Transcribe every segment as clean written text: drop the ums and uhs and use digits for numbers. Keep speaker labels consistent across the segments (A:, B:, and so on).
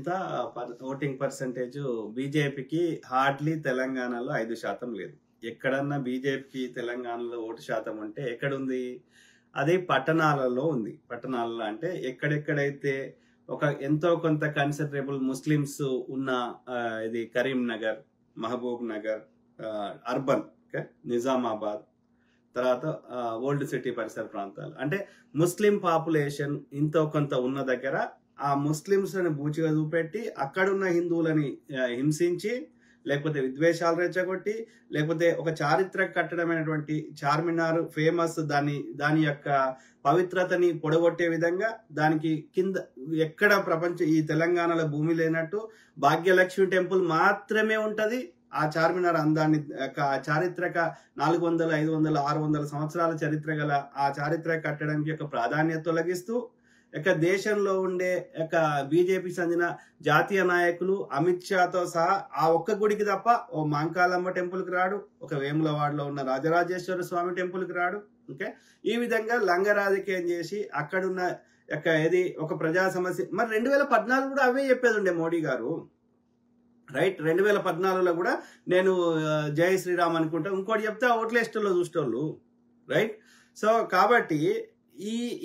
A: ఎంత voting percentage బీజేపీకి hardly తెలంగాణలో 5% లేదు. ఎక్కడన్నా బీజేపీకి తెలంగాణలో ఓటు శాతం ఉంటే ఎక్కడుంది? అది పట్టణాలలో ఉంది. పట్టణాలలో అంటే ఎక్కడెక్కడైతే ఒక ఎంతో కొంత కన్సిడరబుల్ ముస్లిమ్స్ ఉన్న ఇది కరీంనగర్, మహబూబ్ నగర్, అర్బన్, నిజామాబాద్, తర్వాత ఓల్డ్ సిటీ పరిసర ప్రాంతాలు, అంటే ముస్లిం పాపులేషన్ ఇంతో కొంత ఉన్న దగ్గర ఆ ముస్లింస్ ని బూచిగా చూపెట్టి అక్కడున్న హిందువులని హింసించి, లేకపోతే విద్వేషాలు రెచ్చగొట్టి, లేకపోతే ఒక చారిత్రక కట్టడమైనటువంటి చార్మినార్ ఫేమస్ దాని యొక్క పవిత్రతని పొడగొట్టే విధంగా దానికి కింద ఎక్కడ ఈ తెలంగాణలో భూమి లేనట్టు భాగ్యలక్ష్మి టెంపుల్ మాత్రమే ఉంటది. ఆ చార్మినార్ అందాన్ని, చారిత్రక 400, 500, 600 సంవత్సరాల చరిత్ర గల ఆ చారిత్రక కట్టడానికి యొక్క ప్రాధాన్యత తొలగిస్తూ దేశంలో ఉండే బీజేపీ చెందిన జాతీయ నాయకులు అమిత్ షాతో సహా ఆ ఒక్క గుడికి తప్ప ఓ మాంకాలమ్మ టెంపుల్ కి రాడు, ఒక వేములవాడలో ఉన్న రాజరాజేశ్వర స్వామి టెంపుల్ కి రాడు. ఓకే, ఈ విధంగా లంగ రాజకీయం చేసి అక్కడున్న ఒక ప్రజా సమస్య. మరి 2014 కూడా అవే చెప్పేది ఉండే మోడీ గారు, రైట్? 2014లో కూడా నేను జై శ్రీరామ్ అనుకుంటా, ఇంకోటి చెప్తే ఓట్లేస్టల్లో చూసేటోళ్ళు, రైట్? సో కాబట్టి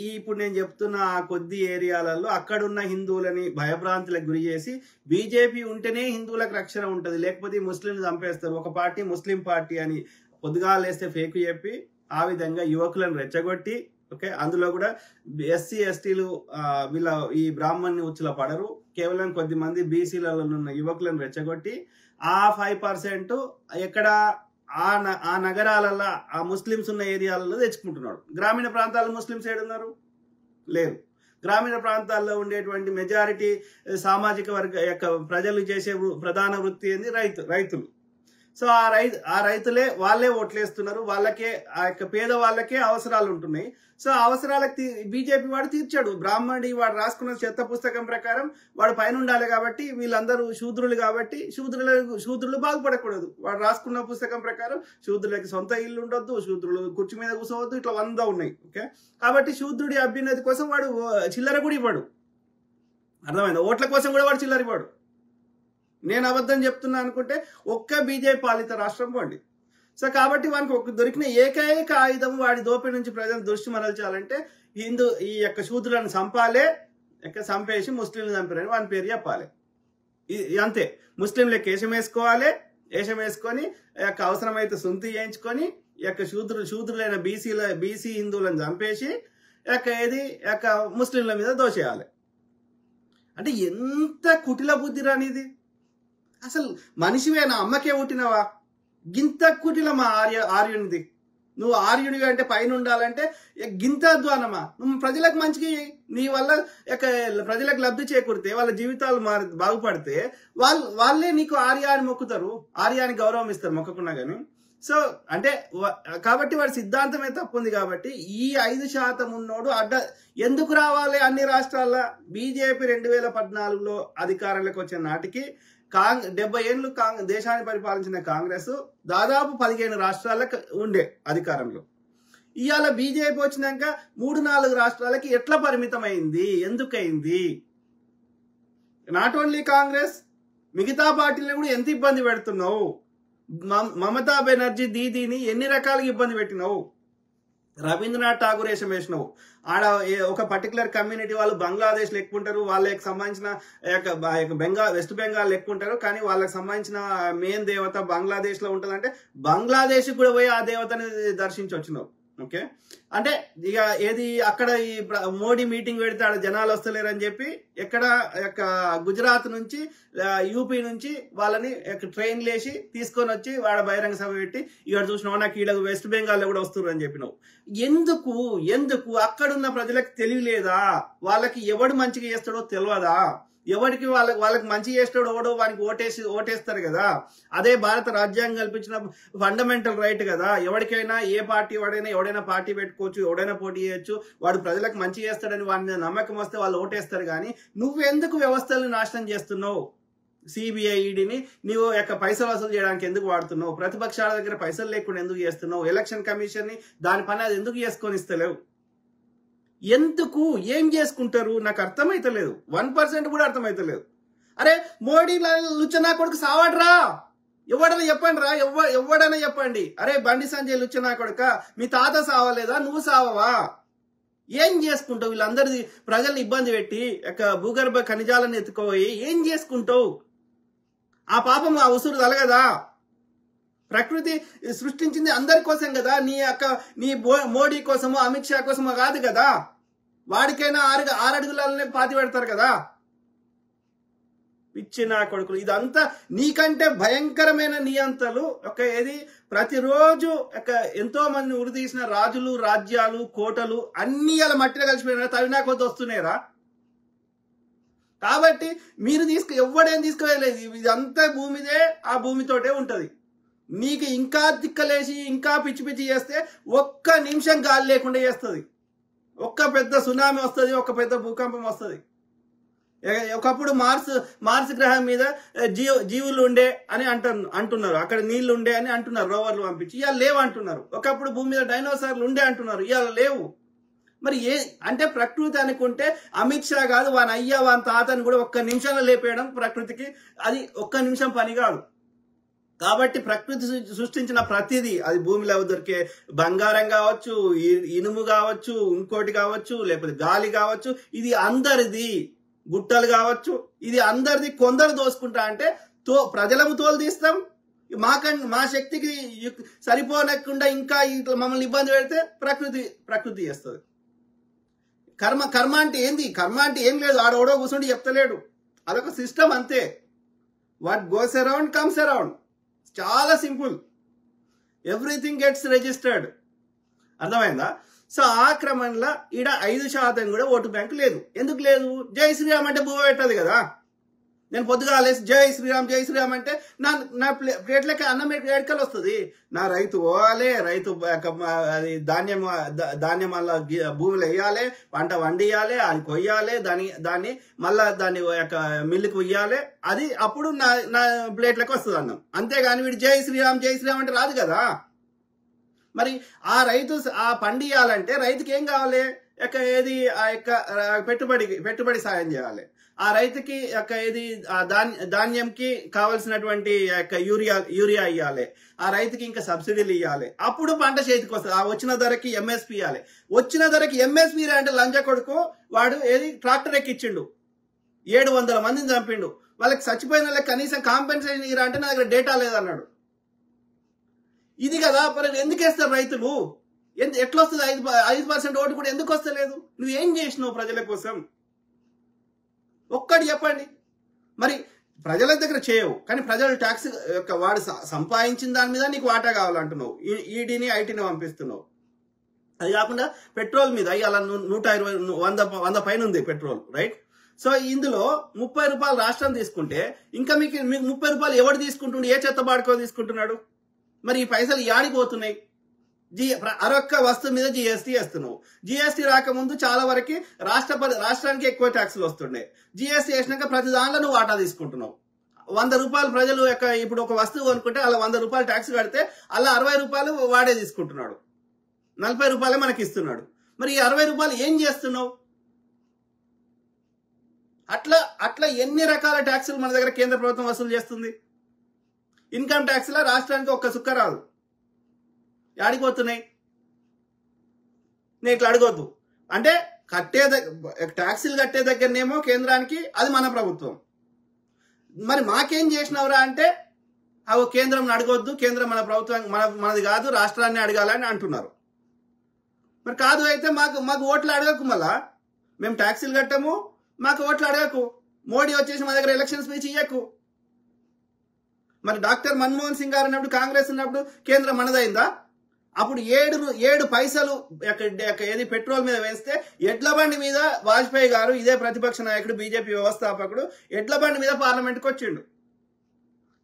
A: ఇప్పుడు నేను చెప్తున్న ఆ కొద్ది ఏరియాలలో అక్కడున్న హిందువులని భయభ్రాంతులకు గురి చేసి బీజేపీ ఉంటేనే హిందువులకు రక్షణ ఉంటుంది, లేకపోతే ముస్లింలు చంపేస్తారు, ఒక పార్టీ ముస్లిం పార్టీ అని పొద్దుగాలేస్తే ఫేక్ చెప్పి ఆ విధంగా యువకులను రెచ్చగొట్టి, ఓకే, అందులో కూడా ఎస్సీ ఎస్టీలు ఈ బ్రాహ్మణ్ని ఉచ్చుల పడరు, కేవలం కొద్ది మంది బీసీలలో ఉన్న యువకులను రెచ్చగొట్టి ఆ 5% ఎక్కడ ఆ నగరాలలో ఆ ముస్లింస్ ఉన్న ఏరియాలలో తెచ్చుకుంటున్నాడు. గ్రామీణ ప్రాంతాల్లో ముస్లింస్ ఏడున్నారు? లేరు. గ్రామీణ ప్రాంతాల్లో ఉండేటువంటి మెజారిటీ సామాజిక వర్గ ప్రజలు చేసే ప్రధాన వృత్తి ఏంది? రైతులు. సో ఆ రైతులే వాళ్ళే ఓట్లేస్తున్నారు, వాళ్ళకే పేద వాళ్ళకే అవసరాలు ఉంటున్నాయి. సో అవసరాలకు బీజేపీ వాడు తీర్చాడు. బ్రాహ్మణి వాడు రాసుకున్న చెత్త పుస్తకం ప్రకారం వాడు పైన ఉండాలి కాబట్టి, వీళ్ళందరూ శూద్రులు కాబట్టి శూద్రులు బాగుపడకూడదు. వాడు రాసుకున్న పుస్తకం ప్రకారం శూద్రులకి సొంత ఇల్లు ఉండొద్దు, శూద్రులు కుర్చీ మీద కూర్చోవద్దు, ఇట్లా 100 ఉన్నాయి. ఓకే, కాబట్టి శూద్రుడి అభ్యున్నతి కోసం వాడు చిల్లర కూడా ఇవ్వడు. అర్థమైందా? ఓట్ల కోసం కూడా వాడు చిల్లర ఇవ్వడు. నేను అబద్ధం చెప్తున్నా అనుకుంటే ఒక్క బీజేపీ పాలిత రాష్ట్రం పోండి. సో కాబట్టి వానికి దొరికిన ఏకైక ఆయుధం వాడి దోపిడి నుంచి ప్రజలు దృష్టి మరల్చాలంటే ఈ శూద్రులను చంపేసి ముస్లింలు చంపారని వాని పేరు చెప్పాలి. అంతే. ముస్లింలకు వేషం వేసుకోవాలి, వేషం వేసుకొని అవసరమైతే సొంతి చేయించుకొని శూద్రులైన బీసీ హిందువులను చంపేసి ముస్లింల మీద దోషేయాలి. అంటే ఎంత కుటిల బుద్ధి రానిది! అసలు మనిషివేనా? అమ్మకే పుట్టినవా? గింత కుటిల మా ఆర్యునిది. నువ్వు ఆర్యుడిగా అంటే పైన ఉండాలంటే గింత అధ్వానమా? నువ్వు ప్రజలకు మంచిగా నీ వల్ల ప్రజలకు లబ్ధి చేకూరితే, వాళ్ళ జీవితాలు బాగుపడితే వాళ్ళే నీకు ఆర్యాన్ని మొక్కుతారు, ఆర్యాన్ని గౌరవం ఇస్తారు మొక్కకున్నా గానీ. సో అంటే కాబట్టి వాడి సిద్ధాంతమే తప్పు ఉంది. కాబట్టి ఈ 5% ఉన్నోడు ఎందుకు రావాలి అన్ని రాష్ట్రాల్లో? బీజేపీ 2014లో అధికారంలోకి వచ్చిన నాటికి 70 ఏళ్ళు దేశాన్ని పరిపాలించిన కాంగ్రెస్ దాదాపు 15 రాష్ట్రాలకు ఉండే అధికారంలో. ఇవాళ బీజేపీ వచ్చినాక 3-4 రాష్ట్రాలకి ఎట్లా పరిమితమైంది? ఎందుకైంది? నాట్ ఓన్లీ కాంగ్రెస్, మిగతా పార్టీలను కూడా ఎంత ఇబ్బంది పెడుతున్నావు? మమతా బెనర్జీ దీదీని ఎన్ని రకాలుగా ఇబ్బంది పెట్టినావు? రవీంద్రనాథ్ ఠాగూర్ వేషం వేసినావు. ఆడ ఒక పర్టికులర్ కమ్యూనిటీ వాళ్ళు బంగ్లాదేశ్ లెక్కుంటారు, వాళ్ళకి సంబంధించిన వెస్ట్ బెంగాల్ లెక్కుంటారు, కానీ వాళ్ళకి సంబంధించిన మెయిన్ దేవత బంగ్లాదేశ్ లో ఉంటుందంటే బంగ్లాదేశ్ కూడా పోయి ఆ దేవతని దర్శించి వచ్చినావు. ఓకే, అంటే ఇక ఏది అక్కడ ఈ మోడీ మీటింగ్ పెడితే ఆడ జనాలు వస్తలేరని చెప్పి గుజరాత్ నుంచి యూపీ నుంచి వాళ్ళని ట్రైన్లు వేసి తీసుకొని వచ్చి వాడ బహిరంగ సభ పెట్టి ఇక్కడ చూసినావు నాకు ఈడ వెస్ట్ బెంగాల్లో కూడా వస్తున్నారు అని చెప్పినావు. ఎందుకు అక్కడున్న ప్రజలకు తెలియలేదా? వాళ్ళకి ఎవడు మంచిగా చేస్తాడో తెలియదా? ఎవరికి వాళ్ళకి మంచి చేస్తాడు ఎవడో వానికి ఓటేస్తారు కదా. అదే భారత రాజ్యాంగం కల్పించిన ఫండమెంటల్ రైట్ కదా. ఎవరికైనా ఏ పార్టీ వాడైనా ఎవడైనా పార్టీ పెట్టుకోవచ్చు, ఎవడైనా పోటీ చేయొచ్చు. వాడు ప్రజలకు మంచి చేస్తాడని వాడి నమ్మకం వస్తే వాళ్ళు ఓటేస్తారు. కానీ నువ్వెందుకు వ్యవస్థలను నాశనం చేస్తున్నావు? సిబిఐ ఈడీని నీవు పైసలు వసూలు చేయడానికి ఎందుకు వాడుతున్నావు? ప్రతిపక్షాల దగ్గర పైసలు లేకుండా ఎందుకు చేస్తున్నావు? ఎలక్షన్ కమిషన్ ని దాని పని అది ఎందుకు చేసుకొని ఇస్తలేవు? ఎందుకు? ఏం చేసుకుంటారు? నాకు అర్థమైతలేదు. 1% కూడా అర్థమైతలేదు. అరే మోడీ లుచ్చనా కొడుకు సావాడ్రా, ఎవడన్నా చెప్పండి రా, ఎవడన్నా చెప్పండి. అరే బండి సంజయ్ లుచ్చనా కొడుక, మీ తాత సావలేదా, నువ్వు సావవా? ఏం చేసుకుంటావు? వీళ్ళందరిది ప్రజల్ని ఇబ్బంది పెట్టి భూగర్భ ఖనిజాలను ఎత్తుకోయి ఏం చేసుకుంటావు? ఆ పాపం ఆ ఉసురు తలగదా? ప్రకృతి సృష్టించింది అందరి కోసం కదా, నీ మోడీ కోసమో అమిత్ షా కోసమో కాదు కదా. వాడికైనా 6 అడుగులనే పాతి పెడతారు కదా. పిచ్చిన కొడుకులు, ఇదంతా నీకంటే భయంకరమైన నియంతలు. ఏది ప్రతిరోజు ఎంతో మంది ఉరి తీసిన రాజులు, రాజ్యాలు, కోటలు అన్ని అలా మట్టిలో కలిసిపోయినా తవినా కొద్ది వస్తున్నాయిరా. కాబట్టి మీరు ఎవడేం తీసుకువెళ్ళలేదు, ఇదంతా భూమిదే, ఆ భూమితోటే ఉంటది. నీకు ఇంకా తిక్కలేసి ఇంకా పిచ్చి పిచ్చి చేస్తే ఒక్క నిమిషం గాలి లేకుండా చేస్తుంది. ఒక్క పెద్ద సునామీ వస్తుంది, ఒక పెద్ద భూకంపం వస్తుంది. ఒకప్పుడు మార్స్ గ్రహం మీద జీవులు ఉండే అని అంటున్నారు, అక్కడ నీళ్లు ఉండే అని అంటున్నారు రోవర్లు పంపించి. ఇవాళ లేవు అంటున్నారు. ఒకప్పుడు భూమి మీద డైనోసార్లు ఉండే అంటున్నారు, ఇవాళ లేవు. మరి అంటే ప్రకృతి అనుకుంటే అమిత్ షా కాదు, వాని అయ్యా వాని తాతని కూడా ఒక్క నిమిషంలో లేపేయడం ప్రకృతికి అది ఒక్క నిమిషం పని కాదు. కాబట్టి ప్రకృతి సృష్టించిన ప్రతిదీ, అది భూమిలో దొరికే బంగారం కావచ్చు, ఇనుము కావచ్చు, ఇంకోటి కావచ్చు, లేకపోతే గాలి కావచ్చు, ఇది అందరిది. గుట్టలు కావచ్చు, ఇది అందరిది. కొందరు దోసుకుంటా అంటే ప్రజలకు తోలు తీస్తాం. మా శక్తికి సరిపోనకుండా ఇంకా ఇట్లా మమ్మల్ని ఇబ్బంది పెడితే ప్రకృతి చేస్తుంది. కర్మ అంటే ఏంది? కర్మ అంటే ఏం లేదు, ఆడోడో కూర్చుండి చెప్తలేడు. అదొక సిస్టమ్ అంతే. What goes around comes around. చాలా సింపుల్. Everything gets registered. అర్థమైందా? సో ఆ క్రమంలో ఈడ 5% కూడా ఓటు బ్యాంకు లేదు. ఎందుకు లేదు? జై శ్రీరామ్ అంటే భూమి పెట్టదు కదా. నేను పొద్దుగాలేసి జై శ్రీరామ్ అంటే నా ప్లేట్లకి అన్నం ఎడకలు వస్తుంది. నా రైతు పోవాలి, రైతు అది ధాన్యం అలా భూమిలో వేయాలి, పంట వండియాలి, అది కొయ్యాలి, దాన్ని మళ్ళా దాన్ని మిల్లుకి వెయ్యాలి. అది అప్పుడు నా ప్లేట్లకు వస్తుంది అన్నం. అంతేగాని వీడు జై శ్రీరామ్ అంటే రాదు కదా. మరి ఆ రైతు ఆ పండియాలంటే రైతుకి ఏం కావాలి? ఏది ఆ పెట్టుబడి సాయం చేయాలి. ఆ రైతుకి ఏది ధాన్యంకి కావలసినటువంటి యూరియా ఇవ్వాలి. ఆ రైతుకి ఇంకా సబ్సిడీలు ఇవ్వాలి. అప్పుడు పంట చేతికి వస్తుంది. ఆ వచ్చిన ధరకి ఎంఎస్పీ ఇవ్వాలి. వచ్చిన ధరకి ఎంఎస్పీ అంటే లంజ కొడుకు వాడు ఏది ట్రాక్టర్ ఎక్కిచ్చిండు, 700 మందిని చంపిండు. వాళ్ళకి చచ్చిపోయిన వాళ్ళకి కనీసం కాంపెన్సేషన్ ఇరా అంటే నా దగ్గర డేటా లేదన్నాడు. ఇది కదా. ఎందుకు వేస్తారు రైతులు? ఎట్లా వస్తుంది? 5% ఓటు కూడా ఎందుకు వస్తలేదు? నువ్వేం చేసినావు ప్రజల కోసం? ఒక్కటి చెప్పండి. మరి ప్రజల దగ్గర చేయవు, కానీ ప్రజలు ట్యాక్స్ వాడు సంపాదించిన దాని మీద నీకు వాటా కావాలంటున్నావు. ఈడీని ఐటీని పంపిస్తున్నావు. అది కాకుండా పెట్రోల్ మీద అలా 120 పైన ఉంది పెట్రోల్, రైట్? సో ఇందులో 30 రూపాయలు రాష్ట్రం తీసుకుంటే ఇంకా మీకు 30 రూపాయలు ఎవడు తీసుకుంటుండే? ఏ చెత్త బాడుకో తీసుకుంటున్నాడు? మరి ఈ పైసలు యాడిపోతున్నాయి? అరొక్క వస్తువు మీద జిఎస్టీ వేస్తున్నావు. జిఎస్టీ రాకముందు చాలా వరకు రాష్ట్రానికి ఎక్కువ ట్యాక్సులు వస్తుండే. జిఎస్టీ వేసినాక ప్రతి దాంట్లో నువ్వు వాటా తీసుకుంటున్నావు. 100 రూపాయలు ప్రజలు ఇప్పుడు ఒక వస్తువు కొనుక్కుంటే అలా 100 రూపాయలు ట్యాక్స్ కడితే అలా 60 రూపాయలు వాడే తీసుకుంటున్నాడు, 40 రూపాయలే మనకి ఇస్తున్నాడు. మరి ఈ 60 రూపాయలు ఏం చేస్తున్నావు? అట్లా ఎన్ని రకాల ట్యాక్సులు మన దగ్గర కేంద్ర ప్రభుత్వం వసూలు చేస్తుంది. ఇన్కమ్ ట్యాక్స్ లా రాష్ట్రానికి ఒక్క సుక్క రాదు. ఆడిపోతున్నాయి. నేను ఇట్లా అడగొద్దు అంటే ట్యాక్సీలు కట్టే దగ్గరనేమో కేంద్రానికి అది మన ప్రభుత్వం. మరి మాకేం చేసినవరా అంటే అవి కేంద్రం అడగొద్దు, కేంద్రం మన ప్రభుత్వం మనది కాదు, రాష్ట్రాన్ని అడగాలని అంటున్నారు. మరి కాదు అయితే మాకు ఓట్లు అడగకు. మళ్ళా మేము ట్యాక్సీలు కట్టాము, మాకు ఓట్లు అడగకు. మోడీ వచ్చేసి మా దగ్గర ఎలక్షన్ స్పీచ్ ఇయ్యకు. మరి డాక్టర్ మన్మోహన్ సింగ్ గారు ఉన్నప్పుడు, కాంగ్రెస్ ఉన్నప్పుడు కేంద్రం మనదైందా? అప్పుడు 7 పైసలు ఏది పెట్రోల్ మీద వేస్తే ఎడ్ల బండి మీద వాజ్పేయి గారు, ఇదే ప్రతిపక్ష నాయకుడు, బీజేపీ వ్యవస్థాపకుడు, ఎడ్ల బండి మీద పార్లమెంట్కి వచ్చిండు.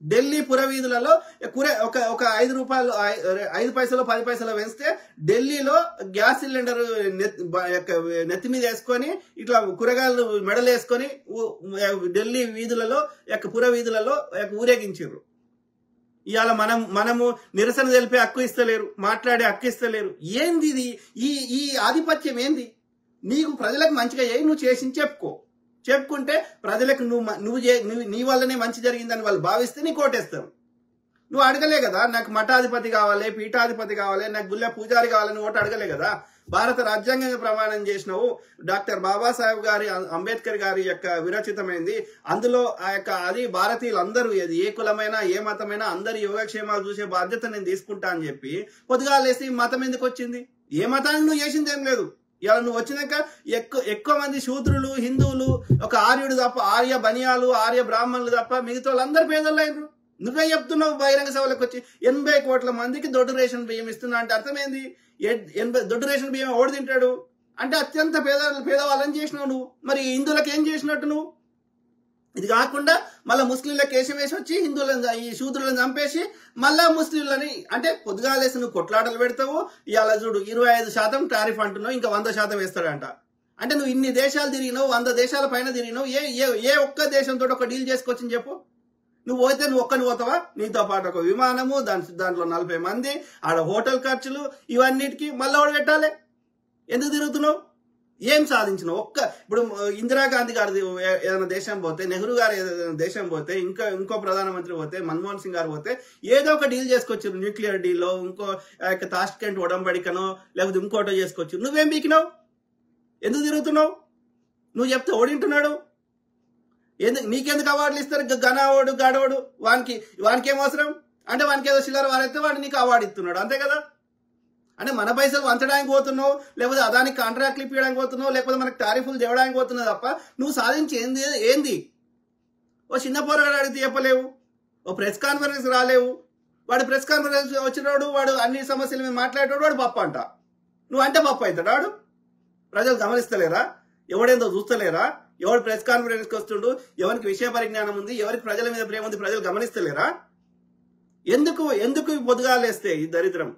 A: ఢిల్లీ పురవీధులలో ఒక 5 రూపాయలు 5 పైసలు 10 పైసలు వేస్తే ఢిల్లీలో గ్యాస్ సిలిండర్ నెత్తి మీద వేసుకొని ఇట్లా కూరగాయలు మెడలు వేసుకొని ఢిల్లీ వీధులలో పుర వీధులలో ఊరేగించారు. ఇవాళ మనము నిరసన తెలిపే హక్కు ఇస్తలేరు, మాట్లాడే హక్కు ఇస్తలేరు. ఏంది ఇది? ఈ ఆధిపత్యం ఏంది? నీకు ప్రజలకు మంచిగా నువ్వు చేసి చెప్పుకో. చెప్పుకుంటే ప్రజలకు నువ్వు నీ వల్లనే మంచి జరిగిందని వాళ్ళు భావిస్తే నీకు ఓటేస్తారు. నువ్వు అడగలే కదా, నాకు మఠాధిపతి కావాలి, పీఠాధిపతి కావాలి, నాకు గుళ్ళ పూజారి కావాలని ఓటు అడగలే కదా. భారత రాజ్యాంగంగా ప్రమాణం చేసినావు. డాక్టర్ బాబాసాహెబ్ గారి అంబేద్కర్ గారి యొక్క విరచితమైంది. అందులో ఆ యొక్క అది భారతీయులందరూ ఏ కులమైనా ఏ మతమైనా అందరి యోగక్షేమాలు చూసే బాధ్యత నేను తీసుకుంటా అని చెప్పి పొద్దుగాలేసి మతం ఎందుకు వచ్చింది? ఏ మతాన్ని నువ్వు చేసింది ఏం లేదు. ఇలా నువ్వు వచ్చినాక ఎక్కువ మంది శూద్రులు, హిందువులు, ఒక ఆర్యుడు తప్ప, ఆర్య బనియాలు, ఆర్య బ్రాహ్మణులు తప్ప మిగతా వాళ్ళందరూ పేదోళ్ళు అయినరు. నువ్వే చెప్తున్నావు బహిరంగ సభలకు వచ్చి 80 కోట్ల మందికి దొడ్డు రేషన్ బియ్యం ఇస్తున్నా అంటే అర్థమైంది. 80 దొడ్డు రేషన్ బియ్యం ఓడి తింటాడు అంటే అత్యంత పేదవాళ్ళని చేసినావు నువ్వు. మరి హిందువులకు ఏం చేసినట్టు నువ్వు? ఇది కాకుండా మళ్ళీ ముస్లింలకు కేశం వేసి వచ్చి హిందువులను ఈ శూద్రులను చంపేసి మళ్ళా ముస్లింలని అంటే పొద్దుగాలేసి నువ్వు కొట్లాటలు పెడతావు. ఇవాళ చూడు 25% టారిఫ్ అంటున్నావు, ఇంకా 100% వేస్తాడంట. అంటే నువ్వు ఇన్ని దేశాలు తిరిగినావు, 100 దేశాల పైన తిరిగినావు. ఏ ఒక్క దేశంతో ఒక డీల్ చేసుకొచ్చని చెప్పు. నువ్వు పోతే నువ్వు ఒక్కని పోతావా? నీతో పాటు ఒక విమానము, దాంట్లో 40 మంది, ఆడ హోటల్ ఖర్చులు, ఇవన్నిటికీ మళ్ళీ ఓడి పెట్టాలి. ఎందుకు తిరుగుతున్నావు? ఏం సాధించినావు? ఇప్పుడు ఇందిరాగాంధీ గారి ఏదైనా దేశం పోతే, నెహ్రూ గారు ఏదైనా దేశం పోతే, ఇంకో ప్రధానమంత్రి పోతే, మన్మోహన్ సింగ్ గారు పోతే ఏదో ఒక డీల్ చేసుకోవచ్చు. న్యూక్లియర్ డీల్లో, ఇంకో తాష్కెంట్ ఒడంబడికనో లేకపోతే ఇంకోటో చేసుకోవచ్చు. నువ్వేం బీకినావు? ఎందుకు తిరుగుతున్నావు? నువ్వు చెప్తే ఓడింటున్నాడు. నీకెందుకు అవార్డులు ఇస్తారు? గనావాడు గాడవాడు వానికి ఏం అవసరం? అంటే వానికి ఏదో చిల్లర వారైతే వాడు నీకు అవార్డు ఇస్తున్నాడు, అంతే కదా. అంటే మన పైసలు వంచడానికి పోతున్నావు, లేకపోతే అదానికి కాంట్రాక్ట్లు ఇప్పించడానికి పోతున్నావు, లేకపోతే మనకు టారిఫ్లు తేవడానికి పోతున్నావు తప్ప నువ్వు సాధించి ఏంది? ఓ చిన్న పోరాడు అడిగితే చెప్పలేవు, ఓ ప్రెస్ కాన్ఫరెన్స్ రాలేవు. వాడు ప్రెస్ కాన్ఫరెన్స్ వచ్చినోడు, వాడు అన్ని సమస్యల మీద మాట్లాడేటోడు, వాడు పప్పు అంట. నువ్వు అంటే పప్పు అవుతాడు వాడు. ప్రజలు గమనిస్తలేరా? ఎవడేందో చూస్తలేరా? ఎవరు ప్రెస్ కాన్ఫరెన్స్కి వస్తుండు, ఎవరికి విషయ పరిజ్ఞానం ఉంది, ఎవరికి ప్రజల మీద ప్రేమ ఉంది, ప్రజలు గమనిస్తలేరా? ఎందుకు పొద్దుగాలేస్తే ఈ దరిద్రం?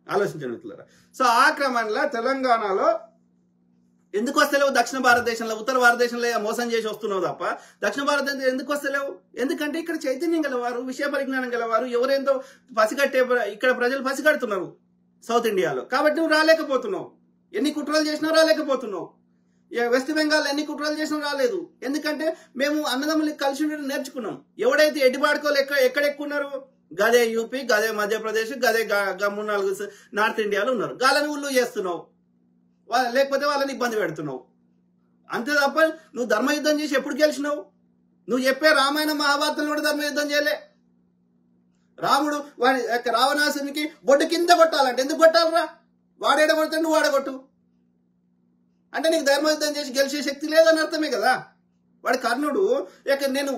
A: ఆలోచించండి. సో ఆ క్రమంలో తెలంగాణలో ఎందుకు వస్తలేవు? దక్షిణ భారతదేశంలో, ఉత్తర భారతదేశంలో మోసం చేసి వస్తున్నావు తప్ప దక్షిణ భారతదేశంలో ఎందుకు వస్తలేవు? ఎందుకంటే ఇక్కడ చైతన్యం గలవారు, విషయ పరిజ్ఞానం గలవారు, ఎవరేంతో పసిగట్టే ఇక్కడ ప్రజలు పసిగడుతున్నారు సౌత్ ఇండియాలో. కాబట్టి నువ్వు రాలేకపోతున్నావు. ఎన్ని కుట్రలు చేసినా రాలేకపోతున్నావు. వెస్ట్ బెంగాల్ ఎన్ని కుట్రలు చేసినా రాలేదు. ఎందుకంటే మేము అన్నదమ్ములు కలిసి నేర్చుకున్నాం. ఎవడైతే ఎడ్డిబాడుకోలు ఎక్కడ ఎక్కువ ఉన్నారు? గదే యూపీ, గదే మధ్యప్రదేశ్, గదే 3-4 నార్త్ ఇండియాలో ఉన్నారు. గాలని ఊళ్ళు చేస్తున్నావు, లేకపోతే వాళ్ళని ఇబ్బంది పెడుతున్నావు. అంతే తప్ప నువ్వు ధర్మయుద్ధం చేసి ఎప్పుడు గెలిచినావు? నువ్వు చెప్పే రామాయణ మహాభారతంలో కూడా ధర్మయుద్ధం చేయలే. రాముడు వాడి రావణాసునికి బొడ్డు కింద కొట్టాలంటే ఎందుకు కొట్టాలరా? వాడేడ కొడతాడు, నువ్వు వాడగొట్టు అంటే నీకు ధర్మయుద్ధం చేసి గెలిచే శక్తి లేదని అర్థమే కదా. వాడి కర్ణుడు నేను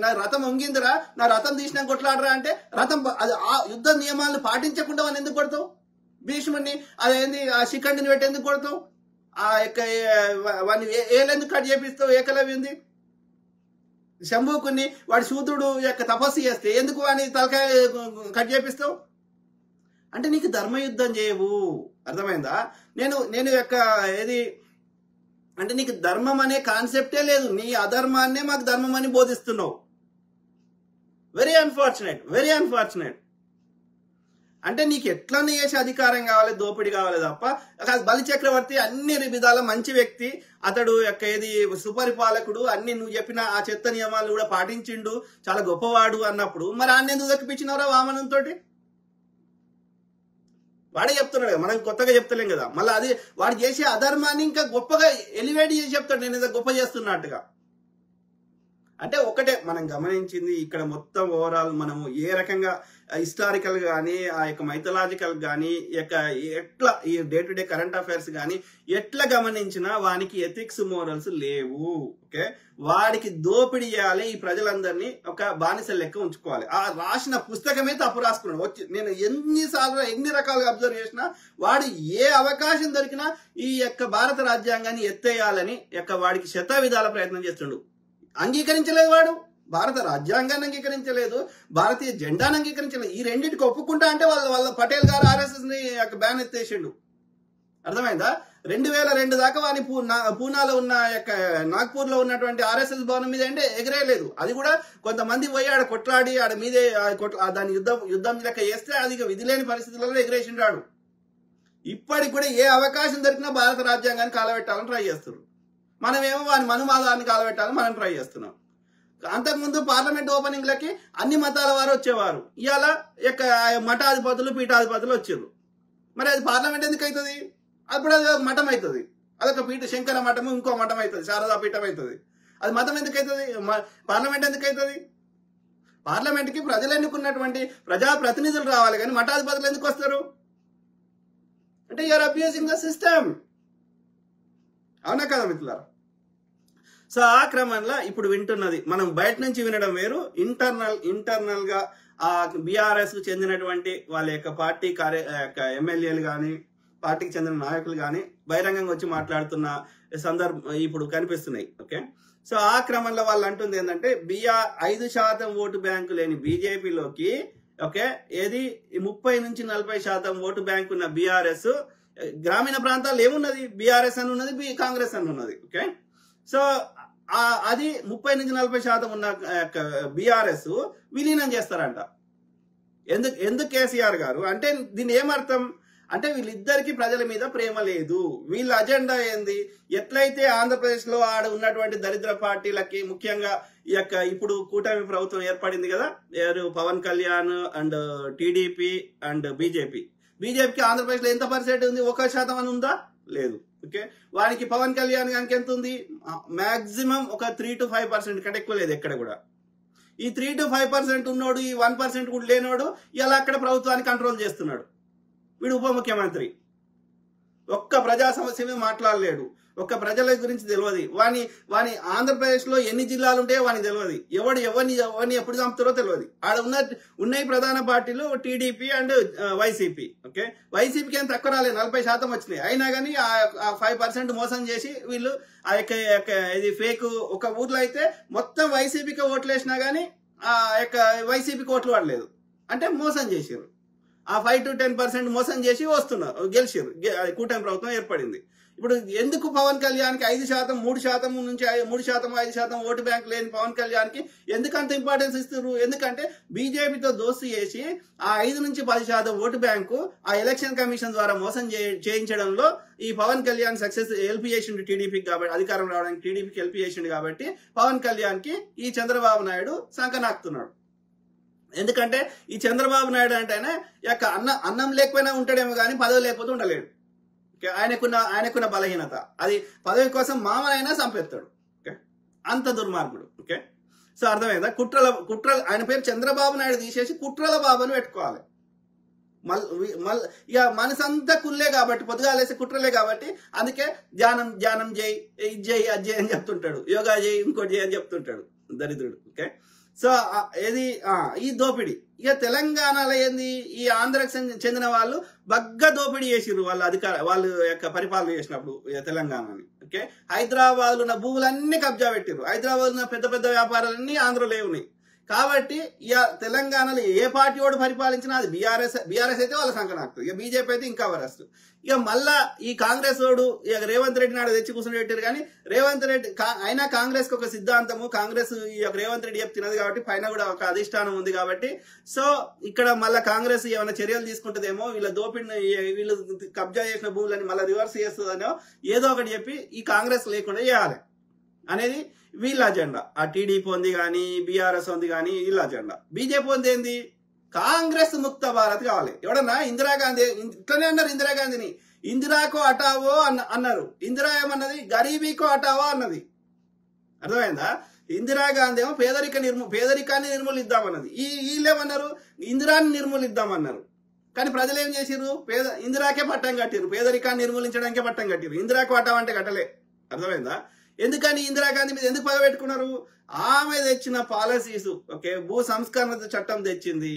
A: నా రథం వంగిందిరా, నా రథం తీసినా కొట్లాడరా అంటే రథం ఆ యుద్ధ నియమాలను పాటించకుండా వాడిని ఎందుకు కొడతావు? భీష్ముడిని అదేంది ఆ శిఖండిని పెట్టి ఎందుకు కొడతావు? ఆ యొక్క వాడిని ఏలెందుకు కట్ చేపిస్తావు? ఏకలవ్యంది శంభుకుని వాడి శూద్రుడు యొక్క తపస్సు చేస్తే ఎందుకు వాడిని తలకాయ కట్ చేపిస్తావు? అంటే నీకు ధర్మయుద్ధం చేయవు. అర్థమైందా? నేను యొక్క ఏది అంటే నీకు ధర్మం అనే కాన్సెప్టే లేదు. నీ అధర్మాన్నే మాకు ధర్మం అని బోధిస్తున్నావు. Very unfortunate. అంటే నీకు ఎట్లనే చేసే అధికారం కావాలి, దోపిడీ కావాలి తప్ప బలి చక్రవర్తి అన్ని విధాల మంచి వ్యక్తి, అతడు యొక్క ఏది సుపరిపాలకుడు, అన్ని నువ్వు చెప్పిన ఆ చెత్త నియమాలు కూడా పాటించిండు, చాలా గొప్పవాడు అన్నప్పుడు మరి ఆయన ఎందుకు దక్కిపించినవరా వామనంతో? వాడే చెప్తున్నాడు కదా, మనం కొత్తగా చెప్తలేం కదా. మళ్ళీ అది వాడు చేసే అధర్మాన్ని ఇంకా గొప్పగా ఎలివేట్ చేసి చెప్తాడు, నేను ఏదో గొప్ప చేస్తున్నట్టుగా. అంటే ఒకటే మనం గమనించింది ఇక్కడ మొత్తం ఓవరాల్ మనము ఏ రకంగా హిస్టారికల్ కానీ, ఆ యొక్క మైథలాజికల్ కానీ, ఎట్లా ఈ day to day current affairs కానీ ఎట్లా గమనించినా వానికి ఎథిక్స్ మోరల్స్ లేవు. ఓకే, వాడికి దోపిడీ చేయాలి, ఈ ప్రజలందరినీ ఒక బానిస లెక్క ఉంచుకోవాలి. ఆ రాసిన పుస్తకమే తప్పు రాసుకున్నాడు. నేను ఎన్ని రకాలుగా అబ్జర్వ్ చేసినా వాడు ఏ అవకాశం దొరికినా ఈ యొక్క భారత రాజ్యాంగాన్ని ఎత్తేయాలని వాడికి శత విధాల ప్రయత్నం చేస్తుండు. అంగీకరించలేదు వాడు, భారత రాజ్యాంగాన్ని అంగీకరించలేదు, భారతీయ జెండాను అంగీకరించలేదు. ఈ రెండింటికి ఒప్పుకుంటా అంటే వాళ్ళ పటేల్ గారు RSS ని బ్యాన్ ఎత్తేసిండు. అర్థమైందా? 2002 దాకా వాని పూనాలో ఉన్న నాగ్పూర్ లో ఉన్నటువంటి RSS భవనం మీద అంటే ఎగరేయలేదు. అది కూడా కొంతమంది పోయి ఆడ కొట్లాడి ఆడ మీదే దాని యుద్ధం లెక్క చేస్తే అది విధి లేని పరిస్థితులలో ఎగరేసిండాడు. ఇప్పటికి కూడా ఏ అవకాశం దొరికినా భారత రాజ్యాంగాన్ని కాలబెట్టాలని ట్రై చేస్తారు. మనమేమో వాని మనువాదాన్ని కాలబెట్టాలని మనం ట్రై చేస్తున్నాం. అంతకుముందు పార్లమెంట్ ఓపెనింగ్లకి అన్ని మతాల వారు వచ్చేవారు. ఇవాళ మఠాధిపతులు పీఠాధిపతులు వచ్చారు. మరి అది పార్లమెంట్ ఎందుకు అవుతుంది? అప్పుడు అది ఒక మఠం అవుతుంది. అదొక శంకర మఠము, ఇంకో మఠం అవుతుంది, శారదా పీఠం అవుతుంది. అది మతం ఎందుకు అవుతుంది? పార్లమెంట్ ఎందుకు అవుతుంది? పార్లమెంట్కి ప్రజలు ఎన్నుకున్నటువంటి ప్రజాప్రతినిధులు రావాలి, కానీ మఠాధిపతులు ఎందుకు వస్తారు? అంటే యూఆర్ అబ్యూజింగ్ ద సిస్టమ్. అవునా కదా మిత్రులారా? సో ఆ క్రమంలో ఇప్పుడు వింటున్నది మనం బయట నుంచి వినడం వేరు, ఇంటర్నల్ గా ఆ బీఆర్ఎస్ కు చెందినటువంటి వాళ్ళ యొక్క పార్టీ ఎమ్మెల్యేలు కానీ పార్టీకి చెందిన నాయకులు కానీ బహిరంగంగా వచ్చి మాట్లాడుతున్న సందర్భం ఇప్పుడు కనిపిస్తున్నాయి. ఓకే, సో ఆ క్రమంలో వాళ్ళు అంటుంది ఏంటంటే 5% ఓటు బ్యాంకు లేని బీజేపీలోకి ఓకే ఏది 30 నుంచి 40% ఓటు బ్యాంకు ఉన్న బీఆర్ఎస్, గ్రామీణ ప్రాంతాల్లో ఏమున్నది? బీఆర్ఎస్ అని ఉన్నది, కాంగ్రెస్ అని ఉన్నది. ఓకే, సో అది 30 నుంచి 40% ఉన్న బీఆర్ఎస్ విలీనం చేస్తారంట. ఎందుకు కేసీఆర్ గారు అంటే దీని ఏమర్థం అంటే వీళ్ళిద్దరికి ప్రజల మీద ప్రేమ లేదు. వీళ్ళ అజెండా ఏంది? ఎట్లయితే ఆంధ్రప్రదేశ్ లో ఆడ ఉన్నటువంటి దరిద్ర పార్టీలకి, ముఖ్యంగా ఈ యొక్క ఇప్పుడు కూటమి ప్రభుత్వం ఏర్పడింది కదా, Pawan Kalyan and TDP and బీజేపీకి ఆంధ్రప్రదేశ్ లో ఎంత పర్సెంట్ ఉంది? 1% అని ఉందా? లేదు. ఓకే, వానికి పవన్ కళ్యాణ్ గారికి ఎంత ఉంది? మాక్సిమం ఒక 3 to 5% కంటే ఎక్కువ లేదు ఎక్కడ కూడా. ఈ 3 to 5% ఉన్నోడు, ఈ 1% కూడా లేనోడు ఇలా అక్కడ ప్రభుత్వాన్ని కంట్రోల్ చేస్తున్నాడు. వీడు ఉప ముఖ్యమంత్రి, ఒక్క ప్రజా సమస్య మీద మాట్లాడలేడు, ఒక్క ప్రజల గురించి తెలియదు. వాని ఆంధ్రప్రదేశ్ లో ఎన్ని జిల్లాలు ఉంటాయో వానికి తెలియదు, ఎవరిని ఎప్పుడు చంపుతారో తెలియదు. ఆడ ఉన్నాయి ప్రధాన పార్టీలు టీడీపీ అండ్ వైసీపీ. ఓకే, వైసీపీకి ఏం తక్కువ రాలేదు, 40% వచ్చినాయి. అయినా కానీ ఆ 5% మోసం చేసి వీళ్ళు ఆ యొక్క ఇది ఫేక్. ఒక ఊర్లో అయితే మొత్తం వైసీపీకి ఓట్లు వేసినా కానీ ఆ యొక్క వైసీపీకి ఓట్లు పడలేదు, అంటే మోసం చేసారు. ఆ 5 to 10% మోసం చేసి వస్తున్నారు, గెలిచారు, కూటమి ప్రభుత్వం ఏర్పడింది. ఇప్పుడు ఎందుకు పవన్ కళ్యాణ్కి 5%, 3% నుంచి 3%, 5% ఓటు బ్యాంక్ లేని పవన్ కళ్యాణ్కి ఎందుకంత ఇంపార్టెన్స్ ఇస్తారు? ఎందుకంటే బీజేపీతో దోస్తు చేసి ఆ 5 నుంచి 10% ఓటు బ్యాంకు ఆ ఎలక్షన్ కమిషన్ ద్వారా మోసం చేయించడంలో ఈ పవన్ కళ్యాణ్ సక్సెస్ హెల్ప్ చేసిండు టీడీపీకి. కాబట్టి అధికారం రావడానికి టీడీపీకి హెల్ప్ చేసిండు. కాబట్టి పవన్ కళ్యాణ్కి ఈ చంద్రబాబు నాయుడు సంకనాకుతున్నాడు. ఎందుకంటే ఈ చంద్రబాబు నాయుడు అంటే యొక్క అన్నం లేకపోయినా ఉంటాడేమో కానీ పదవి లేకపోతే ఉండలేడు. ఆయనకున్న బలహీనత అది, పదవి కోసం మామనైనా చంపేస్తాడు. ఓకే, అంత దుర్మార్గుడు. ఓకే, సో అర్థమైందా? కుట్రల ఆయన పేరు చంద్రబాబు నాయుడు తీసేసి కుట్రల బాబు అని పెట్టుకోవాలి. ఇక మనసంతా కుళ్ళే కాబట్టి, పొద్దుగాలేసి కుట్రలే కాబట్టి, అందుకే ధ్యానం చేయి, ఇది చేయి, అది చేయి అని చెప్తుంటాడు, యోగా చేయి, ఇంకోటి చేయి అని చెప్తుంటాడు దరిద్రుడు. ఓకే, సో ఏది ఈ దోపిడీ. ఇక తెలంగాణలో ఏంది, ఈ ఆంధ్రకు చెందిన వాళ్ళు బగ్గ దోపిడీ చేసిర్రు వాళ్ళు యొక్క పరిపాలన చేసినప్పుడు తెలంగాణని. ఓకే, హైదరాబాద్ ఉన్న భూములన్నీ కబ్జా పెట్టిర్రు, హైదరాబాద్ ఉన్న పెద్ద పెద్ద వ్యాపారాలన్నీ ఆంధ్రలో ఉన్నాయి. కాబట్టి ఇక తెలంగాణలో ఏ పార్టీ వాడు పరిపాలించినా అది బీఆర్ఎస్ అయితే వాళ్ళ సంకనాక్తుంది, ఇక బీజేపీ అయితే ఇంకా వరస్ట్. ఇక మళ్ళా ఈ కాంగ్రెస్ వాడు ఇక రేవంత్ రెడ్డి నాడు తెచ్చి కూర్చొని పెట్టారు. కానీ రేవంత్ రెడ్డి అయినా కాంగ్రెస్ కి ఒక సిద్ధాంతము, కాంగ్రెస్ ఈ యొక్క రేవంత్ రెడ్డి చెప్తున్నది కాబట్టి పైన కూడా ఒక అధిష్టానం ఉంది. కాబట్టి సో ఇక్కడ మళ్ళా కాంగ్రెస్ ఏమైనా చర్యలు తీసుకుంటుందేమో, వీళ్ళు కబ్జా చేసిన భూములని మళ్ళీ రివర్స్ చేస్తుందనో ఏదో ఒకటి చెప్పి ఈ కాంగ్రెస్ లేకుండా చేయాలి అనేది వీళ్ళ అజెండా. ఆ టీడీపీ ఉంది కానీ బీఆర్ఎస్ ఉంది కానీ వీళ్ళ అజెండా. బీజేపీ ఉంది ఏంది, కాంగ్రెస్ ముక్త భారత్ కావాలి. ఎవడన్నా ఇందిరాగాంధీ ఇట్లనే అన్నారు, ఇందిరాగాంధీని ఇందిరాకో హటావో అన్నారు. ఇందిరా ఏమన్నది, గరీబీకో హటావో అన్నది. అర్థమైందా? ఇందిరాగాంధీ ఏమో పేదరికాన్ని నిర్మూలిద్దామన్నది. వీళ్ళేమన్నారు, ఇందిరాన్ని నిర్మూలిద్దామన్నారు. కానీ ప్రజలు ఏం చేసిర్రు, ఇందిరాకే పట్టం కట్టిరు, పేదరికాన్ని నిర్మూలించడానికే పట్టం కట్టిరు, ఇందిరాకు హటావ్ అంటే కట్టలే. అర్థమైందా? ఎందుకని ఇందిరాగాంధీ మీద ఎందుకు పగ పెట్టుకున్నారు? ఆమె తెచ్చిన పాలసీస్. ఓకే, భూ సంస్కరణ చట్టం తెచ్చింది,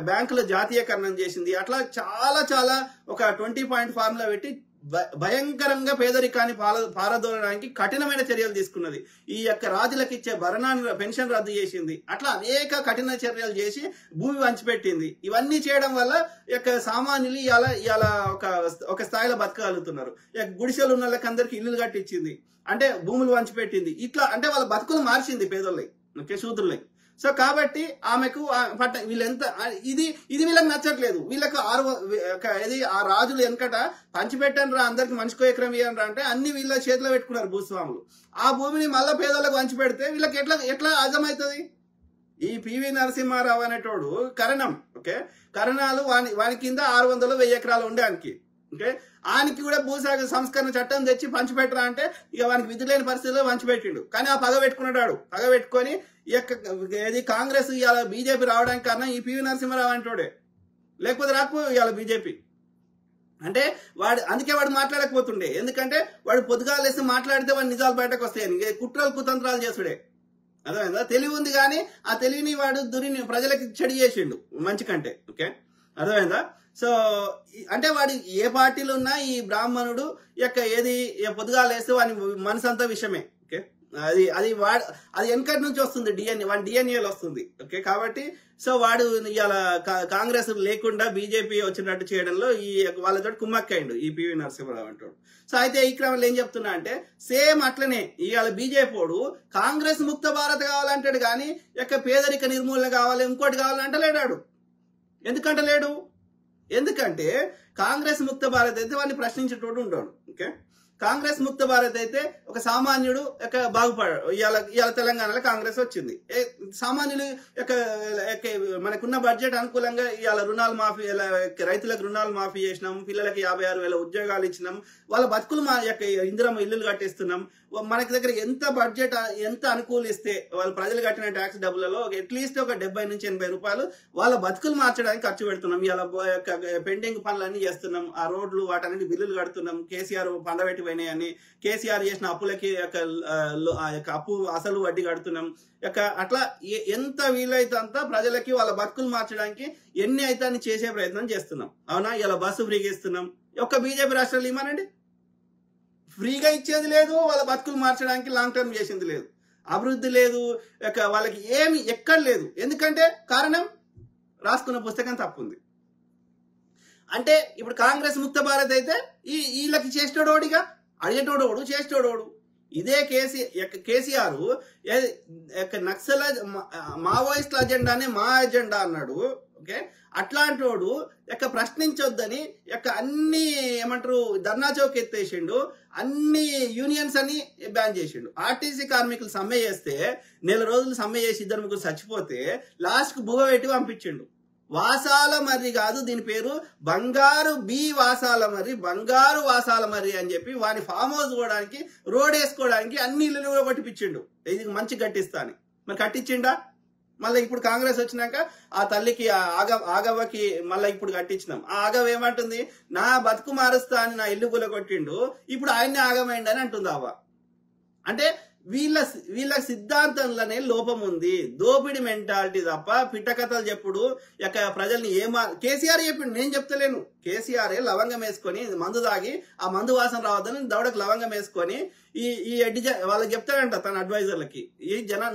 A: బ్యాంకుల జాతీయకరణం చేసింది, అట్లా చాలా చాలా ఒక 20 పాయింట్ ఫార్ములా పెట్టి భయంకరంగా పేదరికాన్ని పారదోలడానికి కఠినమైన చర్యలు తీసుకున్నది. ఈ యొక్క రాజులకు ఇచ్చే భరణాన్ని పెన్షన్ రద్దు చేసింది. అట్లా అనేక కఠిన చర్యలు చేసి భూమి పంచిపెట్టింది. ఇవన్నీ చేయడం వల్ల యొక్క సామాన్యులు ఇలా ఒక స్థాయిలో బతకగలుగుతున్నారు. గుడిసెలు ఉన్న వాళ్ళకి అందరికి ఇల్లులు కట్టించింది, అంటే భూములు పంచిపెట్టింది. ఇట్లా అంటే వాళ్ళ బతుకులు మార్చింది పేదోళ్ళకి, ఓకే, శూద్రులకి.
B: సో కాబట్టి ఆమెకు వీళ్ళెంత ఇది వీళ్ళకి నచ్చట్లేదు. వీళ్ళకు ఇది ఆ రాజులు వెనకట పంచిపెట్టండి రా అందరికి మనిషికో ఎకరం ఇవ్వండి అంటే అన్ని వీళ్ళ చేతిలో పెట్టుకున్నారు భూస్వాములు. ఆ భూమిని మళ్ళా పేదలకు పంచిపెడితే వీళ్ళకి ఎట్లా అర్థమవుతుంది? ఈ పివి నరసింహారావు అనేటోడు కరణం, ఓకే, కరణాలు వాని కింద 600 1000 ఎకరాలు ఉండడానికి, ఓకే, ఆయనకి కూడా భూసాగ సంస్కరణ చట్టం తెచ్చి పంచిపెట్టరా అంటే ఇక వానికి విధి లేని పరిస్థితిలో పంచిపెట్టిండు. కానీ ఆ పగ పెట్టుకున్నాడు. పగ పెట్టుకొని ఇది కాంగ్రెస్ ఇవాళ బీజేపీ రావడానికి కారణం ఈ పివి నరసింహారావు అంటోడే, లేకపోతే రాకపో ఇవాళ బీజేపీ అంటే అందుకే వాడు మాట్లాడకపోతుండే. ఎందుకంటే వాడు పొద్దుగాలు వేసి మాట్లాడితే వాడు నిజాలు బయటకు వస్తాయని కుట్రలు కుతంత్రాలు చేసుడే. అర్థమైందా? తెలివి ఉంది కానీ ఆ తెలివిని వాడు ప్రజలకి చెడు చేసిండు మంచి కంటే, ఓకే, అర్థమైందా? సో అంటే వాడు ఏ పార్టీలో ఉన్నా ఈ బ్రాహ్మణుడు ఏది పొద్దుగాలు వేస్తే వాని మనసంతా విషయమే, ఓకే, అది వెనకటి నుంచి వస్తుంది, డిఎన్ఏలో వస్తుంది, ఓకే. కాబట్టి సో వాడు ఇవాళ కాంగ్రెస్ లేకుండా బీజేపీ వచ్చినట్టు చేయడంలో వాళ్ళతో కుమ్మక్కైండు ఈ పివి నరసింహారావు అంటాడు. సో అయితే ఈ క్రమంలో ఏం చెప్తున్నా అంటే సేమ్ అట్లనే ఇవాళ బీజేపీ వాడు కాంగ్రెస్ ముక్త భారత్ కావాలంటాడు కానీ పేదరిక నిర్మూలన కావాలి ఇంకోటి కావాలంటే లేడాడు. ఎందుకంటలేడు? ఎందుకంటే కాంగ్రెస్ ముక్త భారత్ అయితే వాడిని ప్రశ్నించేటోడు ఉంటాడు, ఓకే. కాంగ్రెస్ ముక్త భారత్ అయితే ఒక సామాన్యుడు బాగుపడాడు. ఇవాళ తెలంగాణలో కాంగ్రెస్ వచ్చింది. సామాన్యులు మనకున్న బడ్జెట్ అనుకూలంగా ఇవాళ రుణాలు మాఫీ, రైతులకు రుణాలు మాఫీ చేసినాం, పిల్లలకి 56,000 ఉద్యోగాలు ఇచ్చినాం, వాళ్ళ బతుకులు ఇందిరమ్మ ఇల్లులు కట్టిస్తున్నాం. మనకి దగ్గర ఎంత బడ్జెట్ ఎంత అనుకూలిస్తే వాళ్ళు ప్రజలు కట్టిన ట్యాక్స్ డబ్బులలో అట్లీస్ట్ ఒక 70 నుంచి 80 రూపాయలు వాళ్ళ బతుకులు మార్చడానికి ఖర్చు పెడుతున్నాం. ఇలా పెండింగ్ పనులన్నీ చేస్తున్నాం. ఆ రోడ్లు వాటన్నిటి బిల్లులు కడుతున్నాం. కేసీఆర్ పండబెట్టి పోయినాయని కేసీఆర్ చేసిన అప్పులకి అప్పు అసలు వడ్డీ కడుతున్నాం. అట్లా ఎంత వీలైతే అంత ప్రజలకి వాళ్ళ బతుకులు మార్చడానికి ఎన్ని అయితే అని చేసే ప్రయత్నం చేస్తున్నాం. అవునా? ఇలా బస్సు ఫ్రీగా ఇస్తున్నాం. బీజేపీ రాష్ట్రాలు ఇవ్వనండి, ఫ్రీగా ఇచ్చేది లేదు, వాళ్ళ బతుకులు మార్చడానికి లాంగ్ టర్మ్ చేసింది లేదు, అభివృద్ధి లేదు, వాళ్ళకి ఏమి ఎక్కడ లేదు. ఎందుకంటే కారణం రాసుకున్న పుస్తకం తప్పుంది. అంటే ఇప్పుడు కాంగ్రెస్ ముక్త భారత్ అయితే వీళ్ళకి చేసేటోడిగా అడిగేటోడోడు చేసేటోడోడు. ఇదే కేసీఆర్ నక్సల మావోయిస్టుల అజెండానే మా అజెండా అన్నాడు, ఓకే. అట్లాంటి వాడు ప్రశ్నించొద్దని అన్ని ఏమంటారు ధర్నా చౌక్ ఎత్తేసిండు, అన్ని యూనియన్స్ అని బ్యాన్ చేసిండు. ఆర్టీసీ కార్మికులు సమ్మె చేస్తే 1 రోజులు సమ్మె చేసి 2-3 చచ్చిపోతే లాస్ట్ కు భూగ పెట్టి పంపించిండు. వాసాల మర్రి కాదు దీని పేరు, బంగారు వాసాల మర్రి, బంగారు వాసాల మర్రి అని చెప్పి వాని ఫామ్ హౌస్ పోవడానికి రోడ్ వేసుకోవడానికి అన్ని ఇల్లులు కూడా కొట్టిపించిండు. ఇది మంచి కట్టిస్తా అని. మరి కట్టించిండా? మళ్ళీ ఇప్పుడు కాంగ్రెస్ వచ్చినాక ఆ తల్లికి ఆగవ్వకి మళ్ళీ ఇప్పుడు కట్టించినాం. ఆ ఆగవ్ ఏమంటుంది? నా బతుకు మారుస్తా అని నా ఇల్లు కొట్టిండు, ఇప్పుడు ఆయన్ని ఆగమైండి అని అంటుంది అవ్వ. అంటే వీళ్ళ సిద్ధాంతంలోనే లోపం ఉంది. దోపిడి మెంటాలిటీ తప్ప పిట్టకథలు చెప్పుడు ప్రజల్ని కేసీఆర్ చెప్పిండు, నేను చెప్తలేను. కేసీఆర్ లవంగం వేసుకొని మందు తాగి ఆ మందు వాసన రావద్దని దవడకు లవంగం వేసుకొని ఈ ఎడ్డి వాళ్ళకి చెప్తాడంట తన అడ్వైజర్లకి,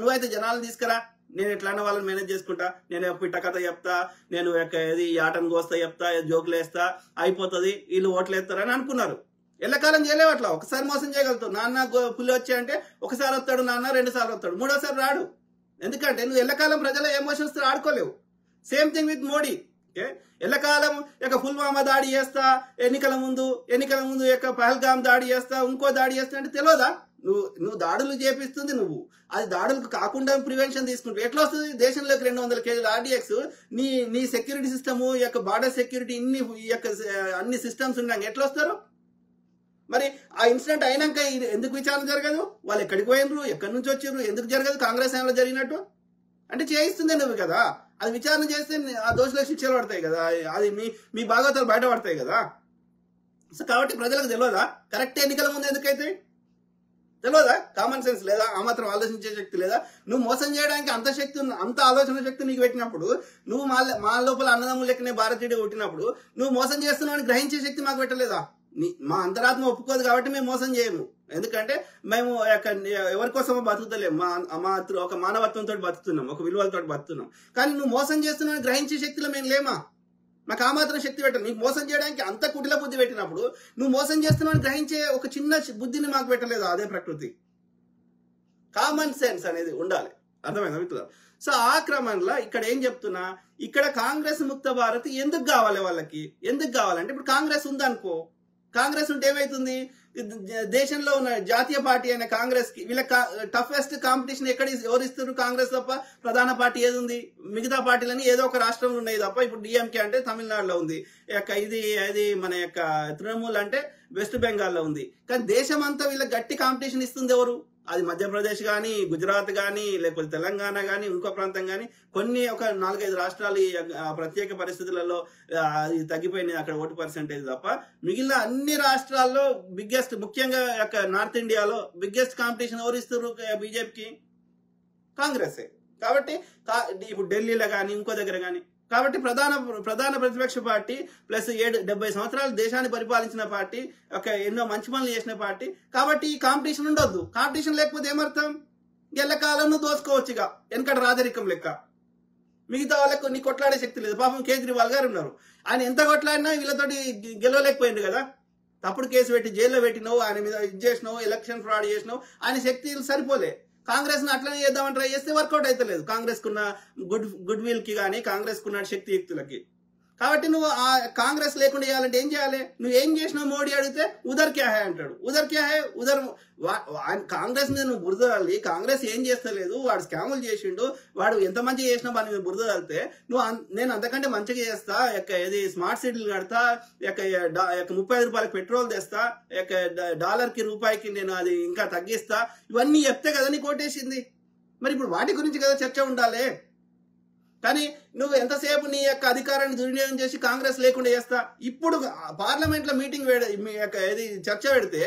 B: నువ్వైతే జనాలను తీసుకురా, నేను ఎట్లన్నా వాళ్ళని మేనేజ్ చేసుకుంటా, నేను పిట్టకథ చెప్తా, నేను ఇది ఆటను కోస్తా చెప్తా, జోకులు వేస్తా, అయిపోతుంది, వీళ్ళు ఓట్లు వేస్తారని అనుకున్నారు. ఎల్లకాలం చేయలేవు అట్లా. ఒకసారి మోసం చేయగలుగుతావు. నాన్న పులి వచ్చాయంటే ఒకసారి వస్తాడు, నాన్న 2 సార్లు వస్తాడు, 3వసారి రాడు. ఎందుకంటే నువ్వు ఎల్లకాలం ప్రజల ఎమోషన్స్ తో ఆడుకోలేవు. Same thing with Modi. ఎల్లకాలం పుల్వామా దాడి చేస్తా, ఎన్నికల ముందు పహల్గామ్ దాడి చేస్తా, ఇంకో దాడి చేస్తా అంటే తెలియదా? నువ్వు దాడులు చేపిస్తుంది నువ్వు, అది దాడులకు కాకుండా ప్రివెన్షన్ తీసుకుంటావు. ఎట్లా వస్తుంది? దేశంలోకి 200 కేజీల ఆర్డీఎక్స్ నీ సెక్యూరిటీ సిస్టమ్ బార్డర్ సెక్యూరిటీ అన్ని సిస్టమ్స్ ఉన్నాక ఎట్లా వస్తారు? మరి ఆ ఇన్సిడెంట్ అయినాక ఎందుకు విచారణ జరగదు? వాళ్ళు ఎక్కడికి పోయినరు, ఎక్కడి నుంచి వచ్చారు, ఎందుకు జరగదు? కాంగ్రెస్ హయాంలో జరిగినట్టు అంటే చేయిస్తుంది నువ్వు కదా. అది విచారణ చేస్తే ఆ దోషులకు శిక్షలు పడతాయి కదా, అది మీ భాగవతాలు బయటపడతాయి కదా. సో కాబట్టి ప్రజలకు తెలియదా కరెక్ట్ ఎన్నికల ముందు ఎందుకైతే? తెలియదా? కామన్ సెన్స్ లేదా? ఆ మాత్రం ఆలోచించే శక్తి లేదా? నువ్వు మోసం చేయడానికి అంత శక్తి అంత ఆలోచన శక్తి నీకు పెట్టినప్పుడు, నువ్వు మా లోపల అన్నదమ్ములు లెక్కనే భారతీయుడు కొట్టినప్పుడు నువ్వు మోసం చేస్తున్నావు గ్రహించే శక్తి మాకు పెట్టలేదా? మా అంతరాత్మ ఒప్పుకోదు కాబట్టి మేము మోసం చేయము. ఎందుకంటే మేము ఎవరి కోసమో బతుకుతలేము, ఒక మానవత్వంతో బతుకుతున్నాం, ఒక విలువలతో బతుకుతున్నాం. కానీ నువ్వు మోసం చేస్తున్నావు గ్రహించే శక్తిలో మేము లేమా? మాకు ఆ మాత్రం శక్తి పెట్టాలి. నీకు మోసం చేయడానికి అంత కుటిల బుద్ధి పెట్టినప్పుడు నువ్వు మోసం చేస్తున్నావు గ్రహించే ఒక చిన్న బుద్ధిని మాకు పెట్టలేదు. అదే ప్రకృతి. కామన్ సెన్స్ అనేది ఉండాలి. అర్థమైందా మిత్రులు? సో ఆ క్రమంలో ఇక్కడ ఏం చెప్తున్నా, ఇక్కడ కాంగ్రెస్ ముక్త భారత్ ఎందుకు కావాలి వాళ్ళకి? ఎందుకు కావాలంటే ఇప్పుడు కాంగ్రెస్ ఉందనుకో, కాంగ్రెస్ ఉంటే ఏమైతుంది, దేశంలో ఉన్న జాతీయ పార్టీ అయిన కాంగ్రెస్ కి వీళ్ళ టఫెస్ట్ కాంపిటీషన్ ఎవరు ఇస్తారు? కాంగ్రెస్ తప్ప ప్రధాన పార్టీ ఏది ఉంది? మిగతా పార్టీలని ఏదో ఒక రాష్ట్రంలో ఉన్నాయి తప్ప. ఇప్పుడు డిఎంకే అంటే తమిళనాడులో ఉంది, ఇది మన యొక్క తృణమూల్ అంటే వెస్ట్ బెంగాల్లో ఉంది. కానీ దేశం అంతా వీళ్ళకి గట్టి కాంపిటీషన్ ఇస్తుంది ఎవరు? అది మధ్యప్రదేశ్ కానీ, గుజరాత్ కానీ, లేకపోతే తెలంగాణ కానీ, ఇంకో ప్రాంతం కానీ, కొన్ని ఒక 4-5 రాష్ట్రాలు ప్రత్యేక పరిస్థితులలో తగ్గిపోయినాయి అక్కడ ఓటు పర్సెంటేజ్ తప్ప. మిగిలిన అన్ని రాష్ట్రాల్లో బిగ్గెస్ట్, ముఖ్యంగా నార్త్ ఇండియాలో బిగ్గెస్ట్ కాంపిటీషన్ ఎవరు ఇస్తారు బీజేపీకి? కాంగ్రెసే. కాబట్టి ఇప్పుడు ఢిల్లీలో కానీ ఇంకో దగ్గర కానీ, కాబట్టి ప్రధాన ప్రతిపక్ష పార్టీ ప్లస్ 70 సంవత్సరాలు దేశాన్ని పరిపాలించిన పార్టీ, ఎన్నో మంచి పనులు చేసిన పార్టీ. కాబట్టి ఈ కాంపిటీషన్ ఉండొద్దు. కాంపిటీషన్ లేకపోతే ఏమర్థం? ఎల్లకాలను దోసుకోవచ్చుగా, వెనకటి రాజరికం లెక్క. మిగతా వాళ్ళకు నీ కొట్లాడే శక్తి లేదు. పాపం కేజ్రీవాల్ గారు ఉన్నారు, ఆయన ఎంత కొట్లాడినా వీళ్ళతోటి గెలవలేకపోయింది కదా. తప్పుడు కేసు పెట్టి జైల్లో పెట్టినావు, ఆయన మీద ఇది చేసినావు, ఎలక్షన్ ఫ్రాడ్ చేసినావు, ఆయన శక్తి సరిపోలే. కాంగ్రెస్ ను అట్లనే చేద్దామని ట్రై చేస్తే వర్కౌట్ అయితే లేదు, కాంగ్రెస్ కున్న గుడ్ విల్ కి కానీ, కాంగ్రెస్ కున్న శక్తియుక్తులకి. కాబట్టి నువ్వు ఆ కాంగ్రెస్ లేకుండా చేయాలంటే ఏం చేయాలి? నువ్వు ఏం చేసినావు మోడీ అడిగితే ఉదర్ క్యా హై అంటాడు. ఉదర్ క్యా హై? కాంగ్రెస్ మీద నువ్వు బురద తల్లి, కాంగ్రెస్ ఏం చేస్తలేదు, వాడు స్కాములు చేసిండు, వాడు ఎంత మంచిగా చేసినా వాడి మీద బురద తల్లితే నేను అంతకంటే మంచిగా చేస్తా, ఏది స్మార్ట్ సిటీలు కడతా, 35 రూపాయలకి పెట్రోల్ తెస్తా, డాలర్కి రూపాయికి నేను అది ఇంకా తగ్గిస్తా, ఇవన్నీ చెప్తే కదా నీకు ఓటేసింది. మరి ఇప్పుడు వాటి గురించి కదా చర్చ ఉండాలి. కానీ నువ్వు ఎంతసేపు నీ యొక్క అధికారాన్ని దుర్వినియోగం చేసి కాంగ్రెస్ లేకుండా చేస్తా. ఇప్పుడు పార్లమెంట్ లో మీటింగ్ ఏది చర్చ పెడితే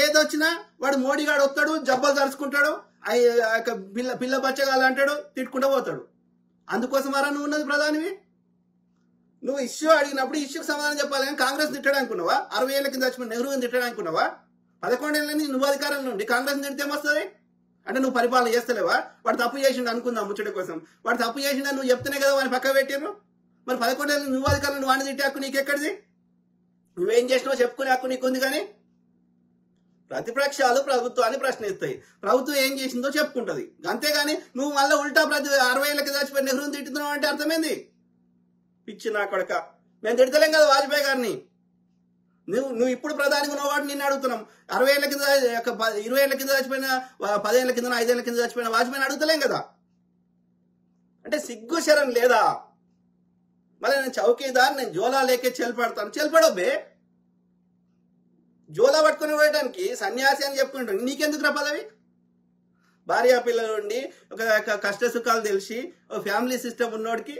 B: ఏదొచ్చినా వాడు మోడీ గాడు వస్తాడు, జబ్బలు తరుచుకుంటాడు, పిల్ల బచ్చగాలు అంటాడు, తిట్టుకుంటూ పోతాడు. అందుకోసం అరా నువ్వు ఉన్నది ప్రధానివి. నువ్వు ఇష్యూ అడిగినప్పుడు ఇష్యూకి సమాధానం చెప్పాలి. కానీ కాంగ్రెస్ తిట్టడానుకున్నావా? 60 ఏళ్ల కింద చచ్చిపోయిన నెహ్రూని తిట్టడానుకున్నావా? 11 ఏళ్ళ నుంచి నువ్వు అధికారంలో ఉండి కాంగ్రెస్ తిడితే ఏమొస్తుంది? అంటే నువ్వు పరిపాలన చేస్తలేవా? వాడు తప్పు చేసిండు అనుకుందాం ముచ్చట కోసం, వాడు తప్పు చేసిండు నువ్వు చెప్తేనే కదా వాడిని పక్క పెట్టారు. మరి 11 ఏళ్ళు నువ్వు అధికారులు నువ్వు వాడిని తిట్టే హక్కు నీకెక్కడిది? నువ్వేం చేసినావో చెప్పుకునే హక్కు నీకుంది. కానీ ప్రతిపక్షాలు ప్రభుత్వాన్ని ప్రశ్నిస్తాయి, ప్రభుత్వం ఏం చేసిందో చెప్పుకుంటది. అంతేగాని నువ్వు మళ్ళీ ఉల్టా 60 ఏళ్ళకి చచ్చిపోయి నెహ్రూని తిట్టుతున్నావు అంటే అర్థమైంది? పిచ్చి నా కొడక. మేము తిడతలేం కదా వాజ్పేయి గారిని. నువ్వు ఇప్పుడు ప్రధానిగా ఉన్నవాడు నిన్ను అడుగుతున్నాం. 60 ఏళ్ల కింద 20 ఏళ్ల కింద చచ్చిపోయిన, 10 ఏళ్ల కింద 5 ఏళ్ల కింద చచ్చిపోయిన వాజ్పేయిని అడుగుతలేం కదా. అంటే సిగ్గు శరం లేదా? మళ్ళీ నేను చౌకీదార్, నేను జోలా లేకే చెల్పడతాను. చెల్పడొబ్బే, జోలా పట్టుకుని పోయడానికి సన్యాసి అని చెప్పుకుంటాను. నీకెందుకు రా పదవి? భార్యా పిల్లలు ఉండి ఒక కష్ట సుఖాలు తెలిసి ఫ్యామిలీ సిస్టమ్ ఉన్నోడికి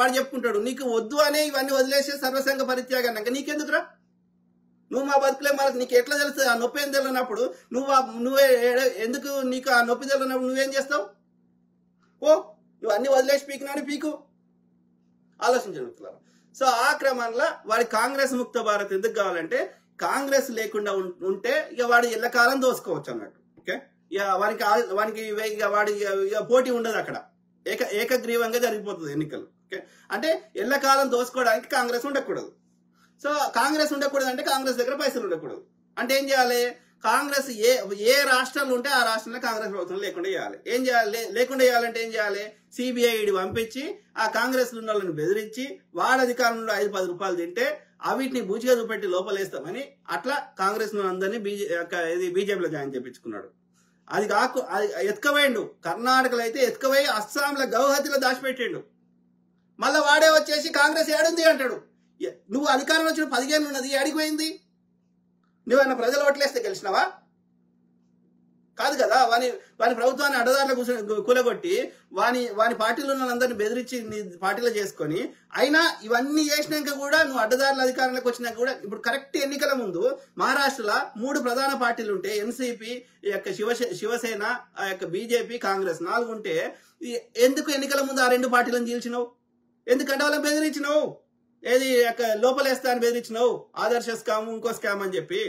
B: వాడు చెప్పుకుంటాడు. నీకు వద్దు అనే ఇవన్నీ వదిలేసే సర్వసంగ పరిత్యాగాక నీకెందుకురా? నువ్వు మా బతుకులే మనకు నీకు ఎట్లా తెలుస్తుంది? ఆ నొప్పి ఏం తెలియనప్పుడు నువ్వే ఎందుకు నీకు ఆ నొప్పి తెలియనప్పుడు నువ్వేం చేస్తావు? నువ్వు అన్ని వదిలేసి పీకినాడు పీకు. ఆలోచించగలుగుతున్నారు. సో ఆ క్రమంలో వాడి కాంగ్రెస్ ముక్త భారత్ ఎందుకు కావాలంటే, కాంగ్రెస్ లేకుండా ఉంటే ఇక వాడు ఎల్లకాలం దోసుకోవచ్చు అన్నట్టు. ఓకే, ఇక వానికి ఇక వాడి ఇక పోటీ ఉండదు అక్కడ, ఏకగ్రీవంగా జరిగిపోతుంది ఎన్నికలు. ఓకే, అంటే ఎల్లకాలం దోసుకోవడానికి కాంగ్రెస్ ఉండకూడదు. సో కాంగ్రెస్ ఉండకూడదు అంటే కాంగ్రెస్ దగ్గర పైసలు ఉండకూడదు. అంటే ఏం చేయాలి? కాంగ్రెస్ ఏ రాష్ట్రాలు ఉంటే ఆ రాష్ట్రంలో కాంగ్రెస్ ప్రభుత్వం లేకుండా చేయాలి. ఏం చేయాలి? లేకుండా చేయాలంటే ఏం చేయాలి? సిబిఐడి పంపించి ఆ కాంగ్రెస్ ఉన్న వాళ్ళని బెదిరించి వాడి అధికారంలో 5-10 రూపాయలు తింటే వీటిని బూచిగా చూపెట్టి లోపలేస్తామని అట్లా కాంగ్రెస్ అందరినీ బీజేపీలో జాయిన్ చేయించుకున్నాడు. అది ఎత్తుకపోయిండు. కర్ణాటకలో అయితే ఎత్తుకపోయి అస్సాంలో గౌహతిలో దాచిపెట్టిండు. మళ్ళీ వాడే వచ్చేసి కాంగ్రెస్ ఏడుంది అంటాడు. నువ్వు అధికారం వచ్చిన 10 ఏళ్ళు ఉన్నది ఏడిపోయింది? నువ్వన్నా ప్రజలు ఓట్లేస్తే గెలిచినావా? కాదు కదా. వాని ప్రభుత్వాన్ని అడ్డదారులు కూలగొట్టి వాని పార్టీలో ఉన్న అందరిని బెదిరించి నీ పార్టీలో చేసుకొని, అయినా ఇవన్నీ చేసినాక కూడా నువ్వు అడ్డదారుల అధికారంలోకి వచ్చినాక కూడా, ఇప్పుడు కరెక్ట్ ఎన్నికల ముందు మహారాష్ట్రలో 3 ప్రధాన పార్టీలు ఉంటే, ఎన్సీపీ, శివసేన, బీజేపీ, కాంగ్రెస్ 4 ఉంటే, ఎందుకు ఎన్నికల ముందు ఆ 2 పార్టీలను చీల్చినావు? ఎందుకంటే వాళ్ళని బెదిరించినావు. ఏది లోపలేస్తా అని బెదిరించినావు, ఆదర్శ స్కామ్, ఇంకో స్కామ్ అని చెప్పి.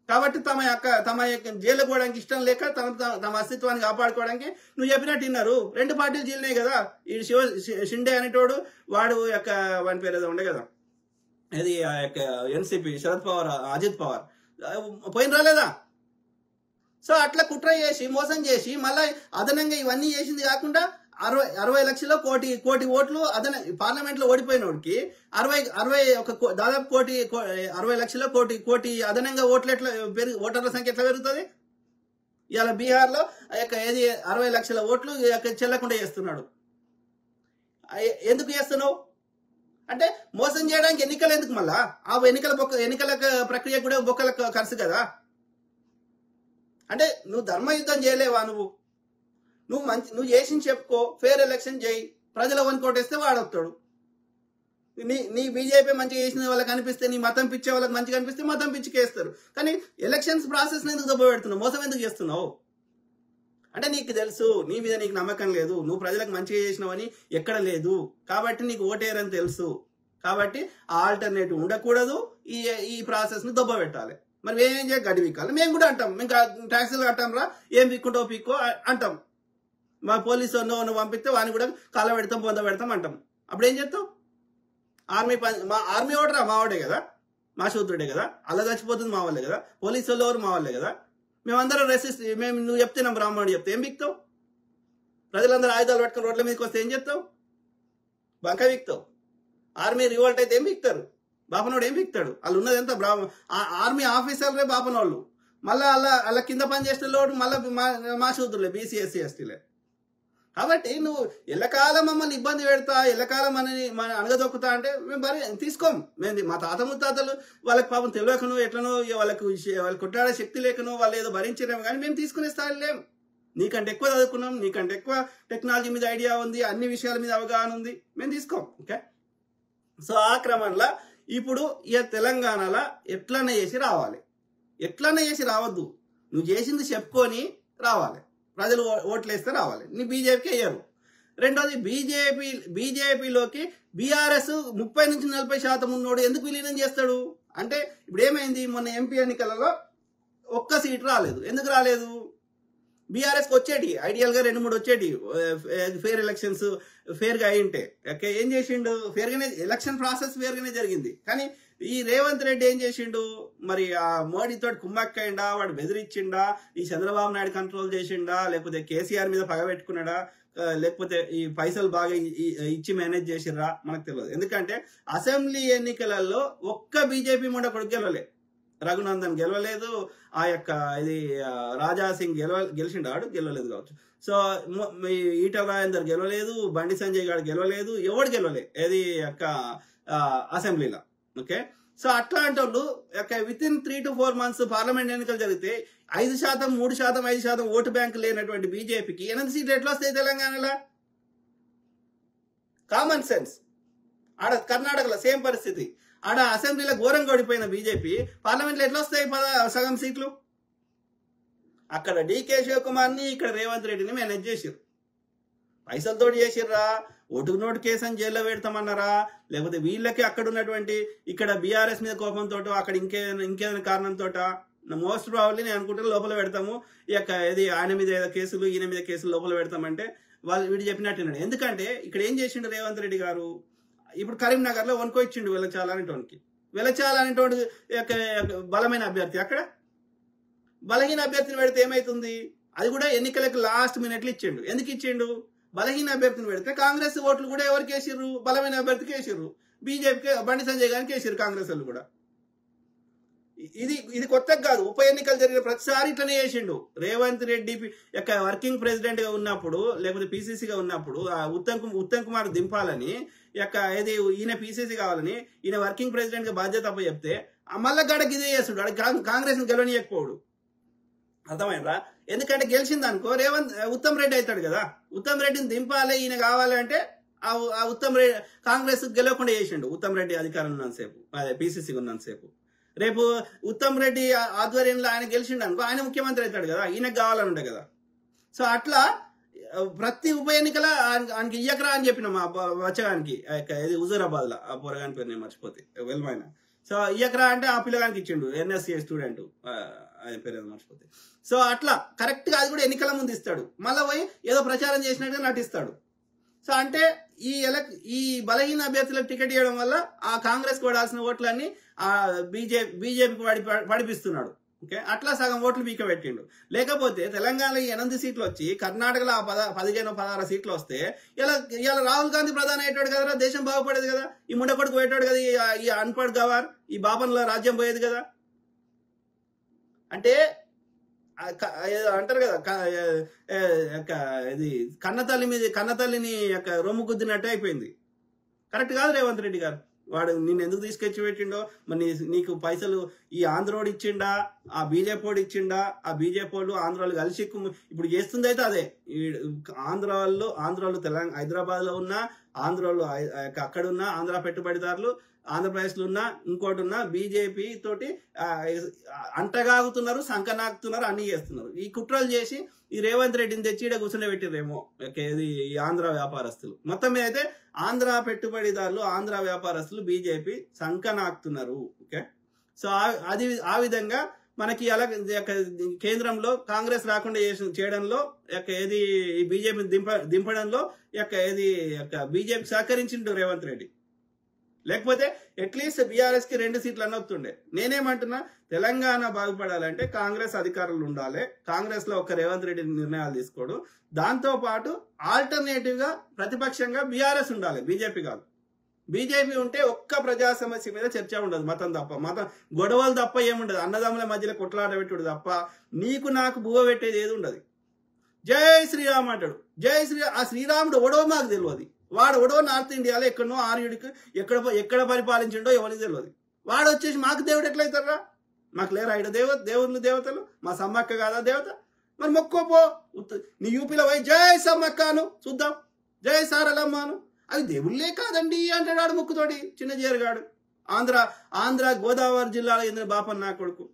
B: కాబట్టి తమ జైలు పోవడానికి ఇష్టం లేక తమ అస్తిత్వాన్ని కాపాడుకోవడానికి నువ్వు చెప్పినట్టు విన్నారు. 2 పార్టీలు చీలినాయి కదా. ఈ షిండే అనేటోడు, వాని పేరు ఏదో ఉండే కదా, ఇది ఎన్సీపీ, శరద్ పవార్, అజిత్ పవార్ పోయిన రాలేదా? సో అట్లా కుట్ర చేసి మోసం చేసి మళ్ళీ అదనంగా ఇవన్నీ చేసింది కాకుండా 60 లక్షల కోటి ఓట్లు అదన పార్లమెంట్ లో ఓడిపోయినోడికి 60 దాదాపు 60 లక్షల కోటి అదనంగా ఓట్లు ఎట్లా ఓటర్ల సంఖ్య ఎట్లా పెరుగుతుంది? ఇవాళ బీహార్ లో ఏది 60 లక్షల ఓట్లు చెల్లకుండా చేస్తున్నాడు. ఎందుకు చేస్తున్నావు అంటే మోసం చేయడానికి ఎన్నికలు ఎందుకు? మళ్ళా ఆ ఎన్నికల ప్రక్రియ కూడా బొక్కల ఖర్చు కదా. అంటే నువ్వు ధర్మయుద్ధం చేయలేవా? నువ్వు చేసింది చెప్పుకో, ఫేర్ ఎలక్షన్ చేయి, ప్రజల వనుకోటేస్తే వాడొస్తాడు. నీ బీజేపీ మంచిగా చేసిన వాళ్ళకి అనిపిస్తే, నీ మతం పిచ్చే వాళ్ళకి మంచిగా అనిపిస్తే మతం పిచ్చికేస్తారు. కానీ ఎలక్షన్స్ ప్రాసెస్ ఎందుకు దెబ్బ పెడుతున్నావు? మోసం ఎందుకు చేస్తున్నావు? అంటే నీకు తెలుసు నీ మీద నీకు నమ్మకం లేదు, నువ్వు ప్రజలకు మంచిగా చేసినావని ఎక్కడ లేదు, కాబట్టి నీకు ఓటేరని తెలుసు, కాబట్టి ఆల్టర్నేటివ్ ఉండకూడదు, ఈ ప్రాసెస్ ని దెబ్బ పెట్టాలి. మరి మేమేం చేయాలి? గడ్డి పీకాలి. మేము కూడా అంటాం, మేము ట్యాక్సీలు కట్టాం రా, ఏం పీక్కుంటావు పీక్కో అంటాం. మా పోలీసు నువ్వు పంపిస్తే వాడిని కూడా కాళ్ళ పెడతాం, పొంద పెడతాం అంటాం. అప్పుడు ఏం చేస్తావు? మా ఆర్మీ ఓడరా మా వాడే కదా, మా శూద్రుడే కదా, అలా చచ్చిపోతుంది మా వాళ్ళే కదా, పోలీసు వాళ్ళు ఎవరు మా వాళ్ళే కదా. మేమందరం నువ్వు చెప్తే నా బ్రాహ్మణుడు చెప్తే ఏం బిక్తావు? ప్రజలందరూ ఆయుధాలు పట్టుకుని రోడ్ల మీదకి వస్తే ఏం చేస్తావు? బంక బిక్తావు. ఆర్మీ రివోల్ట్ అయితే ఏం బిక్తారు? బాపనోడు ఏం బిక్తాడు? వాళ్ళు ఉన్నది ఎంత ఆర్మీ ఆఫీసర్లే బాపనోళ్ళు, మళ్ళీ అలా కింద పని చేసిన లోడు మళ్ళీ మా శూద్రులే, బీసీ ఎస్సీ ఎస్టీలే. కాబట్టి నువ్వు ఎల్లకాలం మమ్మల్ని ఇబ్బంది పెడతా, ఎల్లకాలం మన అనగదొక్కుతా అంటే మేము తీసుకోం. మేము మా తాత ముత్తాతలు వాళ్ళకి పాపం తెలియకను ఎట్లనో వాళ్ళకు కొట్టాడే శక్తి లేకనో వాళ్ళు ఏదో భరించలేము, కానీ మేము తీసుకునే స్థాయి లేం. నీకంటే ఎక్కువ చదువుకున్నాం, నీకంటే ఎక్కువ టెక్నాలజీ మీద ఐడియా ఉంది, అన్ని విషయాల మీద అవగాహన ఉంది, మేము తీసుకోం. ఓకే, సో ఆ క్రమంలో ఇప్పుడు ఇక తెలంగాణలో ఎట్లనే చేసి రావాలి, ఎట్లనే చేసి రావద్దు, నువ్వు చేసింది చెప్పుకొని రావాలి, ప్రజలు ఓట్లు వేస్తే రావాలి. నీ బీజేపీకి వేయరు. రెండోది బీజేపీలోకి బీఆర్ఎస్ 30 నుంచి 40% ఉన్నోడు ఎందుకు విలీనం చేస్తాడు అంటే, ఇప్పుడు ఏమైంది, మొన్న ఎంపీ ఎన్నికలలో ఒక్క సీట్ రాలేదు. ఎందుకు రాలేదు? బీఆర్ఎస్కి వచ్చేటి ఐడియల్ గా 2-3 వచ్చేటి, ఫేర్ ఎలక్షన్స్ ఫేర్ గా అయింటే. ఓకే, ఏం చేసిండు? ఫేర్ గానే ఎలక్షన్ ప్రాసెస్ ఫేర్ గానే జరిగింది. కానీ ఈ రేవంత్ రెడ్డి ఏం చేసిండు? మరి ఆ మోడీతో కుమ్మక్కైండా, వాడు బెదిరించిండా, ఈ చంద్రబాబు నాయుడు కంట్రోల్ చేసిండా, లేకపోతే కేసీఆర్ మీద పగ పెట్టుకున్నాడా, లేకపోతే ఈ పైసలు బాగా ఇచ్చి మేనేజ్ చేసిర్రా మనకు తెలియదు. ఎందుకంటే అసెంబ్లీ ఎన్నికలలో ఒక్క బీజేపీ ముండ కొడుకు గెలవలే. రఘునందన్ గెలవలేదు, ఆ యొక్క ఇది రాజా సింగ్ గెలిచిండు, ఆడు గెలవలేదు కావచ్చు. సో ఈటల రాజేందర్ గెలవలేదు, బండి సంజయ్ గారు గెలవలేదు, ఎవడు గెలవలే ఏది యొక్క అసెంబ్లీలో. ఓకే, సో అట్లాంటి వాళ్ళు with in 3 to 4 months parliament ఎన్నికలు జరిగితే 5%, 3%, 5% ఓటు బ్యాంకు లేనటువంటి బీజేపీకి 8 సీట్లు ఎట్లా వస్తాయి తెలంగాణలో? Common sense. ఆడ కర్ణాటకలో సేమ్ పరిస్థితి. ఆడ అసెంబ్లీలో ఘోరంగా ఓడిపోయిన బీజేపీ పార్లమెంట్లో ఎట్లా వస్తాయి సగం సీట్లు? అక్కడ డీకే శివకుమార్ని, ఇక్కడ రేవంత్ రెడ్డిని మేనేజ్ చేసిర్రు. పైసలతోటి చేసిర్రా, ఓటుకు నోటు కేసు అని జైల్లో పెడతామన్నారా, లేకపోతే వీళ్ళకి అక్కడ ఉన్నటువంటి ఇక్కడ బీఆర్ఎస్ మీద కోపంతో అక్కడ ఇంకేదైనా కారణంతో మోస్ట్ ప్రాబబ్లీ నేను అనుకుంటే లోపల పెడతాము, ఇది ఆయన మీద ఏదో కేసులు ఈయన మీద కేసులు లోపల పెడతామంటే వాళ్ళు వీడు చెప్పినట్టున్నాడు. ఎందుకంటే ఇక్కడ ఏం చేసిండు రేవంత్ రెడ్డి గారు? ఇప్పుడు కరీంనగర్ లో వనుకో ఇచ్చిండు వెలచాల అనేటోడు బలమైన అభ్యర్థి. అక్కడ బలహీన అభ్యర్థిని పెడితే ఏమైతుంది? అది కూడా ఎన్నికలకు లాస్ట్ మినిట్లు ఇచ్చిండు. ఎందుకు ఇచ్చిండు? బలహీన అభ్యర్థిని పెడితే కాంగ్రెస్ ఓట్లు కూడా ఎవరికి వేసిర్రు? బలమైన అభ్యర్థికి వేసిర్రు. బీజేపీకి బండి సంజయ్ గారికి వేసిర్రు కాంగ్రెస్ వాళ్ళు కూడా. ఇది కొత్తగా కాదు, ఉప ఎన్నికలు జరిగిన ప్రతిసారి ఇట్లనే చేసిండు. రేవంత్ రెడ్డి యొక్క వర్కింగ్ ప్రెసిడెంట్ గా ఉన్నప్పుడు, లేకపోతే పీసీసీగా ఉన్నప్పుడు ఉత్తమ్ కుమార్ దింపాలని ఈయన పీసీసీ కావాలని ఈయన వర్కింగ్ ప్రెసిడెంట్ గా బాధ్యత అప్ప చెప్తే మళ్ళా గడకి ఇదే చేస్తుడు. కాంగ్రెస్ ని గెలవనియకపోడు. అర్థమైందా? ఎందుకంటే గెలిచిందనుకో ఉత్తమ్ రెడ్డి అవుతాడు కదా, ఉత్తమ్ రెడ్డిని దింపాలి ఈయన కావాలి అంటే ఆ ఉత్తమ్ రెడ్డి కాంగ్రెస్ గెలవకుండా చేసిండు. ఉత్తమ్ రెడ్డి అధికారం ఉన్నంతసేపు, అదే పీసీసీ ఉన్నంతసేపు. రేపు ఉత్తమ్ రెడ్డి ఆధ్వర్యంలో ఆయన గెలిచిండు అనుకో, ఆయన ముఖ్యమంత్రి అవుతాడు కదా, ఈయనకు కావాలని ఉంటాయి కదా. సో అట్లా ప్రతి ఉప ఎన్నికల ఆయనకి ఇయ్యకరా అని చెప్పిన మా వచ్చగానికి హుజూరాబాద్ లో, ఆ పొరగాని పేరు నేను మర్చిపోతే వెల్మైన. సో ఇయ్యకరా అంటే ఆ పిల్లగానికి ఇచ్చిండు, ఎన్ఎస్సీ స్టూడెంట్, ఆయన పేరు ఏదో మర్చిపోతే. సో అట్లా కరెక్ట్ గా అది కూడా ఎన్నికల ముందు ఇస్తాడు, మళ్ళీ పోయి ఏదో ప్రచారం చేసినట్టుగా నటిస్తాడు. సో అంటే ఈ బలహీన అభ్యర్థులకు టికెట్ ఇవ్వడం వల్ల ఆ కాంగ్రెస్ కు పడాల్సిన ఓట్లన్నీ ఆ బీజేపీకి పడిపిస్తున్నాడు. ఓకే, అట్లా సగం ఓట్లు పీక పెట్టిండు. లేకపోతే తెలంగాణలో 8 సీట్లు వచ్చి కర్ణాటకలో 15-16 సీట్లు వస్తే ఇలా రాహుల్ గాంధీ ప్రధాని అయ్యేటాడు కదరా, దేశం బాగుపడేది కదా, ఈ ముండకొడుకు పోయేటాడు కదా, ఈ అన్పడ్ గవార్, ఈ బాబన్లో రాజ్యం పోయేది కదా. అంటే అంటారు కదా, ఇది కన్నతల్లిని రొమ్ము గుద్దినట్టే అయిపోయింది. కరెక్ట్ కాదు రేవంత్ రెడ్డి గారు. వాడు నిన్ను ఎందుకు తీసుకొచ్చి పెట్టిండో, మరి నీకు పైసలు ఈ ఆంధ్రోడు ఇచ్చిండా, ఆ బీజేపీ వాడు ఇచ్చిండా, ఆ బీజేపీ వాళ్ళు ఆంధ్రాలు కలిసి ఇప్పుడు చేస్తుంది అయితే అదే. ఆంధ్రాలు తెలంగాణ హైదరాబాద్ లో ఉన్న ఆంధ్రాలు అక్కడున్న ఆంధ్ర పెట్టుబడిదారులు, ఆంధ్రప్రదేశ్లో ఉన్న ఇంకోటి ఉన్న బీజేపీ తోటి అంటగాగుతున్నారు, సంకనాగుతున్నారు, అన్ని చేస్తున్నారు. ఈ కుట్రలు చేసి ఈ రేవంత్ రెడ్డిని తెచ్చి ఇక్కడ కూర్చుని పెట్టిరేమో ఇది ఈ ఆంధ్ర వ్యాపారస్తులు. మొత్తం మీద అయితే ఆంధ్ర పెట్టుబడిదారులు, ఆంధ్ర వ్యాపారస్తులు బీజేపీ సంకనాగుతున్నారు. ఓకే, సో ఆ విధంగా మనకి అలా కేంద్రంలో కాంగ్రెస్ రాకుండా చేయడంలో ఏది బీజేపీ దింపడంలో ఏది బీజేపీ సహకరించిండు రేవంత్ రెడ్డి. లేకపోతే అట్లీస్ట్ బీఆర్ఎస్ కి 2 సీట్లు అని వస్తుండే. నేనేమంటున్నా, తెలంగాణ బాగుపడాలంటే కాంగ్రెస్ అధికారులు ఉండాలి. కాంగ్రెస్ లో ఒక రేవంత్ రెడ్డి నిర్ణయాలు తీసుకోడు. దాంతో పాటు ఆల్టర్నేటివ్ గా ప్రతిపక్షంగా బీఆర్ఎస్ ఉండాలి, బీజేపీ కాదు. బీజేపీ ఉంటే ఒక్క ప్రజా సమస్య మీద చర్చ ఉండదు, మతం గొడవలు తప్ప ఏముండదు, అన్నదమ్ముల మధ్యలో కొట్లాట పెట్టుడు తప్ప నీకు నాకు బువ్వ పెట్టేది ఏది ఉండదు. జై శ్రీరామ్ అంటాడు, జై శ్రీరామ్. ఆ శ్రీరాముడు ఓడో మాకు తెలియదు. వాడు ఓడో నార్త్ ఇండియాలో ఎక్కడనో ఆర్యుడికి ఎక్కడ పరిపాలించిండో ఎవరికి తెలియదు. వాడు వచ్చేసి మాకు దేవుడు ఎట్లయితారా, మాకు లేరా ఇక్కడ దేవుళ్ళు దేవతలు, మా సమ్మక్క కాదా దేవత, మరి మొక్కోపో. నీ యూపీలో పోయి జై సమ్మక్కను చూద్దాం, జై సారలమ్మను, అవి దేవుళ్ళే కాదండి అంటాడు ముక్కుతోటి చిన్న చేరుగాడు. ఆంధ్ర గోదావరి జిల్లాలో ఎందుకు బాపన్న నా కొడుకు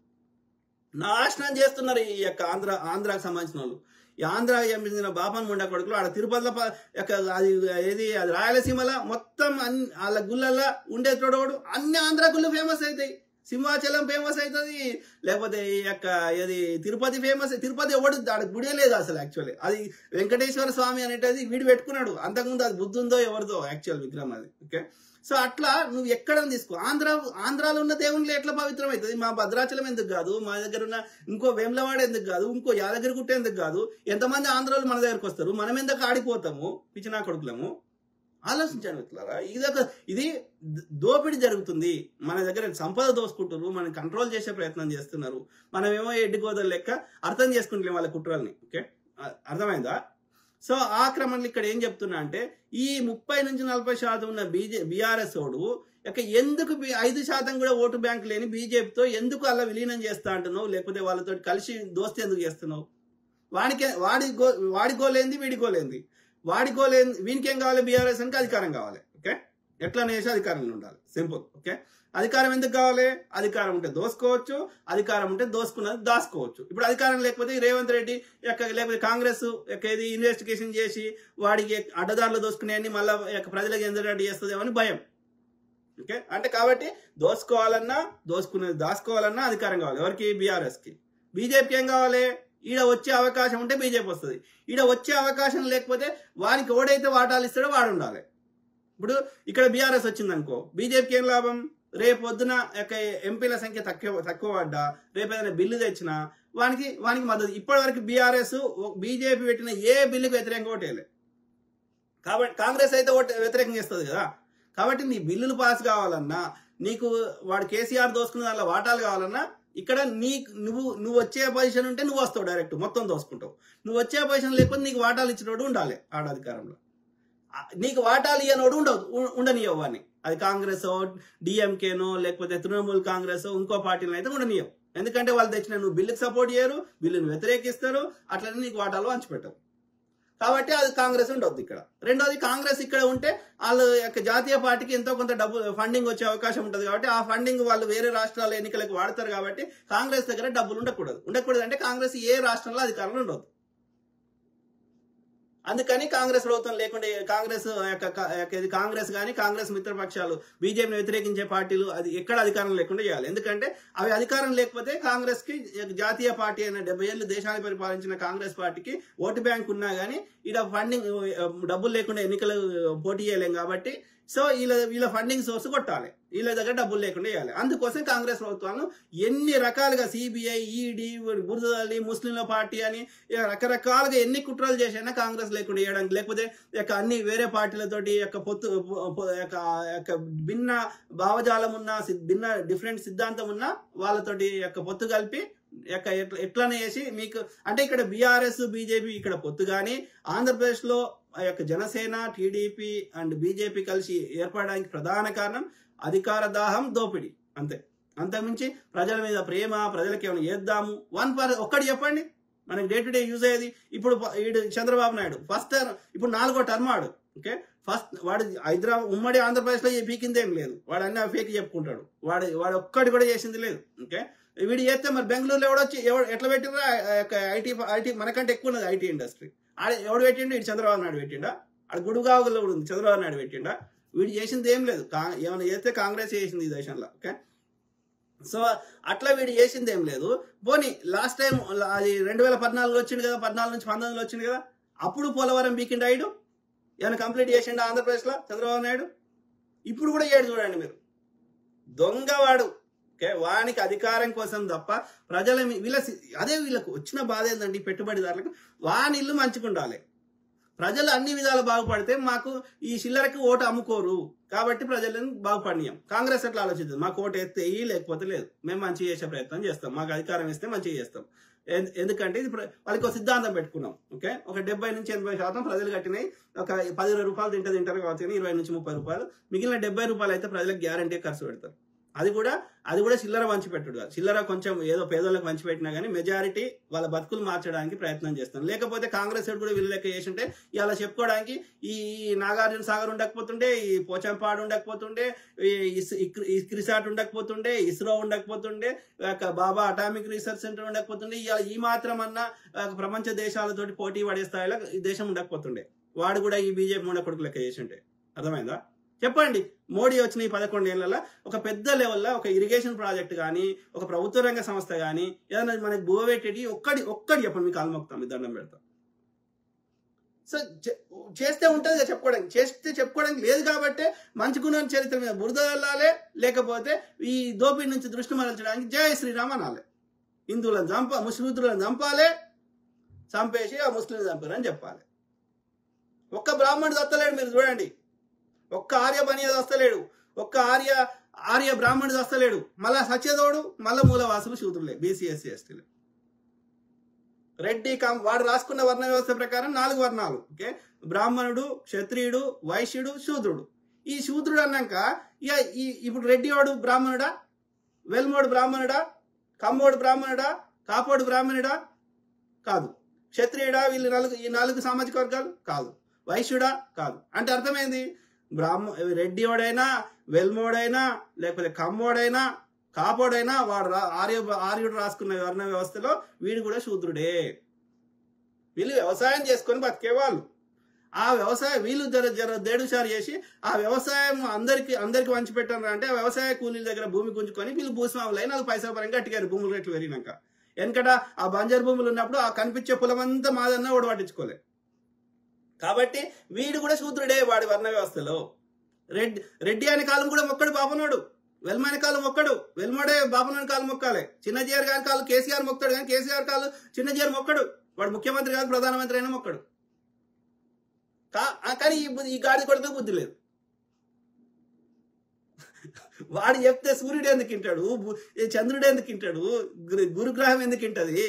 B: నాశనం చేస్తున్నారు ఈ యొక్క ఆంధ్రాకి సంబంధించిన వాళ్ళు. ఈ ఆంధ్ర చెందిన బాపన్ ముండా కొడుకులు ఆడ తిరుపతిలో అది రాయలసీమలో మొత్తం వాళ్ళ గుళ్ళల్లో ఉండే తోడోడు అన్ని ఆంధ్ర గుళ్ళు ఫేమస్ అవుతాయి. సింహాచలం ఫేమస్ అవుతుంది, లేకపోతే ఈ యొక్క ఏది తిరుపతి ఫేమస్. తిరుపతి ఎవడు ఆడ గుడే లేదు అసలు. యాక్చువల్లీ అది వెంకటేశ్వర స్వామి అనేటది వీడు పెట్టుకున్నాడు, అంతకుముందు అది బుద్ధుందో ఎవరిదో యాక్చువల్ విగ్రహం అది. ఓకే, సో అట్లా నువ్వు ఎక్కడ తీసుకో. ఆంధ్రాలో ఉన్న దేవుళ్ళు ఎట్లా పవిత్రం అవుతుంది? మా భద్రాచలం ఎందుకు కాదు, మా దగ్గర ఉన్న ఇంకో వేములవాడ ఎందుకు కాదు, ఇంకో యాదగిరిగుట్ట ఎందుకు కాదు? ఎంతమంది ఆంధ్రాలు మన దగ్గరకు వస్తారు, మనం ఎందుకు ఆడిపోతాము పిచ్చినా కొడుకులము? ఆలోచించాను మిత్రులారా. ఇది దోపిడీ జరుగుతుంది, మన దగ్గర సంపద దోసుకుంటారు, మనం కంట్రోల్ చేసే ప్రయత్నం చేస్తున్నారు. మనమేమో ఎడ్డిగోదలు లెక్క అర్థం చేసుకుంటలేం వాళ్ళ కుట్రల్ని. ఓకే, అర్థమైందా? సో ఆ క్రమంలో ఇక్కడ ఏం చెప్తున్నా అంటే, ఈ 30-40% ఉన్న బీఆర్ఎస్ ఓడు ఎందుకు 5% కూడా ఓటు బ్యాంక్ లేని బీజేపీతో ఎందుకు అలా విలీనం చేస్తా అంటున్నావు? లేకపోతే వాళ్ళతో కలిసి దోస్తీ ఎందుకు చేస్తున్నావు? వాడి గోలేంది, వీడి గోలేంది. వీనికి ఏం కావాలి? బీఆర్ఎస్ అంటే అధికారం కావాలి. ఓకే, ఎట్లా నేసి అధికారంలో ఉండాలి, సింపుల్. ఓకే, అధికారం ఎందుకు కావాలి? అధికారం ఉంటే దోసుకోవచ్చు, అధికారం ఉంటే దోసుకున్నది దాచుకోవచ్చు. ఇప్పుడు అధికారం లేకపోతే రేవంత్ రెడ్డి లేకపోతే కాంగ్రెస్ ఏది ఇన్వెస్టిగేషన్ చేసి వాడికి అడ్డదారులు దోసుకునేవన్నీ మళ్ళీ ప్రజలకు ఎందుకు చేస్తుందేమో అని భయం. ఓకే, అంటే కాబట్టి దోసుకోవాలన్నా దోసుకునేది దాచుకోవాలన్నా అధికారం కావాలి. ఎవరికి? బీఆర్ఎస్ కి. బీజేపీకి ఏం కావాలి? ఈడ వచ్చే అవకాశం ఉంటే బీజేపీ వస్తుంది. ఈడ వచ్చే అవకాశం లేకపోతే వానికి ఓడైతే వాటాలు ఇస్తాడో వాడు ఉండాలి. ఇప్పుడు ఇక్కడ బీఆర్ఎస్ వచ్చింది అనుకో, బీజేపీకి ఏం లాభం? రేపు పొద్దున ఎంపీల సంఖ్య తక్కువ పడ్డా, రేపు ఏదైనా బిల్లు తెచ్చినా వానికి మద్దతు. ఇప్పటి వరకు బీఆర్ఎస్ బీజేపీ పెట్టిన ఏ బిల్లుకి వ్యతిరేకంగా ఓటేయలే. కాబట్టి కాంగ్రెస్ అయితే వ్యతిరేకం చేస్తుంది కదా. కాబట్టి నీ బిల్లులు పాస్ కావాలన్నా, నీకు వాడు కేసీఆర్ దోసుకున్న దానిలో వాటాలు కావాలన్నా, ఇక్కడ నువ్వు వచ్చే పొజిషన్ ఉంటే నువ్వు వస్తావు, డైరెక్ట్ మొత్తం దోసుకుంటావు. నువ్వు వచ్చే పొజిషన్ లేకపోతే నీకు వాటాలు ఇచ్చినోడు ఉండాలి ఆడ అధికారంలో. నీకు వాటాలు ఇయ్యనోడు ఉండనియవు వాడిని. అది కాంగ్రెస్ డిఎంకేనో లేకపోతే తృణమూల్ కాంగ్రెస్ ఇంకో పార్టీలను అయితే ఉండనియవు. ఎందుకంటే వాళ్ళు తెచ్చిన నువ్వు బిల్లుకి సపోర్ట్ చేయరు, బిల్లును వ్యతిరేకిస్తారు, అట్లనే నీకు వాటాలు పంచిపెట్టవు. కాబట్టి అది కాంగ్రెస్ ఉండొద్దు ఇక్కడ. రెండోది, కాంగ్రెస్ ఇక్కడ ఉంటే వాళ్ళ యొక్క జాతీయ పార్టీకి ఎంతో కొంత డబ్బు ఫండింగ్ వచ్చే అవకాశం ఉంటుంది. కాబట్టి ఆ ఫండింగ్ వాళ్ళు వేరే రాష్ట్రాల ఎన్నికలకు వాడతారు. కాబట్టి కాంగ్రెస్ దగ్గర డబ్బులు ఉండకూడదు అంటే కాంగ్రెస్ ఏ రాష్ట్రంలో అధికారంలో ఉండదు. అందుకని కాంగ్రెస్ ప్రభుత్వం లేకుండా కాంగ్రెస్ కానీ కాంగ్రెస్ మిత్రపక్షాలు బీజేపీని వ్యతిరేకించే పార్టీలు అది ఎక్కడ అధికారం లేకుండా చేయాలి. ఎందుకంటే అవి అధికారం లేకపోతే కాంగ్రెస్ కి జాతీయ పార్టీ అయిన 70 ఏళ్ళు దేశాన్ని పరిపాలించిన కాంగ్రెస్ పార్టీకి ఓటు బ్యాంక్ ఉన్నా కానీ ఇక్కడ ఫండింగ్ డబ్బులు లేకుండా ఎన్నికలు పోటీ చేయలేం. కాబట్టి సో వీళ్ళ ఫండింగ్ సోర్స్ కొట్టాలి, వీళ్ళ దగ్గర డబ్బులు లేకుండా చేయాలి. అందుకోసం కాంగ్రెస్ ప్రభుత్వాలను ఎన్ని రకాలుగా సిబిఐ, ఈడీ, బురదల్లి, ముస్లింల పార్టీ అని రకరకాలుగా ఎన్ని కుట్రలు చేసినా కాంగ్రెస్ లేకుండా చేయడానికి, లేకపోతే అన్ని వేరే పార్టీలతోటి భిన్న భావజాలం ఉన్న భిన్న డిఫరెంట్ సిద్ధాంతం ఉన్న వాళ్ళతోటి పొత్తు కలిపి ఎట్లనే చేసి మీకు అంటే ఇక్కడ బీఆర్ఎస్ బీజేపీ ఇక్కడ పొత్తు కానీ ఆంధ్రప్రదేశ్ లో జనసేన, టీడీపీ అండ్ బీజేపీ కలిసి ఏర్పడడానికి ప్రధాన కారణం అధికార దాహం, దోపిడీ, అంతే. అంతకుమించి ప్రజల మీద ప్రేమ, ప్రజలకు ఏమైనా చేద్దాము ఒక్కటి చెప్పండి మనకి డే టు డే యూజ్ అయ్యేది. ఇప్పుడు చంద్రబాబు నాయుడు ఫస్ట్ టర్మ్, ఇప్పుడు 4వ టర్మ్ వాడు. ఓకే, ఫస్ట్ వాడు హైదరాబాద్ ఉమ్మడి ఆంధ్రప్రదేశ్ లో పీకిందేం లేదు, వాడు అన్ని ఫేక్ చెప్పుకుంటాడు, వాడు ఒక్కటి కూడా చేసింది లేదు. ఓకే, వీడు చేస్తే మరి బెంగళూరులో ఎవడొచ్చి ఎట్లా పెట్టినా ఐటీ మనకంటే ఎక్కువ ఉన్నది ఐటీ ఇండస్ట్రీ. ఎవడు పెట్టిండు? ఇటు చంద్రబాబు నాయుడు పెట్టిండా? ఆడ గుడిగావులో కూడా ఉంది, చంద్రబాబు నాయుడు పెట్టిండా? వీడు చేసింది ఏం లేదు, ఏమైనా చేస్తే కాంగ్రెస్ చేసింది ఈ దేశంలో. ఓకే, సో అట్లా వీడు చేసింది ఏం లేదు. పోనీ లాస్ట్ టైం అది 2014 వచ్చింది కదా, 14 నుంచి 19 వచ్చింది కదా, అప్పుడు పోలవరం బీకిండ్ అయ్యాడు, ఏమైనా కంప్లీట్ చేసిండు ఆంధ్రప్రదేశ్ లో చంద్రబాబు నాయుడు? ఇప్పుడు కూడా ఏడు చూడండి మీరు, దొంగవాడు. ఓకే, వానికి అధికారం కోసం తప్ప వీళ్ళకు వచ్చిన బాధ ఏంటండి, పెట్టుబడిదారులకు వాని ఇల్లు మంచుకుండాలి, ప్రజలు అన్ని విధాలు బాగుపడితే మాకు ఈ చిల్లరకి ఓటు అమ్ముకోరు కాబట్టి ప్రజలను బాగుపడినాం. కాంగ్రెస్ ఎట్లా ఆలోచిస్తుంది, మాకు ఓటు ఎత్తే లేకపోతే లేదు, మేము మంచి చేసే ప్రయత్నం చేస్తాం, మాకు అధికారం ఇస్తే మంచిగా చేస్తాం. ఎందుకంటే ఇది వాళ్ళకి ఒక సిద్ధాంతం పెట్టుకున్నాం. ఓకే, ఒక 70 నుంచి 80% ప్రజలు కట్టినాయి, ఒక 10 రూపాయలు తింటారు కావచ్చు, 20 నుంచి 30 రూపాయలు, మిగిలిన 70 రూపాయలు అయితే ప్రజలకు గ్యారంటీ ఖర్చు పెడతారు. అది కూడా చిల్లర వంచి పెట్టుడు కాదు, చిల్లర కొంచెం ఏదో పేదోళ్ళకి వంచి పెట్టినా కానీ మెజారిటీ వాళ్ళ బతుకులు మార్చడానికి ప్రయత్నం చేస్తాం. లేకపోతే కాంగ్రెస్ కూడా వీళ్ళు లెక్క చేసింటే ఇలా చెప్పుకోవడానికి ఈ నాగార్జున సాగర్ ఉండకపోతుండే, ఈ పోచంపాడు ఉండకపోతుండే, ఈ క్రిసాట్ ఉండకపోతుండే, ఇస్రో ఉండకపోతుండే, బాబా అటామిక్ రీసెర్చ్ సెంటర్ ఉండకపోతుండే, ఇలా ఈ మాత్రం అన్న ప్రపంచ దేశాలతోటి పోటీ పడే స్థాయిలో ఈ దేశం ఉండకపోతుండే. వాడు కూడా ఈ బీజేపీ మూడ కొడుకు లెక్క చేసింటే. అర్థమైందా? చెప్పండి, మోడీ వచ్చిన ఈ 11 ఏళ్లలో ఒక పెద్ద లెవెల్లో ఒక ఇరిగేషన్ ప్రాజెక్ట్ కానీ, ఒక ప్రభుత్వ రంగ సంస్థ కానీ, ఏదైనా మనకి భూవెట్టేటి ఒక్కటి చెప్పండి, మీకు కాలుమొక్తాం, మీ దండం పెడతాం. సో చేస్తే ఉంటుంది చెప్పుకోవడానికి, చెప్పుకోవడానికి లేదు కాబట్టి మంచుకున్న చరిత్ర మీద బురద వెళ్ళాలి, లేకపోతే ఈ దోపిడి నుంచి దృష్టి మరల్చడానికి జై శ్రీరామ్ అనాలి. హిందువులను ముస్లింలను చంపాలి, చంపేసి ఆ ముస్లింలు చంపారని చెప్పాలి. ఒక్క బ్రాహ్మణుడు వస్తలేడు, మీరు చూడండి, ఒక్క ఆర్య బనియది వస్తలేడు, ఒక్క ఆర్య బ్రాహ్మణుడు వస్తలేడు. మళ్ళా సత్యదోడు, మళ్ళా మూలవాసులు శూద్రులే, బీసీ ఎస్సీ ఎస్టీలు. రెడ్డి వాడు రాసుకున్న వర్ణ వ్యవస్థ ప్రకారం 4 వర్ణాలు. ఓకే, బ్రాహ్మణుడు, క్షత్రియుడు, వైశ్యుడు, శూద్రుడు. ఈ శూద్రుడు అన్నాక ఇప్పుడు రెడ్డి వాడు బ్రాహ్మణుడా, వెల్మోడు బ్రాహ్మణుడా, కమ్మోడు బ్రాహ్మణుడా, కాపోడు బ్రాహ్మణుడా? కాదు. క్షత్రియుడా? ఈ 4 సామాజిక వర్గాలు కాదు. వైశ్యుడా? కాదు. అంటే అర్థమైంది, రెడ్డివాడైనా, వెల్మోడైనా, లేకపోతే కమ్మోడైనా, కాపోడైనా వాడు ఆర్యుడు రాసుకున్న వర్ణ వ్యవస్థలో వీడు కూడా శూద్రుడే. వీళ్ళు వ్యవసాయం చేసుకొని బతికేవాళ్ళు. ఆ వ్యవసాయం వీళ్ళు జర దేడుచారు చేసి ఆ వ్యవసాయం అందరికి వంచి పెట్టారు అంటే, ఆ వ్యవసాయ కూలీల దగ్గర భూమి గుంజుకొని వీళ్ళు భూస్వాములు అయినా 4 పైసల పరంగా అట్టిగారు భూములు రేట్లు పెరిగినాక. వెనకట ఆ బంజరు భూములు ఉన్నప్పుడు ఆ కనిపించే పొలం అంతా మాదన్నా ఓడి పట్టించుకోలే. కాబట్టి వీడు కూడా శూద్రుడే వాడి వర్ణ వ్యవస్థలో. రెడ్డి అనే కాలం కూడా మొక్కడు బాపనోడు, వెల్మైన కాలం మొక్కడు, వెల్మోడే బాపనోడి కాలం మొక్కాలి. చిన్నజీఆర్ గారి కాలం కేసీఆర్ మొక్తాడు, కానీ కేసీఆర్ కాలం చిన్నజీఆర్ మొక్కడు. వాడు ముఖ్యమంత్రి కాదు, ప్రధానమంత్రి అయినా మొక్కడు. కానీ ఈ గాడి కొడుకు బుద్ధి లేదు. వాడు చెప్తే సూర్యుడు ఎందుకు తింటాడు, చంద్రుడు ఎందుకు తింటాడు, గురుగ్రహం ఎందుకు తింటది?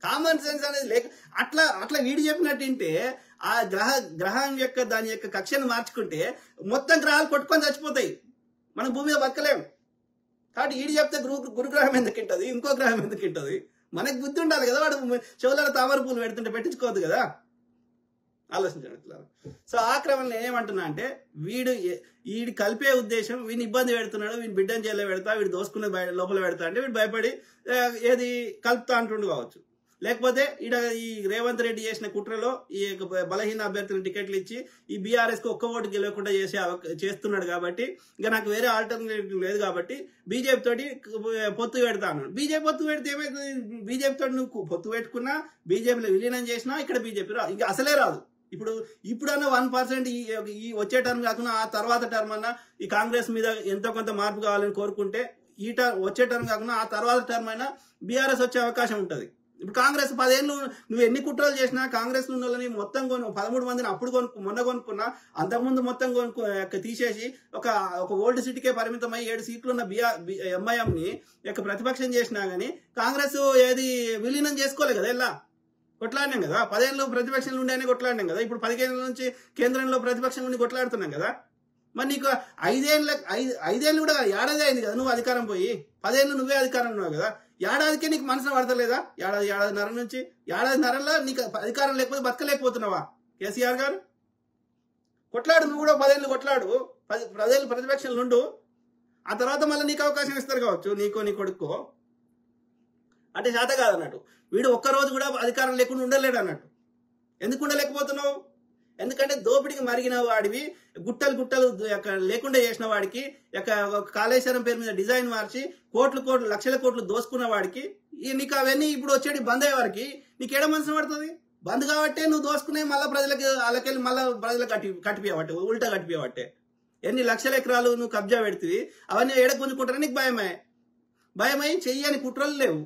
B: కామన్ సెన్స్ అనేది లేక అట్లా వీడు చెప్పినట్టుంటే ఆ గ్రహం యొక్క దాని యొక్క కక్షను మార్చుకుంటే మొత్తం గ్రహాలు కొట్టుకొని చచ్చిపోతాయి, మనం భూమి మీద బతకలేం. కాబట్టి వీడు చెప్తే గురుగ్రహం ఎందుకు తింటది, ఇంకో గ్రహం ఎందుకు తింటది? మనకు బుద్ధి ఉండాలి కదా. వాడు చెవులలో తామర పూలు పెడుతుంటే పెట్టించుకోవద్దు కదా, ఆలోచించండి. సో ఆ క్రమంలో ఏమంటున్నా అంటే, వీడి కలిపే ఉద్దేశం, వీడిని ఇబ్బంది పెడుతున్నాడు, వీడిని బిడ్డను జైల్లో పెడతా, వీడు దోసుకునే లోపల పెడతా అంటే వీడు భయపడి ఏది కలుపుతా అంటుండు కావచ్చు. లేకపోతే ఈ రేవంత్ రెడ్డి చేసిన కుట్రలో ఈ బలహీన అభ్యర్థులను టికెట్లు ఇచ్చి ఈ బీఆర్ఎస్ కు ఒక్క ఓటు గెలవకుండా చేస్తున్నాడు కాబట్టి ఇక నాకు వేరే ఆల్టర్నేటివ్ లేదు కాబట్టి బీజేపీ తోటి పొత్తు పెడతా అన్నాడు. బీజేపీ పొత్తు పెడితే ఏమైతుంది? బీజేపీ తోటి నువ్వు పొత్తు పెట్టుకున్నా, బీజేపీలో విలీనం చేసినా ఇక్కడ బీజేపీ రాదు, ఇంకా అసలే రాదు. ఇప్పుడన్నా 1% ఈ వచ్చే టర్మ్ కాకుండా ఆ తర్వాత టర్మ్ అన్నా ఈ కాంగ్రెస్ మీద ఎంతో కొంత మార్పు కావాలని కోరుకుంటే వచ్చే టర్మ్ కాకుండా ఆ తర్వాత టర్మ్ అయినా బీఆర్ఎస్ వచ్చే అవకాశం ఉంటుంది. ఇప్పుడు కాంగ్రెస్ 10 ఏళ్ళు నువ్వు ఎన్ని కుట్రలు చేసినా కాంగ్రెస్ ఉన్న వాళ్ళని మొత్తం 13 మందిని అప్పుడు మొన్న కొనుక్కున్నా, అంతకుముందు మొత్తం తీసేసి ఒక ఓల్డ్ సిటీకే పరిమితమై 7 సీట్లు ఉన్న ఎంఐఎంని ప్రతిపక్షం చేసినా గానీ కాంగ్రెస్ ఏది విలీనం చేసుకోలే కదా. ఇలా కొట్లాడినాం కదా, 10 ఏళ్ళు ప్రతిపక్షంలో ఉండేనే కొట్లాడినాం కదా. ఇప్పుడు 15 ఏళ్ళ నుంచి కేంద్రంలో ప్రతిపక్షం ఉండి కొట్లాడుతున్నాం కదా. మరి నీకు 5 ఏళ్ళు కూడా ఏడాది అయింది కదా నువ్వు అధికారం పోయి, 10 ఏళ్ళు నువ్వే అధికారం ఉన్నావు కదా. ఏడాదికే నీకు మనసులో పడతలేదా? ఏడాదిన్నర నుంచి ఏడాదిన్నరలో నీకు అధికారం లేకపోతే బతకలేకపోతున్నావా కేసీఆర్ గారు? కొట్లాడు, నువ్వు కూడా 10 ఏళ్ళు కొట్లాడు, 10 ఏళ్ళు ప్రతిపక్షంలో ఉండు. ఆ తర్వాత మళ్ళీ నీకు అవకాశం ఇస్తారు కావచ్చు, నీకో నీ కొడుకో. అంటే చేత కాదన్నట్టు. వీడు ఒక్కరోజు కూడా అధికారం లేకుండా ఉండలేడు అన్నట్టు. ఎందుకు ఉండలేకపోతున్నావు? ఎందుకంటే దోపిడికి మరిగిన వాడివి, గుట్టలు లేకుండా చేసిన వాడికి, కాళేశ్వరం పేరు మీద డిజైన్ మార్చి కోట్లు లక్షల కోట్లు దోసుకున్న వాడికి నీకు అవన్నీ ఇప్పుడు వచ్చేటి బంద్ అయ్యే వారికి నీకు ఏడ మనసు పడుతుంది? బంద్ కాబట్టే నువ్వు దోసుకునే మళ్ళీ ప్రజలకి వాళ్ళకెళ్ళి మళ్ళీ ప్రజలకు కట్టిపోయేవాటే, ఉల్టా కట్టిపోయేవాటే. ఎన్ని లక్షల ఎకరాలు నువ్వు కబ్జా పెడితే అవన్నీ ఏడ గుంజుకుంటారని నీకు భయమై చెయ్యని కుట్రలు లేవు.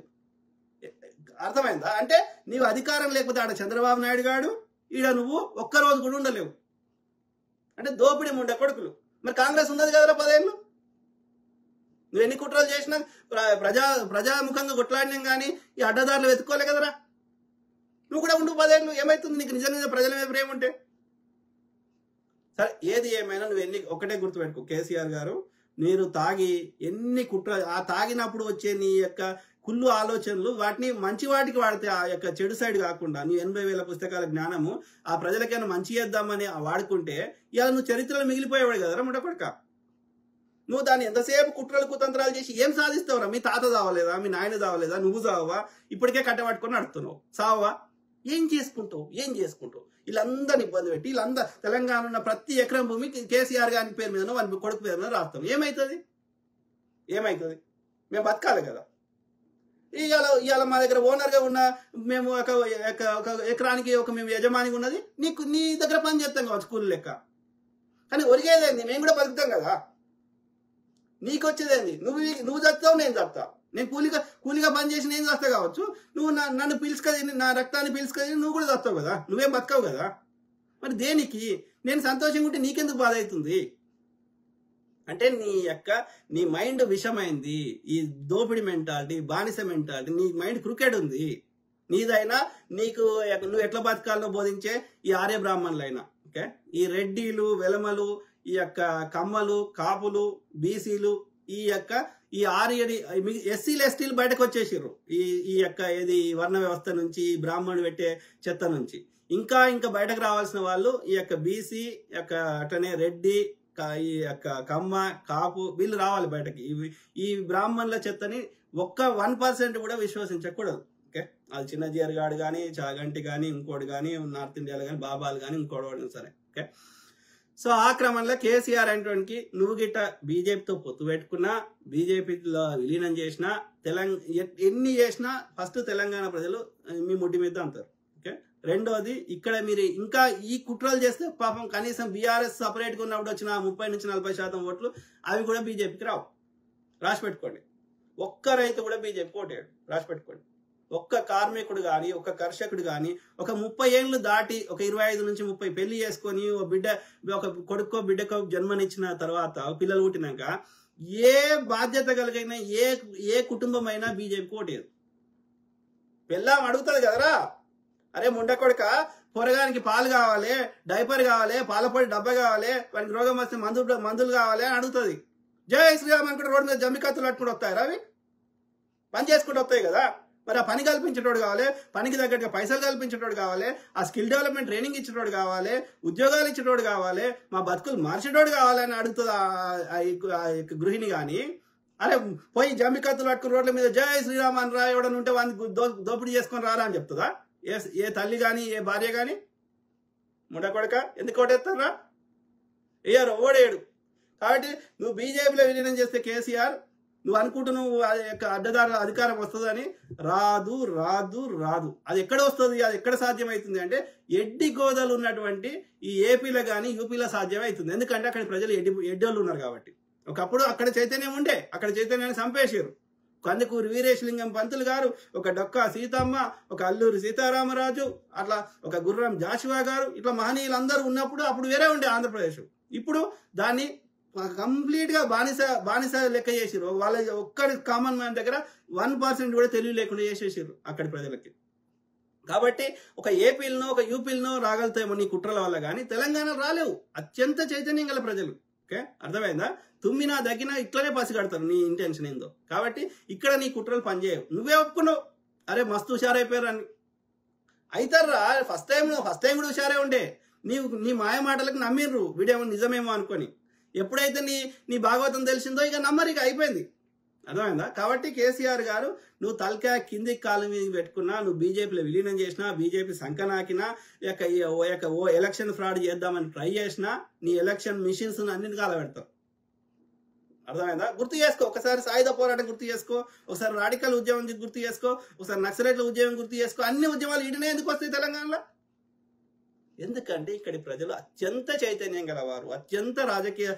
B: అర్థమైందా? అంటే నీవు అధికారం లేకపోతే ఆడ చంద్రబాబు నాయుడు గాడు, ఈడ నువ్వు ఒక్కరోజు కూడా ఉండలేవు. అంటే దోపిడి ఉండే కొడుకులు. మరి కాంగ్రెస్ ఉన్నది కదరా 10 ఏళ్ళు. నువ్వు ఎన్ని కుట్రలు చేసినా ప్రజాముఖంగా కొట్లాడినాం కానీ ఈ అడ్డదారులు వెతుక్కోలే కదరా. నువ్వు కూడా ఉండు 10 ఏళ్ళు. ఏమైతుంది నీకు నిజంగా ప్రజల మీద ప్రేమ ఉంటే? సరే, ఏది ఏమైనా నువ్వు ఒకటే గుర్తుపెట్టుకో కేసీఆర్ గారు, మీరు తాగి ఎన్ని ఆ తాగినప్పుడు వచ్చే నీ కుళ్ళు ఆలోచనలు వాటిని మంచి వాటికి వాడితే ఆ చెడు సైడ్ కాకుండా నీ 80,000 పుస్తకాల జ్ఞానము ఆ ప్రజలకైనా మంచి చేద్దామని వాడుకుంటే ఇవాళ నువ్వు చరిత్రలో మిగిలిపోయేవాడు కదరా ముడకొడక. నువ్వు దాన్ని ఎంతసేపు కుట్రలు కుతంత్రాలు చేసి ఏం సాధిస్తావురా? మీ తాత చావలేదా? మీ నాయన చావలేదా? నువ్వు చావవా? ఇప్పటికే కట్టబట్టుకొని నడుస్తున్నావు. చావవా? ఏం చేసుకుంటావు? వీళ్ళందరిని ఇబ్బంది పెట్టి తెలంగాణ ఉన్న ప్రతి ఎకరం భూమి కేసీఆర్ గారి పేరు మీద వాళ్ళ కొడుకు పేరు మీద రాస్తాం. ఏమైతుంది? మేము బతకాలి కదా. ఇవాళ మా దగ్గర ఓనర్గా ఉన్న మేము ఒక ఎకరానికి మేము యజమానిగా ఉన్నది నీ దగ్గర పని చేస్తాం కావచ్చు కూలి లెక్క. కానీ ఒరిగేదేంది? మేము కూడా బతుకుతాం కదా. నీకు వచ్చేదేంది? నువ్వు చస్తావు, నేను చస్తా. నేను కూలిగా పని చేసి నేను చస్తా కావచ్చు. నువ్వు నన్ను పిలుచుకొని నా రక్తాన్ని పిలుచుకొని నువ్వు కూడా చస్తావు కదా. నువ్వేం బతకవు కదా. మరి దేనికి? నేను సంతోషంగా ఉంటే నీకెందుకు బాధ అవుతుంది? అంటే నీ మైండ్ విషమైంది. ఈ దోపిడి మెంటాలిటీ, బానిస మెంటాలిటీ, నీ మైండ్ క్రికెట్ ఉంది. నీదైనా నువ్వు ఎట్లా బతకాలో బోధించే ఈ ఆర్య బ్రాహ్మణులైనా, ఓకే, ఈ రెడ్డిలు, వెలమలు, ఈ కమ్మలు, కాపులు, బీసీలు, ఈ ఆర్యడి ఎస్సీలు ఎస్టీలు బయటకు వచ్చేసారు. ఏది వర్ణ వ్యవస్థ నుంచి, బ్రాహ్మణుడు పెట్టే చెత్త నుంచి. ఇంకా బయటకు రావాల్సిన వాళ్ళు ఈ బీసీ, అట్లనే రెడ్డి, ఈ కమ్మ, కాపు, వీళ్ళు రావాలి బయటకి. ఈ బ్రాహ్మణుల చెత్తని 1% కూడా విశ్వసించకూడదు. ఓకే, అది చిన్నజీఆర్ గాడు కానీ, చాగంటి కానీ, ఇంకోటి కానీ, నార్త్ ఇండియాలో కానీ, బాబాలు కానీ, ఇంకోటి సరే. ఓకే, సో ఆ క్రమంలో కేసీఆర్ అనేటువంటి నువ్వు గిట్ట బీజేపీతో పొత్తు పెట్టుకున్నా, బీజేపీలో విలీనం చేసినా, ఎన్ని చేసినా ఫస్ట్ తెలంగాణ ప్రజలు మీ ముడ్డి మీద అంటారు. ఓకే, రెండోది ఇక్కడ మీరు ఇంకా ఈ కుట్రలు చేస్తే పాపం కనీసం బీఆర్ఎస్ సపరేట్గా ఉన్నప్పుడు వచ్చిన 30 నుంచి 40% ఓట్లు అవి కూడా బీజేపీకి రావు. రాసి పెట్టుకోండి. ఒక్క రైతు కూడా బీజేపీ ఓటేడు. రాసి పెట్టుకోండి. ఒక్క కార్మికుడు కానీ, ఒక్క కర్షకుడు కానీ, ఒక 30 ఏళ్ళు దాటి ఒక 25 నుంచి 30 పెళ్లి చేసుకొని ఒక కొడుకో బిడ్డకో జన్మనిచ్చిన తర్వాత పిల్లలు పుట్టినాక ఏ బాధ్యత కలిగిన ఏ కుటుంబమైనా బీజేపీకి ఓటేది. పెళ్ళాం అడుగుతుంది కదరా, అరే ముండ కొడుక పొరగానికి పాలు కావాలి, డైపర్ కావాలి, పాలపొడి డబ్బా కావాలి, వానికి రోగం వస్తే మందులు కావాలి అని అడుగుతుంది. జై శ్రీరామ్ అనుకుంటే రోడ్డు మీద జమ్మి కత్తులు పట్టుకుంటూ వస్తాయి. అవి పని చేసుకుంటూ వస్తాయి కదా. మరి ఆ పని కల్పించేటోడు కావాలి, పనికి తగ్గట్టుగా పైసలు కల్పించేటోడు కావాలి, ఆ స్కిల్ డెవలప్మెంట్ ట్రైనింగ్ ఇచ్చేటోడు కావాలి, ఉద్యోగాలు ఇచ్చేటోడు కావాలి, మా బతుకులు మార్చేటోడు కావాలని అడుగుతుంది ఆ గృహిణి. కానీ అరే పోయి జమ్మి కత్తులు పట్టుకుని రోడ్ల మీద జై శ్రీరామ్ అని రా, ఎవడని ఉంటే వాడిని దోపిడీ చేసుకొని రారా అని చెప్తుందా ఏ తల్లి కానీ, ఏ భార్య కానీ? ముండ కొడక ఎందుకు ఓటేస్తారా? ఓడేడు. కాబట్టి నువ్వు బీజేపీలో విలీనం చేస్తే కేసీఆర్ నువ్వు అనుకుంటున్నావు అడ్డదారుల అధికారం వస్తుందని. రాదు రాదు రాదు. అది ఎక్కడ వస్తుంది, అది ఎక్కడ సాధ్యమవుతుంది అంటే ఎడ్డి గోదలు ఉన్నటువంటి ఈ ఏపీలో కానీ యూపీలో సాధ్యమవుతుంది. ఎందుకంటే అక్కడ ప్రజలు ఎడ్డోళ్ళు ఉన్నారు కాబట్టి. ఒకప్పుడు అక్కడ చైతన్యం ఉండే, అక్కడ చైతన్యాన్ని చంపేశారు. కందుకూరి వీరేశలింగం పంతులు గారు, ఒక డొక్కా సీతమ్మ, ఒక అల్లూరి సీతారామరాజు, అట్లా ఒక గుర్రం జాషువా గారు, ఇట్లా మహనీయులందరూ ఉన్నప్పుడు అప్పుడు వేరే ఉండే ఆంధ్రప్రదేశ్. ఇప్పుడు దాన్ని కంప్లీట్ గా బానిస లెక్క చేసారు. వాళ్ళ ఒక్కరి కామన్ మ్యాన్ దగ్గర 1% కూడా తెలివి లేకుండా చేసేసారు అక్కడి ప్రజలకి. కాబట్టి ఒక ఏపీలనో ఒక యూపీలనో రాగలుగుతాయేమో నీ కుట్రల వల్ల, కానీ తెలంగాణ రాలేవు. అత్యంత చైతన్యం గల ప్రజలు. ఓకే, అర్థమైందా? తుమ్మినా దగ్గినా ఇట్లనే పసిగడతారు నీ ఇంటెన్షన్ ఏందో. కాబట్టి ఇక్కడ నీ కుట్రలు పనిచేయవు. నువ్వే ఒప్పుకున్నావు, అరే మస్తు హుషారైపోయారు అని. అవుతారా, ఫస్ట్ టైం కూడా హుషారే ఉండే. నీ మాయ మాటలకు నమ్మిర్రు వీడేమో నిజమేమో అనుకొని. ఎప్పుడైతే నీ భాగవతం తెలిసిందో ఇక నమ్మరు, ఇక అయిపోయింది. అర్థమైందా? కాబట్టి కేసీఆర్ గారు, నువ్వు తలకాయ కింది కాలు మీద పెట్టుకున్నా, నువ్వు బీజేపీలో విలీనం చేసినా, బీజేపీ సంకనాకినా, ఓ ఎలక్షన్ ఫ్రాడ్ చేద్దామని ట్రై చేసినా, నీ ఎలక్షన్ మిషన్స్ అన్నింటి కాల పెడతావు. అర్థమైందా? గుర్తు చేసుకో, ఒకసారి సాయుధ పోరాటం గుర్తు చేసుకో, ఒకసారి రాడికల్ ఉద్యమం గుర్తు చేసుకో, ఒకసారి నక్సలైట్ల ఉద్యమం గుర్తు చేసుకో. అన్ని ఉద్యమాలు ఇటునే ఎందుకు వస్తాయి తెలంగాణలో? ఎందుకంటే ఇక్కడి ప్రజలు అత్యంత చైతన్యం గలవారు, అత్యంత రాజకీయ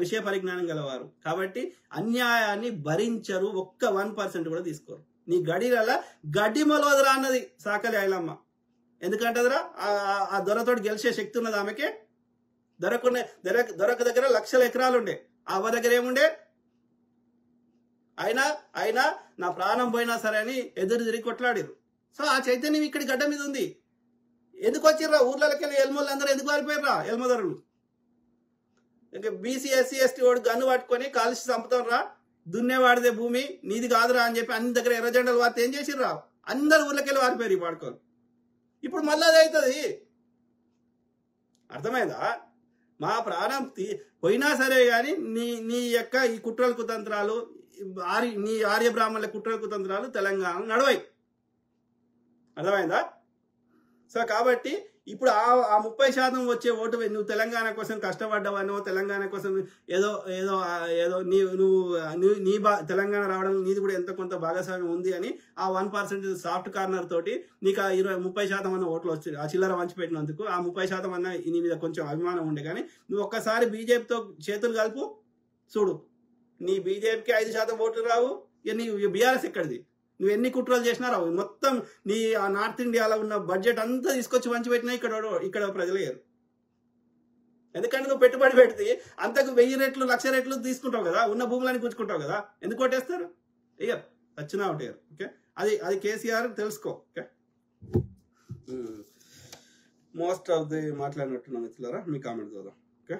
B: విషయ పరిజ్ఞానం గలవారు. కాబట్టి అన్యాయాన్ని భరించరు, ఒక్క 1% కూడా తీసుకోరు. నీ గడిల గడ్డి మొలవదురా అన్నది సాకలి ఐలమ్మ. ఎందుకంటే అదరా ఆ దొరతోటి గెలిచే శక్తి ఉన్నది ఆమెకే. దొరక దగ్గర లక్షల ఎకరాలు ఉండే, అవ్వ దగ్గర ఏముండే? అయినా నా ప్రాణం పోయినా సరే అని ఎదురు తిరిగి కొట్లాడారు. సో ఆ చైతన్యం ఇక్కడి గడ్డ మీద ఉంది. ఎందుకు వచ్చిర్రా ఊర్లకి వెళ్ళి ఎల్మోళ్ళు అందరూ ఎందుకు పారిపోయారా? ఎల్మోదరులు ఇంకా బీసీ ఎస్సీ ఎస్టీ వాడు గన్ను పట్టుకొని కాల్చి చంపుతాం రా, దున్నేవాడిదే భూమి నీది కాదురా అని చెప్పి అన్ని దగ్గర ఎర్ర జెండాలు వారితే ఏం చేసిర్రా? అందరు ఊర్లకి వెళ్ళి పారిపోయారు ఈ పాడుకోరు. ఇప్పుడు మళ్ళీ అది అవుతుంది. అర్థమైందా? మా ప్రాణం పోయినా సరే కానీ నీ యొక్క ఈ కుట్రల కుతంత్రాలు, నీ ఆర్య బ్రాహ్మణుల కుట్రల కుతంత్రాలు తెలంగాణ నడవాయి. అర్థమైందా? సో కాబట్టి ఇప్పుడు ఆ 30% వచ్చే ఓటు నువ్వు తెలంగాణ కోసం కష్టపడ్డావనో, తెలంగాణ కోసం ఏదో తెలంగాణ రావడం నీది కూడా ఎంత కొంత భాగస్వామ్యం ఉంది అని ఆ 1% సాఫ్ట్ కార్నర్ తోటి నీకు 30% అన్న ఓట్లు వచ్చి ఆ చిల్లర వంచిపెట్టినందుకు ఆ 30% అన్న నీ మీద కొంచెం అభిమానం ఉండే. కానీ నువ్వు ఒక్కసారి బీజేపీతో చేతులు కలుపు చూడు, నీ బీజేపీకి 5% ఓట్లు రావు. నీ బీఆర్ఎస్ ఎక్కడిది? నువ్వు ఎన్ని కుట్రలు చేసినా రావు. మొత్తం నీ ఆ నార్త్ ఇండియాలో ఉన్న బడ్జెట్ అంతా తీసుకొచ్చి మంచి పెట్టినా ఇక్కడ ప్రజలు వేయరు. ఎందుకంటే నువ్వు పెట్టుబడి పెడితే అంతకు 1000 రెట్లు 1,00,000 రెట్లు తీసుకుంటావు కదా, ఉన్న భూములని గుంజుకుంటావు కదా. ఎందుకు కొట్టేస్తారు? అయ్యారు వచ్చినా ఒకటేరు. ఓకే, అది కేసీఆర్ తెలుసుకో. ఓకే, మోస్ట్ ఆఫ్ ది మాట్లాడినట్టున్నా మిత్రులారా, మీ కామెంట్ చూద్దాం. ఓకే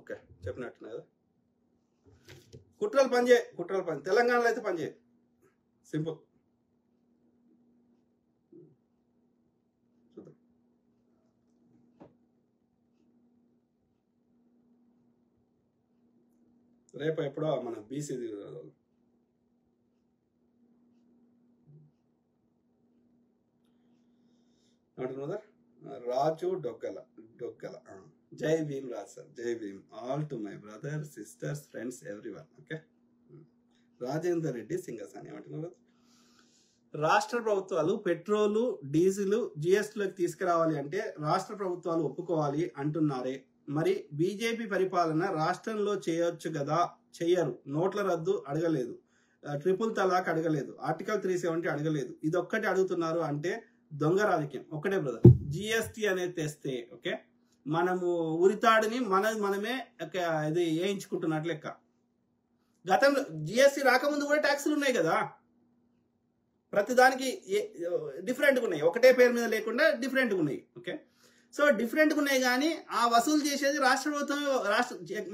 B: ఓకే చెప్పినట్టున్నా కదా. కుట్రలు పని తెలంగాణలో అయితే పనిచేయ. సింపుల్. చూద్దాం. రేపు ఎప్పుడో మన బీసీ రాజు డొగ్గల జై భీమ్ రాజ్ సార్, జై Bhim all to my brother sisters friends everyone. Okay, Rajender Reddy Singasani ఏమంటున్నారు? రాష్ట్ర ప్రభుత్వాలు పెట్రోలు డీజిల్ జిఎస్టీలోకి తీసుకురావాలి అంటే రాష్ట్ర ప్రభుత్వాలు ఒప్పుకోవాలి అంటున్నారే, మరి బీజేపీ పరిపాలన రాష్ట్రంలో చేయొచ్చు కదా, చెయ్యరు. నోట్ల రద్దు అడగలేదు, ట్రిపుల్ తలాక్ అడగలేదు, ఆర్టికల్ 370 అడగలేదు, ఇదొక్కటి అడుగుతున్నారు అంటే దొంగ రాజకీయం. ఒకటే బ్రదర్, జిఎస్టీ అనేది తెస్తే ఓకే మనము ఉరితాడిని మనమే ఇది వేయించుకుంటున్నట్లు లెక్క. గతంలో జిఎస్టీ రాకముందు కూడా ట్యాక్సులు ఉన్నాయి కదా, ప్రతిదానికి డిఫరెంట్గా ఉన్నాయి, ఒకటే పేరు మీద లేకుండా డిఫరెంట్గా ఉన్నాయి. ఓకే, సో డిఫరెంట్గా ఉన్నాయి కానీ ఆ వసూలు చేసేది రాష్ట్ర ప్రభుత్వం,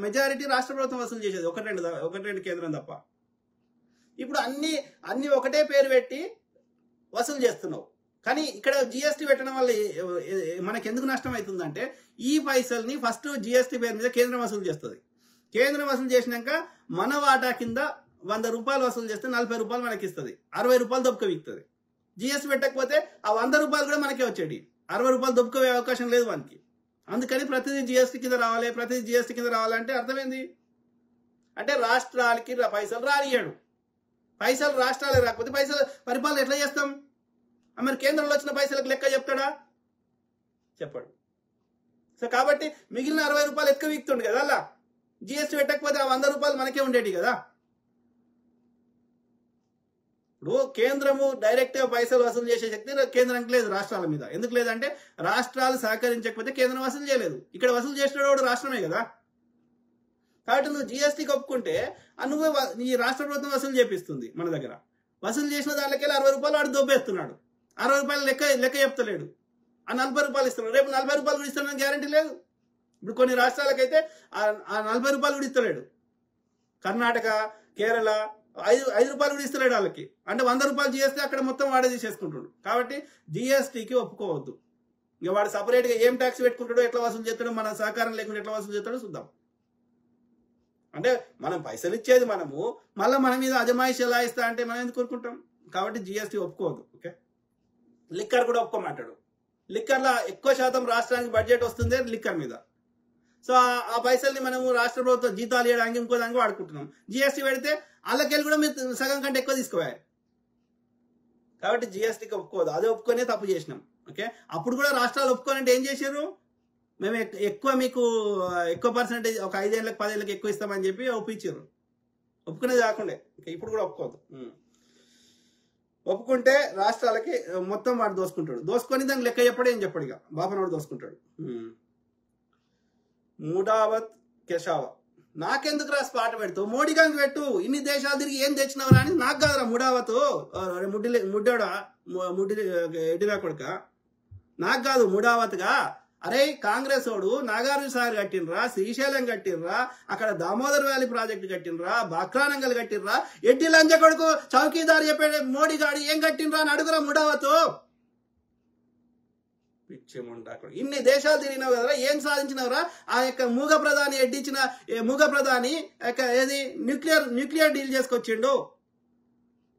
B: మెజారిటీ రాష్ట్ర ప్రభుత్వం వసూలు చేసేది, ఒకటి రెండు కేంద్రం తప్ప. ఇప్పుడు అన్ని ఒకటే పేరు పెట్టి వసూలు చేస్తున్నావు. కానీ ఇక్కడ జిఎస్టీ పెట్టడం వల్ల మనకి ఎందుకు నష్టం అవుతుందంటే ఈ పైసల్ని ఫస్ట్ జిఎస్టీ పేరు మీద కేంద్రం వసూలు చేస్తుంది. కేంద్రం వసూలు చేసినాక మన వాటా కింద 100 రూపాయలు వసూలు చేస్తే 40 రూపాయలు మనకి ఇస్తుంది, 60 రూపాయలు దొబ్బక విక్తుంది. జిఎస్టీ పెట్టకపోతే ఆ 100 రూపాయలు కూడా మనకే వచ్చేటి, 60 రూపాయలు దొబ్బకే అవకాశం లేదు మనకి. అందుకని ప్రతిదీ జిఎస్టీ కింద రావాలి, ప్రతిదీ జిఎస్టీ కింద రావాలంటే అర్థమైంది అంటే రాష్ట్రాలకి పైసలు రానియడు. పైసలు రాష్ట్రాలకు రాకపోతే పైసలు పరిపాలన ఎట్లా చేస్తాం? మరి కేంద్రంలో వచ్చిన పైసలకు లెక్క చెప్తాడా? చెప్పడు. సో కాబట్టి మిగిలిన 60 రూపాయలు ఎక్కువ వీక్తుండు కదా, అలా జిఎస్టీ పెట్టకపోతే ఆ 100 రూపాయలు మనకే ఉండేటి కదా. ఇప్పుడు కేంద్రము డైరెక్ట్ గా పైసలు వసూలు చేసే శక్తి కేంద్రానికి లేదు, రాష్ట్రాల మీద. ఎందుకు లేదంటే రాష్ట్రాలు సహకరించకపోతే కేంద్రం వసూలు చేయలేదు. ఇక్కడ వసూలు చేసినవాడు రాష్ట్రమే కదా. కాబట్టి నువ్వు జిఎస్టీకి ఒప్పుకుంటే నువ్వే ఈ రాష్ట్ర ప్రభుత్వం వసూలు చేపిస్తుంది మన దగ్గర. వసూలు చేసిన దానికెళ్ళి 60 రూపాయలు వాడు దొబ్బేస్తున్నాడు. 60 రూపాయలు లెక్క చెప్తలేడు. ఆ 40 రూపాయలు ఇస్తున్నాడు. రేపు 40 రూపాయలు కూడా ఇస్తాడని గ్యారంటీ లేదు. ఇప్పుడు కొన్ని రాష్ట్రాలకైతే ఆ 40 రూపాయలు కూడా ఇస్తలేడు. కర్ణాటక, కేరళ 5 రూపాయలు కూడా ఇస్తలేడు వాళ్ళకి. అంటే 100 రూపాయలు జిఎస్టీ అక్కడ మొత్తం వాడే తీసేసుకుంటాడు. కాబట్టి జిఎస్టీకి ఒప్పుకోవద్దు. ఇక వాడు సపరేట్గా ఏం ట్యాక్స్ పెట్టుకుంటాడో, ఎట్లా వసూలు చేస్తాడో, మన సహకారం లేకుండా ఎట్లా వసూలు చేస్తాడో చూద్దాం. అంటే మనం పైసలు ఇచ్చేది మనము, మళ్ళీ మన మీద అజమాయిషి ఎలా ఇస్తా అంటే మనం ఎందుకు కోరుకుంటాం? కాబట్టి జిఎస్టీ ఒప్పుకోవద్దు. ఓకే, లిక్కర్ కూడా ఒప్పుకోమంటాడు. లిక్కర్లో ఎక్కువ శాతం రాష్ట్రానికి బడ్జెట్ వస్తుంది లిక్కర్ మీద. సో ఆ పైసల్ని మనము రాష్ట్ర ప్రభుత్వం జీతాలు ఇవ్వడానికి ఇంకో దానికి వాడుకుంటున్నాం. జిఎస్టీ పెడితే వాళ్ళకెళ్ళి కూడా మీరు సగం కంటే ఎక్కువ తీసుకోవాలి. కాబట్టి జిఎస్టీకి ఒప్పుకోదు. అదే ఒప్పుకొనే తప్పు చేసినాం. ఓకే, అప్పుడు కూడా రాష్ట్రాలు ఒప్పుకోనంటే ఏం చేశారు? మేము ఎక్కువ మీకు ఎక్కువ పర్సెంటేజ్ ఒక 5 ఏళ్ళకి 10 ఏళ్ళకి ఎక్కువ ఇస్తామని చెప్పి ఒప్పించారు. ఒప్పుకునేది కాకుండా ఇప్పుడు కూడా ఒప్పుకోదు. ఒప్పుకుంటే రాష్ట్రాలకి మొత్తం వాడు దోసుకుంటాడు. దోసుకొని దానికి లెక్క చెప్పడు, ఏం చెప్పడు. ఇక బాపనోడు దోసుకుంటాడు. ముడావత్ కెషావా, నాకెందుకు రా స్పాట్ పెడతావు? మోడీ గారికి పెట్టు. ఇన్ని దేశాలు తిరిగి ఏం తెచ్చినవరా అని. నాకు కాదురా ముడావత్, ముడ్డాడా ఎడిరా కొడుక, నాకు కాదు ముడావత్గా. అరే కాంగ్రెస్ వాడు నాగార్జున సాగర్ కట్టినరా, శ్రీశైలం కట్టినరా, అక్కడ దామోదర్ వ్యాలీ ప్రాజెక్టు కట్టినరా, బాక్రానంగల్ కట్టినరా, ఎడ్డి లంజ కొడుకు చౌకీదారు చెప్పాడు మోడీ గాడు ఏం కట్టినరా అని అడుగురా ముడావత్. ఇన్ని దేశాలు తిరిగినావు కదరా, ఏం సాధించినవరా? ఆ యొక్క మూగ ప్రధాని ఎడ్డిచ్చిన మూగ ప్రధాని ఏది న్యూక్లియర్ డీల్ చేసుకొచ్చిండు.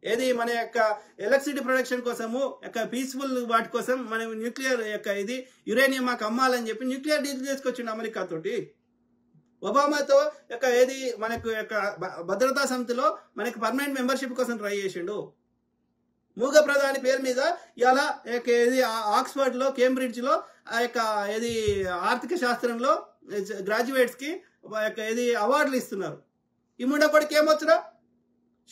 B: ఏది మన యొక్క ఎలక్ట్రిసిటీ ప్రొడక్షన్ కోసము, యొక్క పీస్ఫుల్ వాటి కోసం మనం న్యూక్లియర్ యొక్క ఇది యురేనియం మాకు అమ్మాలని చెప్పి న్యూక్లియర్ డీల్ చేసుకొచ్చిండు అమెరికా తోటి. ఒబామాతో యొక్క ఏది మనకు యొక్క భద్రతా సమితిలో మనకి పర్మనెంట్ మెంబర్షిప్ కోసం ట్రై చేసిండు. మూగ ప్రధాని పేరు మీద ఇలా ఏది ఆక్స్ఫర్డ్ లో, కేంబ్రిడ్జ్ లో ఆ యొక్క ఏది ఆర్థిక శాస్త్రంలో గ్రాడ్యుయేట్స్ కి ఏది అవార్డులు ఇస్తున్నారు. ఈ ముండప్పటికి ఏమొచ్చురా?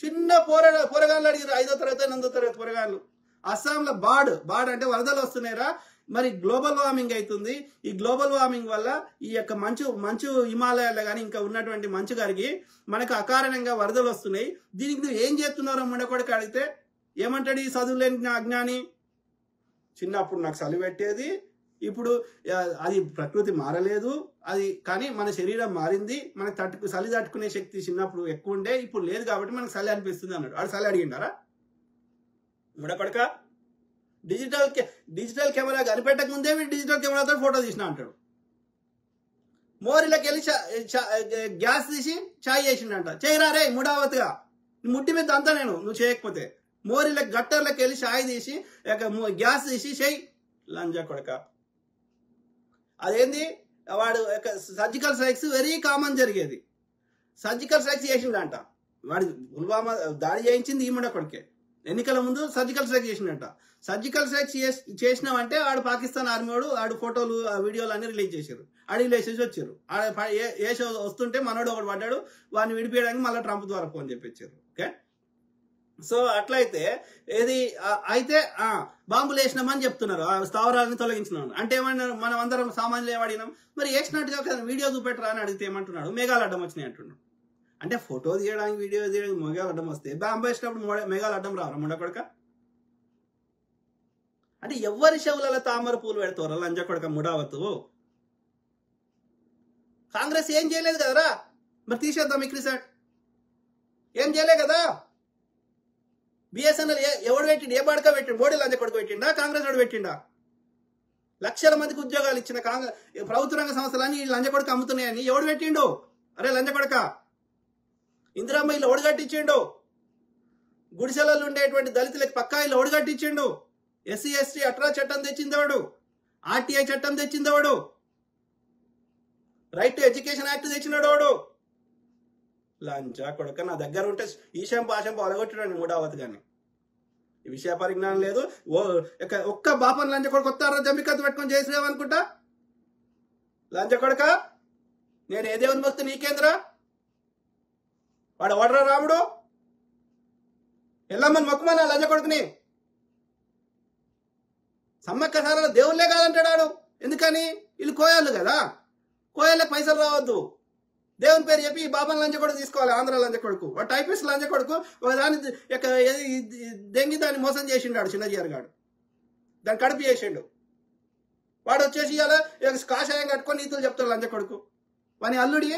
B: చిన్న పోరగాళ్ళు అడిగారు, 5వ తరగతి 8వ తరగతి పోరగాళ్ళు. అస్సాంలో బాడ్ అంటే వరదలు వస్తున్నాయిరా. మరి గ్లోబల్ వార్మింగ్ అవుతుంది. ఈ గ్లోబల్ వార్మింగ్ వల్ల ఈ యొక్క మంచు హిమాలయాల్లో కానీ ఇంకా ఉన్నటువంటి మంచు కరిగి మనకు అకారణంగా వరదలు వస్తున్నాయి. దీనికి నువ్వు ఏం చేస్తున్నారో ముండకొడికి అడిగితే ఏమంటాడు ఈ చదువు లేని అజ్ఞాని? చిన్నప్పుడు నాకు చలి పెట్టేది, ఇప్పుడు అది ప్రకృతి మారలేదు, అది కానీ మన శరీరం మారింది, మనకు చలి తట్టుకునే శక్తి చిన్నప్పుడు ఎక్కువ ఉండే, ఇప్పుడు లేదు కాబట్టి మనకు చలి అనిపిస్తుంది అన్నాడు. ఆడు చలి అడిగిండారా? ముడకొడక డిజిటల్ కెమెరా కనిపెట్టక ముందే డిజిటల్ కెమెరాతో ఫోటో తీసిన అంటాడు. మోరీలోకి వెళ్ళి గ్యాస్ తీసి చాయ్ చేసిండంట. చేయరా రే ముడావత్గా, ముట్టి మీద అంతా నేను నువ్వు చేయకపోతే. మోరీలకు గట్టర్లకు వెళ్ళి చాయ్ తీసి గ్యాస్ తీసి చెయ్యి లంజా కొడక. అదేంది వాడు సర్జికల్ స్ట్రైక్స్ వెరీ కామన్ జరిగేది. సర్జికల్ స్ట్రైక్స్ చేసిండంట. వాడు పుల్వామా దాడి చేయించింది ఈ ముండ కొడుకే. ఎన్నికల ముందు సర్జికల్ స్ట్రైక్ చేసిండంట. సర్జికల్ స్ట్రైక్ చేసినామంటే ఆడు పాకిస్తాన్ ఆర్మీ వాడు ఆడు ఫోటోలు వీడియోలు అన్ని రిలీజ్ చేశారు. ఆడు రిలీజ్ చేసి వచ్చారు. ఏ షో వస్తుంటే మనోడు ఒకటి పడ్డాడు, వాడిని విడిపించడానికి మళ్ళీ ట్రంప్ ద్వారా ఫోన్ చెప్పించారు. ఓకే, సో అట్లయితే ఏది అయితే బాంబులు వేసినామని చెప్తున్నారు, స్థావరాలను తొలగించినాం అంటే ఏమన్నారు? మనం అందరం సామాన్యులు ఏమడిగినాం? మరి వేసినట్టుగా వీడియో చూపెట్టరా అని అడిగితే ఏమంటున్నాడు? మేఘాలు అడ్డం వచ్చినాయి అంటున్నాడు. అంటే ఫోటో తీయడానికి వీడియో తీయడానికి మేఘాలు అడ్డం వస్తే బాంబు వేసినప్పుడు మేఘాలు అడ్డం రావరా ముండకొడక? అంటే ఎవరి చెవులలో తామర పూలు పెడతారు లంజ కొడక ముడావతు? కాంగ్రెస్ ఏం చేయలేదు కదరా, మరి తీసేద్దాం ఈ క్రిసాట్. ఏం చేయలే కదా. బిఎస్ఎన్ఎల్ ఎవడు పెట్టిండు? ఏ బాడక పెట్టిండు? మోడీ లంజ కొడుకు పెట్టిండా? కాంగ్రెస్ వాడు పెట్టిండా? లక్షల మందికి ఉద్యోగాలు ఇచ్చిన ప్రభుత్వ రంగ సంస్థలన్నీ లంజ కొడుకు అమ్ముతున్నాయని ఎవడు పెట్టిండు? అరే లంజ కొడక, ఇందిరమ్మ ఇల్లు ఎవడు కట్టించిండు? గుడిసెలలో ఉండేటువంటి దళితులకి పక్కా ఇల్లు ఎవడు కట్టించిండు? ఎస్సీ ఎస్టీ అట్రా చట్టం తెచ్చిందవాడు, ఆర్టీఐ చట్టం తెచ్చిందవాడు, రైట్ టు ఎడ్యుకేషన్ యాక్ట్ తెచ్చినాడు వాడు. లంచా కొడక నా దగ్గర ఉంటే ఈశం పాశం పొలగొట్టాడు మూడావతి కానీ ఈ విషయ పరిజ్ఞానం లేదు. ఒక్క బాపన్ లంచ కొడుకు వస్తారా జమ్మికత్తు పెట్టుకొని చేసినావనుకుంటా. లంచ కొడక నేను ఏ దేవుని భక్తి నీకేంద్రా? వాడు ఎవడరా రాముడు? ఎల్లమ్మని మొక్కమని లంచ కొడుకుని సమ్మక్క సారాల దేవుళ్ళే కాదంటాడు. ఎందుకని? వీళ్ళు కోయాళ్ళు కదా, కోయాళ్ళకి పైసలు రావద్దు. దేవుని పేరు చెప్పి ఈ బాబాన్ లంచ కొడుకు తీసుకోవాలి. ఆంధ్ర లంచ కొడుకు, వాడు టైపిస్ట్ లంచ కొడుకు. ఒక దాన్ని దెంగి దాన్ని మోసం చేసిండాడు చిన్నజీఆర్ గాడు, దాన్ని కడుపు చేసిండు. వాడు వచ్చేసి ఇలా కాషాయం కట్టుకొని నీతులు చెప్తాడు లంచ కొడుకు. వాని అల్లుడి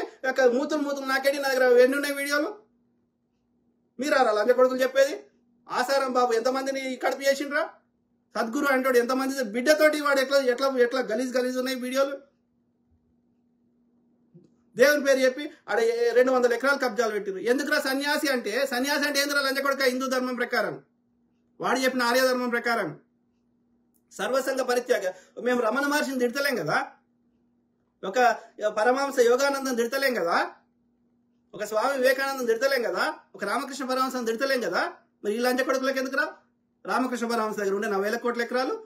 B: మూతులు నాకేంటి, నా దగ్గర ఎన్ని ఉన్నాయి వీడియోలు. మీరారా లంచ కొడుకులు చెప్పేది? ఆసారం బాబు ఎంతమందిని కడుపు చేసిండ్రా? సద్గురు అంటాడు ఎంతమంది బిడ్డతోటి వాడు ఎట్లా ఎట్లా ఎట్లా గలీజ్ ఉన్నాయి వీడియోలు. దేవుని పేరు చెప్పి ఆడ 200 ఎకరాలు కబ్జాలు పెట్టిరు. ఎందుకురా సన్యాసి అంటే? సన్యాసి అంటే ఏంద్రా లంచ కొడుక? హిందూ ధర్మం ప్రకారం, వాడు చెప్పిన ఆర్య ధర్మం ప్రకారం సర్వసంగ పరిత్యాగ. మేము రమణ మహర్షిని తిడతలేం కదా, ఒక పరమహంస యోగానందం తిడతలేం కదా, ఒక స్వామి వివేకానందం తిడతలేం కదా, ఒక రామకృష్ణ పరమహంసం తిడతలేం కదా. మరి ఈ లంచ కొడుకులకు ఎందుకురా? రామకృష్ణ పరమహంస దగ్గర ఉండే 40,000 కోట్ల ఎకరాలు.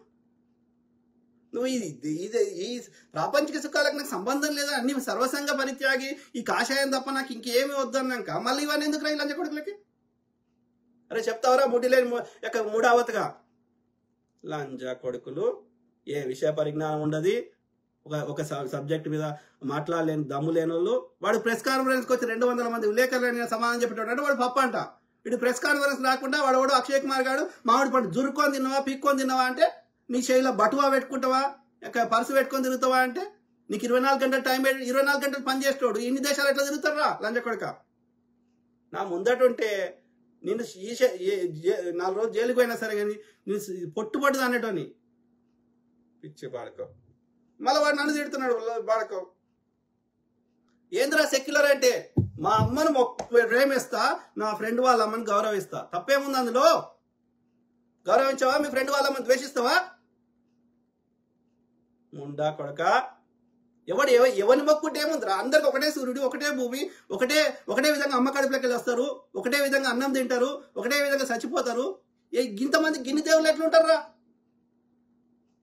B: నువ్వు ఈ ప్రాపంచిక సుఖాలకు నాకు సంబంధం లేదా, అన్ని సర్వసంగ పరిత్యాగి ఈ కాషాయం తప్ప నాకు ఇంకేమి వద్దన్నాక మళ్ళీ ఇవన్నీ ఎందుకు ఈ లంచ కొడుకులకి? అరే చెప్తావరా ముడ్డిలేని మూడావతగా. లంచ కొడుకులు ఏ విషయ పరిజ్ఞానం ఉండదు, ఒక సబ్జెక్ట్ మీద మాట్లాడలేని దమ్ము లేని వాళ్ళు. వాడు ప్రెస్ కాన్ఫరెన్స్కి వచ్చి 200 మంది విలేకరులు సమాధానం చెప్పేటోడు అంటే వాడు పప్ప అంట. వీడు ప్రెస్ కాన్ఫరెన్స్ రాకుండా వాడు అక్షయ్ కుమార్ గారు మామిడి పండు జురుకొని తిన్నావా పీక్కొని తిన్నావా అంటే, నీ చేయిలో బటువా పెట్టుకుంటావా, పర్సు పెట్టుకొని తిరుగుతావా అంటే, నీకు 24 గంటల టైం 24 గంటలు పని చేస్తాడు. ఇన్ని దేశాలు ఎట్లా తిరుగుతారా లంచ కొడుక? నా ముందటుంటే నేను 4 రోజులు జైలుకు పోయినా సరే కానీ నేను పొట్టుపడ్డది అనేటోని పిచ్చి బాడకో. మళ్ళీ వాడు నన్ను తిడుతున్నాడు బాడకో. ఏంద్రా సెక్యులర్ అంటే? మా అమ్మను ప్రేమిస్తా, నా ఫ్రెండ్ వాళ్ళ అమ్మని గౌరవిస్తా. తప్పేముంది అందులో? గౌరవించావా? మీ ఫ్రెండ్ వాళ్ళ అమ్మని ద్వేషిస్తావా? ముండా కొడక. ఎవరిని మొక్కుంటే ఏముందిరా? అందరికి ఒకటే సూర్యుడు, ఒకటే భూమి, ఒకటే విధంగా అమ్మ కడుపులోకి వెళ్ళి వస్తారు, ఒకటే విధంగా అన్నం తింటారు, ఒకటే విధంగా చచ్చిపోతారు. ఇంతమంది గిన్ని దేవుళ్ళు ఎట్లుంటారా?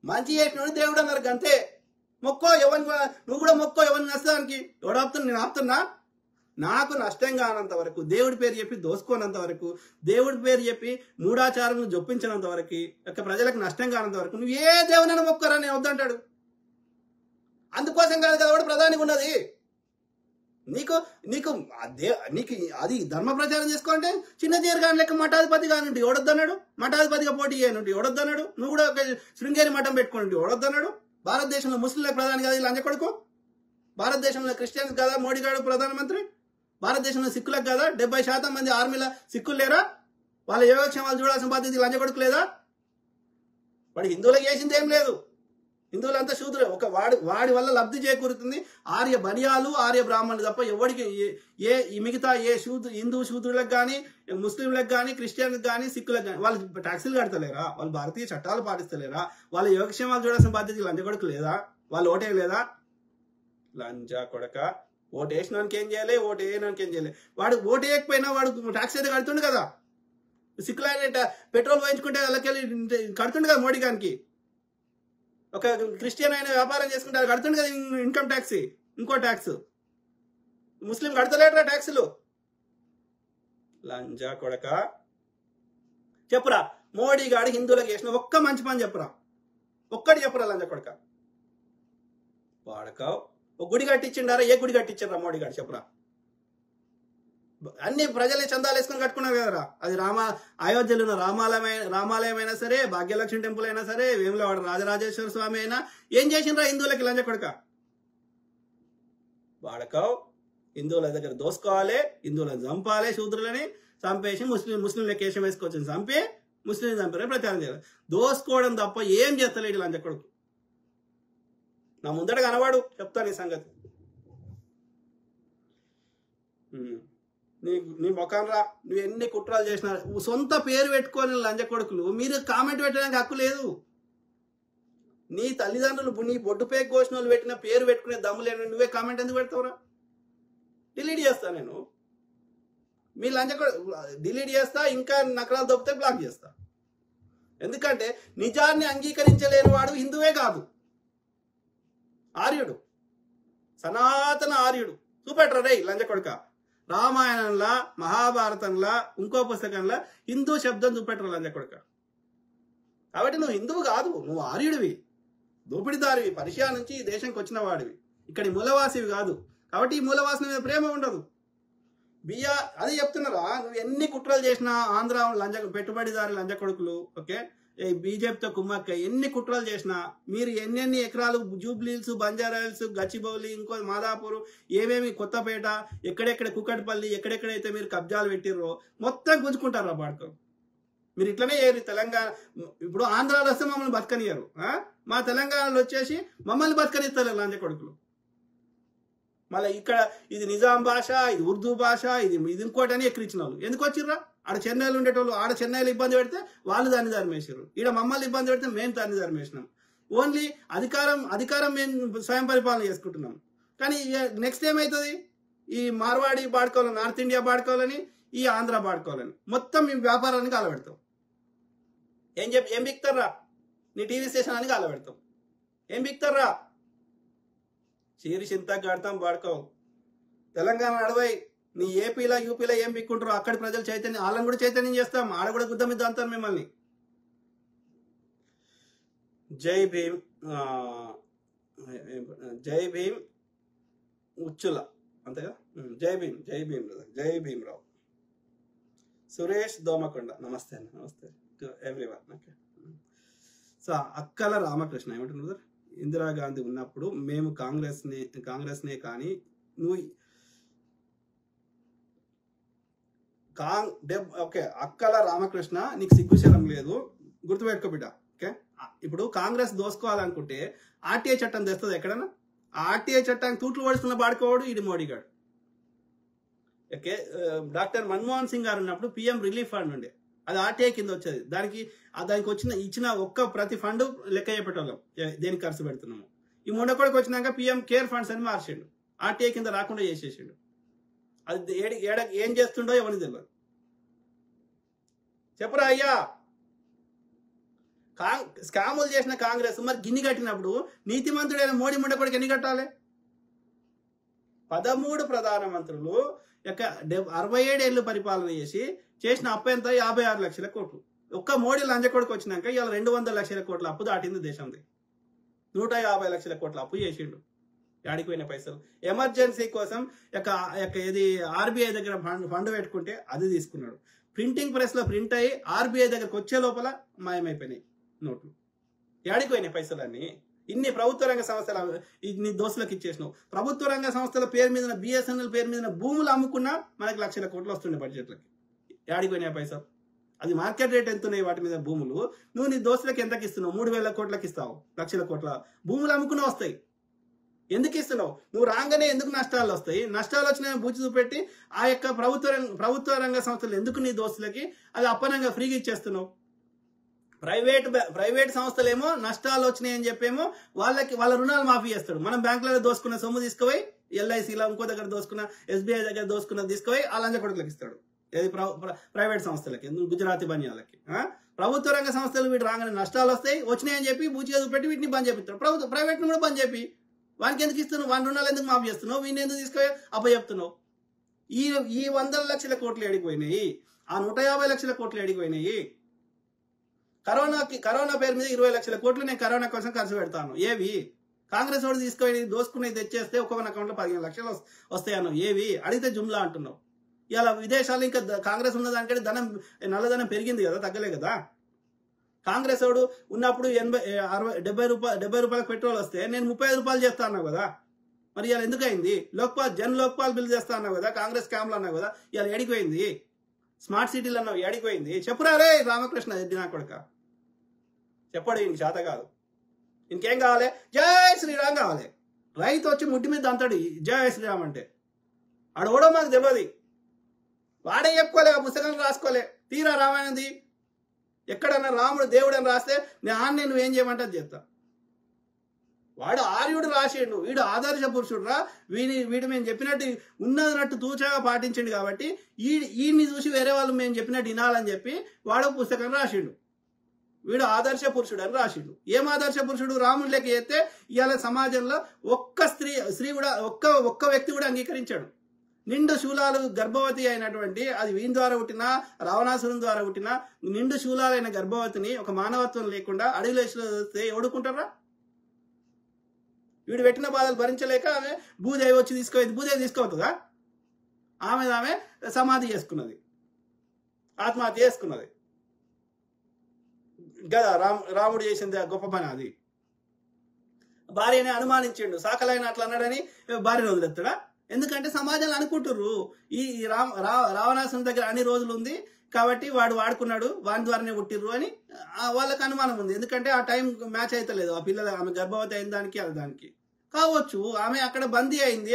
B: మంచి చేసినోడు దేవుడు అన్నారు అంతే. మొక్కో ఎవరిని, నువ్వు కూడా మొక్కో ఎవరిని నష్టానికి. ఎవడు ఆపుతున్నా? నేను ఆపుతున్నా? నాకు నష్టం కానంత వరకు, దేవుడి పేరు చెప్పి దోసుకోనంత వరకు, దేవుడి పేరు చెప్పి మూఢాచారం జొప్పించినంత వరకు, ప్రజలకు నష్టం కానంత వరకు నువ్వు ఏ దేవునైనా మొక్కరా నేను వద్దంటాడు. అందుకోసం కాదు కదా వాడు ప్రధానిగా ఉన్నది. నీకు అది ధర్మ ప్రచారం చేసుకోంటే చిన్నజీఆర్ గాని లెక్క మఠాధిపతి కానుండి ఎవడొద్దన్నాడు? మఠాధిపతిగా పోటీ చేయనుండి ఎవడొద్దన్నాడు? నువ్వు కూడా ఒక శృంగేరి మఠం పెట్టుకోండి ఎవడొద్దన్నాడు? భారతదేశంలో ముస్లింలకు ప్రధాని కాదు లంచ కొడుకు? భారతదేశంలో క్రిస్టియన్స్ కదా మోడీ గారు ప్రధానమంత్రి? భారతదేశంలో సిక్కులకు కదా 70% మంది ఆర్మీల సిక్కులు లేరా? వాళ్ళ యోగక్షేమాలు చూడాల్సిన బాధ్యత లంచ కొడుకు లేదా? వాడు హిందువులకు చేసింది ఏం లేదు. హిందువులంతా శూద్రులు. వాడి వల్ల లబ్ధి చేకూరుతుంది ఆర్య బనియాలు, ఆర్య బ్రాహ్మణులు తప్ప ఎవరికి మిగతా హిందూ శూద్రులకు కానీ, ముస్లింలకు కానీ, క్రిస్టియన్లకు కానీ, సిక్కులకు కానీ వాళ్ళు ట్యాక్సీలు కడతలేరా? వాళ్ళు భారతీయ చట్టాలు పాటిస్తలేరా? వాళ్ళ యోగక్షేమాలు చూడాల్సిన బాధ్యత లంచ కొడుకు లేదా? వాళ్ళు ఓటే లేదా? లంచ కొడక. ఓటు వేసినానికి ఏం చేయాలి, ఓటు వేయడానికి ఏం చేయాలి? వాడు ఓటు వేయకపోయినా వాడు ట్యాక్స్ అయితే కడుతుండు కదా. సిక్కులైన పెట్రోల్ వేయించుకుంటే వాళ్ళకెళ్ళి కడుతుండు కదా మోడీ గారికి. ఒక క్రిస్టియన్ అయిన వ్యాపారం చేసుకుంటే అది కడుతుండు కదా ఇన్కమ్ ట్యాక్స్, ఇంకో ట్యాక్స్. ముస్లిం కడతలేట్రా ట్యాక్సులు. లంచ కొడక. చెప్పురా మోడీ గాడు హిందువులకు చేసిన ఒక్క మంచి పని చెప్పురా, ఒక్కటి చెప్పురా లంచ కొడక. వాడకావు. ఒక గుడి కట్టించిండారా? ఏ గుడి కట్టించారా మోడీ గారు చెప్పురా? అన్ని ప్రజలే చందాలు వేసుకొని కట్టుకున్నారు కదరా. అది అయోధ్యలో ఉన్న రామాలయం అయినా సరే, భాగ్యలక్ష్మి టెంపుల్ అయినా సరే, వేములవాడ రాజరాజేశ్వర స్వామి అయినా ఏం చేసిండ్రా హిందువులకి లంచ కొడక? వాడకావు. హిందువుల దగ్గర దోసుకోవాలి, హిందువులను చంపాలి, శూద్రులని చంపేసి ముస్లింల కేశం వేసుకోవచ్చని చంపి ముస్లిం చంపారని ప్రచారం చేయాలి. దోసుకోవడం తప్ప ఏం చేస్తలేడు లంచ కొడుకు. నా ముందట కనవాడు, చెప్తాను ఈ సంగతి. నీ మొఖం రా, నువ్వు ఎన్ని కుట్రాలు చేసినా సొంత పేరు పెట్టుకొని లంచ కొడుకులు మీరు కామెంట్ పెట్టడానికి హక్కు లేదు. నీ తల్లిదండ్రులు నీ బొడ్డు పేరు కోసిన వాళ్ళు పెట్టిన పేరు పెట్టుకునే దమ్ము లేని నువ్వే కామెంట్ ఎందుకు పెడతావురా? డిలీట్ చేస్తా నేను. మీ లంచ డిలీట్ చేస్తా, ఇంకా నకరాలు దొరికితే బ్లాక్ చేస్తా. ఎందుకంటే నిజాన్ని అంగీకరించలేని వాడు హిందువే కాదు, ఆర్యుడు, సనాతన ఆర్యుడు. చూపెట్టరా రే లంచ కొడుక. రామాయణంలా, మహాభారతంలా, ఇంకో పుస్తకంలో హిందూ శబ్దం చూపెట్టరు లంచ కొడుక. కాబట్టి నువ్వు హిందువు కాదు, నువ్వు ఆర్యుడివి, దోపిడిదారివి, పర్షియా నుంచి ఈ దేశంకి వచ్చిన వాడివి, ఇక్కడి మూలవాసివి కాదు. కాబట్టి ఈ మూలవాసిన మీద ప్రేమ ఉండదు. అది చెప్తున్నారా, నువ్వు ఎన్ని కుట్రలు చేసినా ఆంధ్ర పెట్టుబడిదారి లంచ కొడుకులు, ఓకే, బీజేపీతో కుమ్మక్క ఎన్ని కుట్రలు చేసినా, మీరు ఎన్నెన్ని ఎకరాలు జూబ్లీహిల్స్, బంజారాహిల్స్, గచ్చిబౌలి, ఇంకో మాదాపూర్, ఏమేమి కొత్తపేట, ఎక్కడెక్కడ కుక్కటిపల్లి, ఎక్కడెక్కడైతే మీరు కబ్జాలు పెట్టిర్రో మొత్తం గుంజుకుంటారా బాడుకో. మీరు ఇట్లనే ఏరి తెలంగాణ, ఇప్పుడు ఆంధ్రాలో వస్తే మమ్మల్ని బతకనియరు, మా తెలంగాణలో వచ్చేసి మమ్మల్ని బతకనిస్తారు లంచ కొడుకులు. మళ్ళీ ఇక్కడ ఇది నిజాం భాష, ఇది ఉర్దూ భాష, ఇది ఇంకోటి అని ఎక్కిరించిన వాళ్ళు ఎందుకు వచ్చిర్రా? ఆడ చెన్నైలో ఉండేటోళ్ళు ఆడ చెన్నైలో ఇబ్బంది పెడితే వాళ్ళు దాన్ని ధర్మేసారు, ఈడ మమ్మల్ని ఇబ్బంది పెడితే మేము దాన్ని ధర్మేసినాం. ఓన్లీ అధికారం మేము స్వయం పరిపాలన చేసుకుంటున్నాం. కానీ నెక్స్ట్ ఏమవుతుంది, ఈ మార్వాడి బాడుకోవాలని, నార్త్ ఇండియా బాడుకోవాలని, ఈ ఆంధ్ర బాడుకోవాలని మొత్తం మేము వ్యాపారానికి కాలబెడతాం. ఏం బిక్తారా? నీ టీవీ స్టేషన్ అని కాలబెడతాం. ఏం బిక్తారా? చీరి చింత కడతాం బాడుకో. తెలంగాణ అడవై, నీ ఏపీలో యూపీలో ఏం బిక్కుంటారో అక్కడి ప్రజలు చైతన్యం, వాళ్ళని కూడా చైతన్యం చేస్తాం, ఆడ కూడా గుద్ద మీద అంతాం మిమ్మల్ని. జై భీమ్, జై భీమ్ ఉచ్చుల అంతేగా. జై భీమ్, జై భీమ్, జై భీమరావు. సురేష్ దోమకొండ, నమస్తే అన్న, నమస్తే టు ఎవ్రీవన్. ఓకే, సో అక్కల రామకృష్ణ ఏమంటున్నారు, ఇందిరాగాంధీ ఉన్నప్పుడు మేము కాంగ్రెస్నే కానీ నువ్వు ఓకే, అక్కల రామకృష్ణ నీకు సిగ్గుశలం లేదు, గుర్తుపెట్టుకో బిడ్డ. ఓకే, ఇప్పుడు కాంగ్రెస్ దోసుకోవాలనుకుంటే ఆర్టీఐ చట్టం తెస్తుంది ఎక్కడన్నా. ఆ ఆర్టీఐ చట్టానికి తూట్లు పడుతున్న బాడుకోవాడు ఇది మోడీగాడు. ఓకే, డాక్టర్ మన్మోహన్ సింగ్ గారు ఉన్నప్పుడు పిఎం రిలీఫ్ ఫండ్ ఉండే, అది ఆర్టీఐ కింద వచ్చేది. దానికి ఇచ్చిన ఒక్క ప్రతి ఫండ్ లెక్క చెప్పేటోళ్ళం దేనికి ఖర్చు పెడుతున్నాము. ఈ మొండకోడికి వచ్చినాక పిఎం కేర్ ఫండ్స్ అని మార్చిండు, ఆర్టీఐ కింద రాకుండా చేసేసిండు. అది ఏం చేస్తుండో ఎవరిని తెలియదు. చెప్పరా అయ్యా, స్కాములు చేసిన కాంగ్రెస్ మరి గిన్ని కట్టినప్పుడు నీతిమంతుడైన మోడీ మొండకోడికి ఎన్ని కట్టాలి? 13 ప్రధానమంత్రులు 67 ఏళ్ళు పరిపాలన చేసిన అప్పు ఎంత? 56 లక్షల కోట్లు. ఒక్క మోడీ లంచకొడుకు వచ్చినాక ఇవాళ 200 లక్షల కోట్ల అప్పు దాటింది దేశంది. 150 లక్షల కోట్ల అప్పు చేసిండు. యాడికి పోయిన పైసలు? ఎమర్జెన్సీ కోసం ఏది ఆర్బీఐ దగ్గర ఫండ్ పెట్టుకుంటే అది తీసుకున్నాడు. ప్రింటింగ్ ప్రెస్ లో ప్రింట్ అయ్యి ఆర్బీఐ దగ్గరకు వచ్చే లోపల మాయమైపోయినాయి నోట్లు. యాడికి పోయినాయి పైసలన్నీ? ఇన్ని ప్రభుత్వ రంగ సంస్థలు ఇన్ని దోస్తులకు ఇచ్చేసినావు. ప్రభుత్వ రంగ సంస్థల పేరు మీద, బిఎస్ఎన్ఎల్ పేరు మీద భూములు అమ్ముకున్నా మనకి లక్షల కోట్లు వస్తుండే బడ్జెట్లకి. యాడికి పోయినాయి పైసలు? అది మార్కెట్ రేట్ ఎంత ఉన్నాయి వాటి మీద భూములు? నువ్వు నీ దోస్తులకు ఎంతకి ఇస్తున్నావు? 3000 కోట్లకి ఇస్తావు. లక్షల కోట్ల భూములు అమ్ముకున్నా వస్తాయి. ఎందుకు ఇస్తున్నావు? నువ్వు రాగానే ఎందుకు నష్టాలు వస్తాయి? నష్టాలు వచ్చిన బూచి చూపెట్టి ఆ యొక్క ప్రభుత్వ రంగ సంస్థలు ఎందుకు నీ దోస్తులకి అది అప్పనంగా ఫ్రీగా ఇచ్చేస్తున్నావు? ప్రైవేట్ సంస్థలేమో నష్టాలు వచ్చినాయి అని చెప్పేమో వాళ్ళ రుణాలు మాఫీ చేస్తాడు. మనం బ్యాంకులలో దోసుకున్న సొమ్ము తీసుకుపోయి ఎల్ఐసిలో ఇంకో దగ్గర దోసుకున్న, ఎస్బీఐ దగ్గర దోసుకున్న తీసుకుపోయి ఆ లంచ కొడుకులకు ఇస్తాడు. ఏది ప్రైవేట్ సంస్థలకి, గుజరాతీ బనియాలకి. ప్రభుత్వ రంగ సంస్థలు వీటి రాగానే నష్టాలు వస్తాయి, వచ్చినాయని చెప్పి బూచిగా చూపెట్టి వీటిని బంద్ చేపిస్తాడు. ప్రైవేట్ కూడా బంద్ చెప్పి వానికి ఎందుకు ఇస్తున్నావు? వాని రుణాలు ఎందుకు మాఫీ చేస్తున్నావు? వీడిని ఎందుకు తీసుకుపోయి అప్పచెప్తున్నావు? ఈ 100 లక్షల కోట్లు ఎడిగిపోయినాయి, ఆ 150 లక్షల కోట్లు ఎడిగిపోయినాయి. కరోనా పేరు మీద 20 లక్షల కోట్లు నేను కరోనా కోసం ఖర్చు పెడతాను. ఏవి? కాంగ్రెస్ వాడు తీసుకొని దోసుకునేది తెచ్చేస్తే ఒక్కొక్క అకౌంట్లో 15 లక్షలు వస్తాయన్నావు. ఏవి? అడిగితే జుమ్లా అంటున్నావు. ఇలా విదేశాలు ఇంకా కాంగ్రెస్ ఉన్నదానికంటే నల్లధనం పెరిగింది కదా, తగ్గలే కదా. కాంగ్రెస్ వాడు ఉన్నప్పుడు 70 రూపాయలకు పెట్రోల్ వస్తే నేను 35 రూపాయలు చేస్తా అన్నావు కదా. మరి ఇలా ఎందుకు అయింది? జన్ లోక్పాల్ బిల్ చేస్తా అన్నావు కదా, కాంగ్రెస్ క్యాంపులు అన్నావు కదా. ఇలా ఎడిగిపోయింది. స్మార్ట్ సిటీలు అన్నావు, ఎడిగిపోయింది. చెప్పురా రే రామకృష్ణ రెడ్డి నా కొడుక, చెప్పడు. ఇంక చేత కాదు. ఇంకేం కావాలి? జై శ్రీరామ్ కావాలి. రైతు వచ్చి ముడ్డి మీద అంతాడు జై శ్రీరామ్ అంటే. ఆడోడో మాకు తెలియదు, వాడే చెప్పుకోలే, ఆ పుస్తకం రాసుకోలే. తీరా రామాయణది ఎక్కడన్నా రాముడు దేవుడు అని రాస్తే నేను నువ్వేం చేయమంటే అది చేస్తా. వాడు ఆర్యుడు రాసిండు, వీడు ఆదర్శ పురుషుడు రా, వీడు మేము చెప్పినట్టు ఉన్నదన్నట్టు తూచగా పాటించండి కాబట్టి వీడిని చూసి వేరే వాళ్ళు మేము చెప్పినట్టు వినాలని చెప్పి వాడు పుస్తకం రాసిండు. వీడు ఆదర్శ పురుషుడు అని రాసిండు. ఏం ఆదర్శ పురుషుడు? రాముడి లెక్క చేస్తే ఇవాళ సమాజంలో ఒక్క స్త్రీ కూడా ఒక్క వ్యక్తి కూడా అంగీకరించాడు. నిండు శూలాలు గర్భవతి అయినటువంటి, అది వీని ద్వారా పుట్టినా రావణాసురం ద్వారా పుట్టినా నిండు శూలాలైన గర్భవతిని ఒక మానవత్వం లేకుండా అడవిలో ఎవడుకుంటారా? వీడు పెట్టిన బాధలు భరించలేక ఆమె భూదేవి వచ్చి తీసుకోలేదు. భూదేవి తీసుకోవద్దుగా, ఆమె సమాధి చేసుకున్నది, ఆత్మహత్య చేసుకున్నది కదా. రాముడు చేసింది గొప్ప పని అది. భార్యని అనుమానించిండు, సాకలైన అట్లా అన్నాడని భార్యను వదిలేస్తాడా? ఎందుకంటే సమాజంలో అనుకుంటుర్రు ఈ రావణాసుని దగ్గర అన్ని రోజులు ఉంది కాబట్టి వాడు వాడుకున్నాడు, వాని ద్వారానే పుట్టిర్రు అని వాళ్ళకి అనుమానం ఉంది. ఎందుకంటే ఆ టైం మ్యాచ్ అవుతలేదు. ఆ పిల్లలు ఆమె గర్భవతి అయిన దానికి అది దానికి కావచ్చు. ఆమె అక్కడ బందీ అయింది,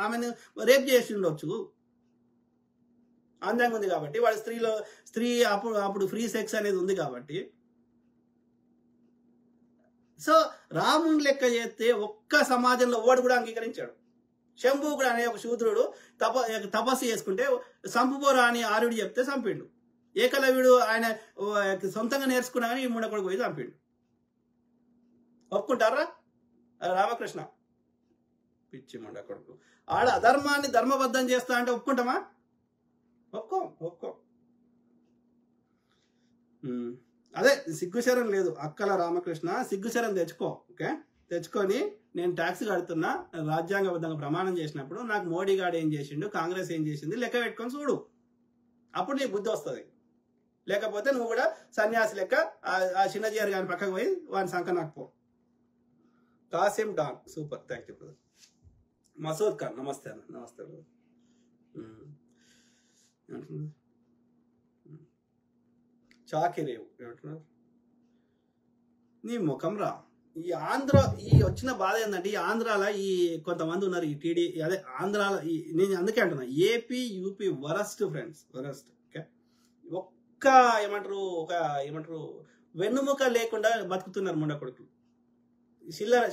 B: ఆమెను రేప్ చేసి ఉండొచ్చు, అందంగా ఉంది కాబట్టి. వాడు స్త్రీ అప్పుడు ఫ్రీ సెక్స్ అనేది ఉంది కాబట్టి. సో రాముని లెక్క చేస్తే ఒక్క సమాజంలో ఓడు కూడా అంగీకరించాడు. శంభుకుడు అనే ఒక శూద్రుడు తపస్సు చేసుకుంటే సంపుపోరా అని ఆర్యుడు చెప్తే చంపిండు. ఏకలవ్యుడు ఆయన సొంతంగా నేర్చుకున్నా కానీ ఈ ముండకొడుకు పోయి చంపిండు. ఒప్పుకుంటారా? రామకృష్ణ పిచ్చి ముండకొడుకు. ఆడ అధర్మాన్ని ధర్మబద్ధం చేస్తా అంటే ఒప్పుకుంటామా? ఒప్పుకో. అదే సిగ్గుశరం లేదు అక్కల రామకృష్ణ, సిగ్గుశరం తెచ్చుకో. ఓకే, తెచ్చుకొని నేను ట్యాక్స్ కడుతున్నా, రాజ్యాంగబద్ధంగా ప్రమాణం చేసినప్పుడు నాకు మోడీ గారు ఏం చేసిండు, కాంగ్రెస్ ఏం చేసింది లెక్క పెట్టుకొని చూడు, అప్పుడు నీకు బుద్ధి వస్తుంది. లేకపోతే నువ్వు కూడా సన్యాసి లెక్క ఆ చిన్నజీఆర్ గారిని పక్కకు పోయి వాని సంఖ నాకు పో. Kasim don super, thank you brother. Masood Khan నమస్తే అన్న. నమస్తే బ్రదర్. చాకిరేవు ఏమంటున్నారు? నీ ముఖం రా. ఈ వచ్చిన బాధ ఏంటంటే ఈ ఆంధ్రాలో ఈ కొంతమంది ఉన్నారు, ఈ టీడీ అదే ఆంధ్రాలో నేను అందుకే అంటున్నా AP UP worst friends, worst. Okay, ఏమంటారు వెన్నుముక లేకుండా బతుకుతున్నారు ముండ కొడుకులు.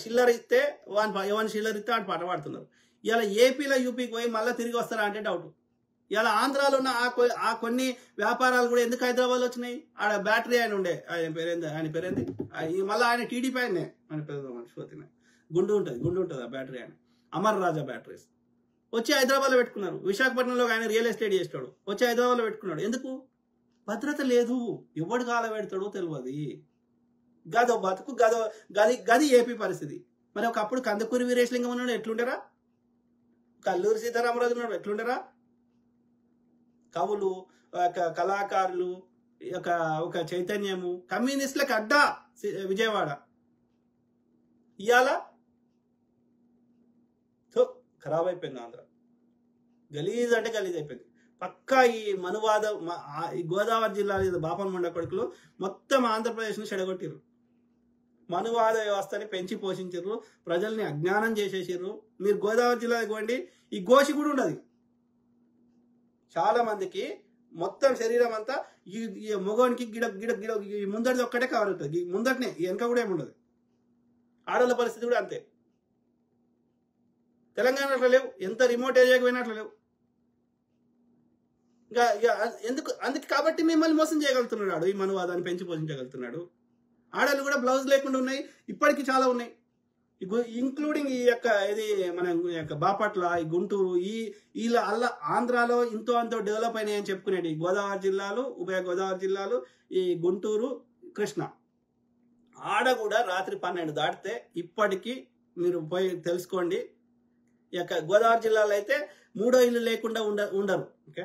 B: చిల్లర ఇస్తే ఎవరిని చిల్లర ఇస్తే వాడు పాట పాడుతున్నారు. ఇలా ఏపీలో యూపీకి పోయి మళ్ళీ తిరిగి వస్తారా అంటే డౌట్. ఇలా ఆంధ్రాలో ఉన్న ఆ కొన్ని వ్యాపారాలు కూడా ఎందుకు హైదరాబాద్ వచ్చినాయి? ఆడ బ్యాటరీ ఆయన ఉండే, ఆయన పేరేంది మళ్ళీ ఆయన టీడీపీ ఆయనే, ఆయన పేరు మర్చిపోతున్నా, గుండు ఉంటుంది ఆ బ్యాటరీ ఆయన, అమర్ రాజా బ్యాటరీస్ వచ్చి హైదరాబాద్లో పెట్టుకున్నారు. విశాఖపట్నంలో ఆయన రియల్ ఎస్టేట్ చేస్తాడు, వచ్చి హైదరాబాద్లో పెట్టుకున్నాడు. ఎందుకు? భద్రత లేదు, ఎవడు కాల పెడతాడో తెలియదు. గదో బతుకు గది ఏపీ పరిస్థితి. మరి ఒకప్పుడు కందుకూరి వీరేశలింగం ఉన్నాడు ఎట్లుండరా? కల్లూరి సీతారామరాజు ఉన్నాడు ఎట్లుండరా? కవులు, కళాకారులు, ఒక చైతన్యము, కమ్యూనిస్టులకు అడ్డా విజయవాడ. ఇవాళ ఖరాబ్ అయిపోయింది ఆంధ్ర, గలీజ్ అంటే గలీజ్ అయిపోయింది. పక్కా ఈ మనువాద ఈ గోదావరి జిల్లా బాపన మండ కొడుకులు మొత్తం ఆంధ్రప్రదేశ్ను చెడగొట్టిర్రు. మనువాద వ్యవస్థని పెంచి పోషించారు, ప్రజల్ని అజ్ఞానం చేసేసారు. మీరు గోదావరి జిల్లా పోండి, ఈ గోషి కూడా ఉండదు. చాలా మందికి మొత్తం శరీరం అంతా ఈ మగవానికి గిడ ఈ ముందటిది ఒక్కటే కవర్ అవుతుంది, ముందటినే, వెనక కూడా ఏముండదు. ఆడవాళ్ళ పరిస్థితి కూడా అంతే. తెలంగాణ అట్లా లేవు, ఎంత రిమోట్ ఏరియాకి పోయినా అట్లా లేవు. అందుకే కాబట్టి మిమ్మల్ని మోసం చేయగలుగుతున్నాడు, ఈ మనువాదాన్ని పెంచి పోషించగలుగుతున్నాడు. ఆడలు కూడా బ్లౌజ్ లేకుండా ఉన్నాయి, ఇప్పటికీ చాలా ఉన్నాయి, ఇంక్లూడింగ్ ఈ యొక్క ఇది మన యొక్క బాపట్ల, ఈ గుంటూరు, ఇలా ఆంధ్రాలో ఇంతో అంతో డెవలప్ అయినాయని చెప్పుకునేది గోదావరి జిల్లాలు, ఉభయ గోదావరి జిల్లాలు, ఈ గుంటూరు, కృష్ణ. ఆడ కూడా రాత్రి 12 దాటితే ఇప్పటికీ మీరు పోయి తెలుసుకోండి. ఈ యొక్క గోదావరి జిల్లాలో అయితే 3వ ఇల్లు లేకుండా ఉండరు. ఓకే,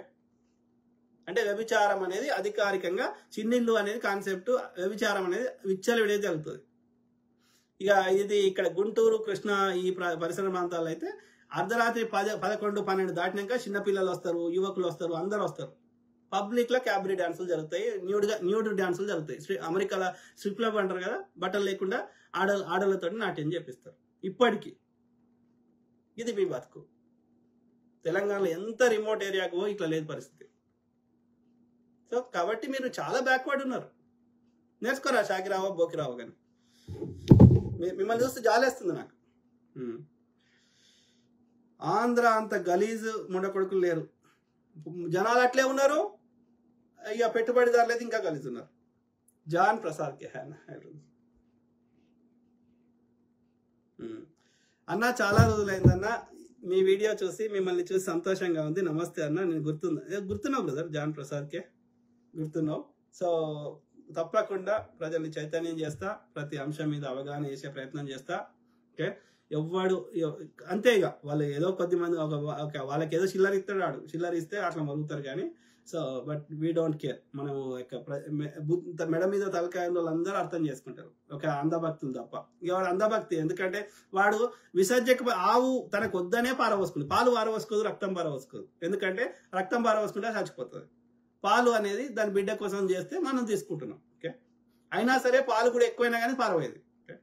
B: అంటే వ్యభిచారం అనేది అధికారికంగా చిన్నిల్లు అనేది కాన్సెప్ట్, వ్యభిచారం అనేది విచ్చలవిడే జరుగుతుంది. ఇక ఇది ఇక్కడ గుంటూరు, కృష్ణ ఈ పరిసర ప్రాంతాల్లో అయితే అర్ధరాత్రి 11, 12 దాటినాక చిన్నపిల్లలు వస్తారు, యువకులు వస్తారు, అందరు వస్తారు. పబ్లిక్ లో క్యాబరీ డాన్సులు జరుగుతాయి, న్యూడ్ డాన్సులు జరుగుతాయి. అమెరికాలో స్ట్రిప్ క్లబ్ అంటారు కదా, బట్టలు లేకుండా ఆడలతో నాట్యం చేపిస్తారు. ఇప్పటికీ ఇది మీ బతుకు. తెలంగాణలో ఎంత రిమోట్ ఏరియాకు ఇట్లా లేదు పరిస్థితి. సో కాబట్టి మీరు చాలా బ్యాక్వర్డ్ ఉన్నారు. నేర్చుకోరా షాకిరావో బోకిరావో కానీ. మిమ్మల్ని చూస్తే జాలేస్తుంది నాకు. ఆంధ్ర అంత గలీజ్ ముండకొడుకులు లేరు. జనాలు అట్లే ఉన్నారు, ఇక పెట్టుబడిదారులు అయితే ఇంకా గలీజ్ ఉన్నారు. జాన్ ప్రసాద్ కే అన్న, చాలా రోజులైందన్న మీ వీడియో చూసి, మిమ్మల్ని చూసి సంతోషంగా ఉంది. నమస్తే అన్న. నేను గుర్తున్నావు బ్రదర్, జాన్ ప్రసాద్ కే గుర్తున్నావు. సో తప్పకుండా ప్రజల్ని చైతన్యం చేస్తా, ప్రతి అంశం మీద అవగాహన చేసే ప్రయత్నం చేస్తా. ఓకే, ఎవ్వడు అంతే, ఇక వాళ్ళు ఏదో కొద్ది మంది వాళ్ళకి ఏదో చిల్లర ఇస్తాడు, చిల్లర ఇస్తే అట్లా మరుగుతారు కానీ. So but we don't care. మనం మెడ మీద తలకాయ వాళ్ళందరూ అర్థం చేసుకుంటారు, ఒక అంధభక్తులు తప్ప. ఇక వాడు అంధభక్తి, ఎందుకంటే వాడు విసర్జక ఆవు తనకు వద్దనే పారవోసుకుంది. పాలు పారవోసుకోదు, రక్తం పారవోసుకోదు. ఎందుకంటే రక్తం పారవోసుకుంటే చచ్చిపోతుంది. పాలు అనేది దాని బిడ్డ కోసం చేస్తే మనం తీసుకుంటున్నాం. ఓకే, అయినా సరే పాలు కూడా ఎక్కువైనా కానీ పారవేది. ఓకే,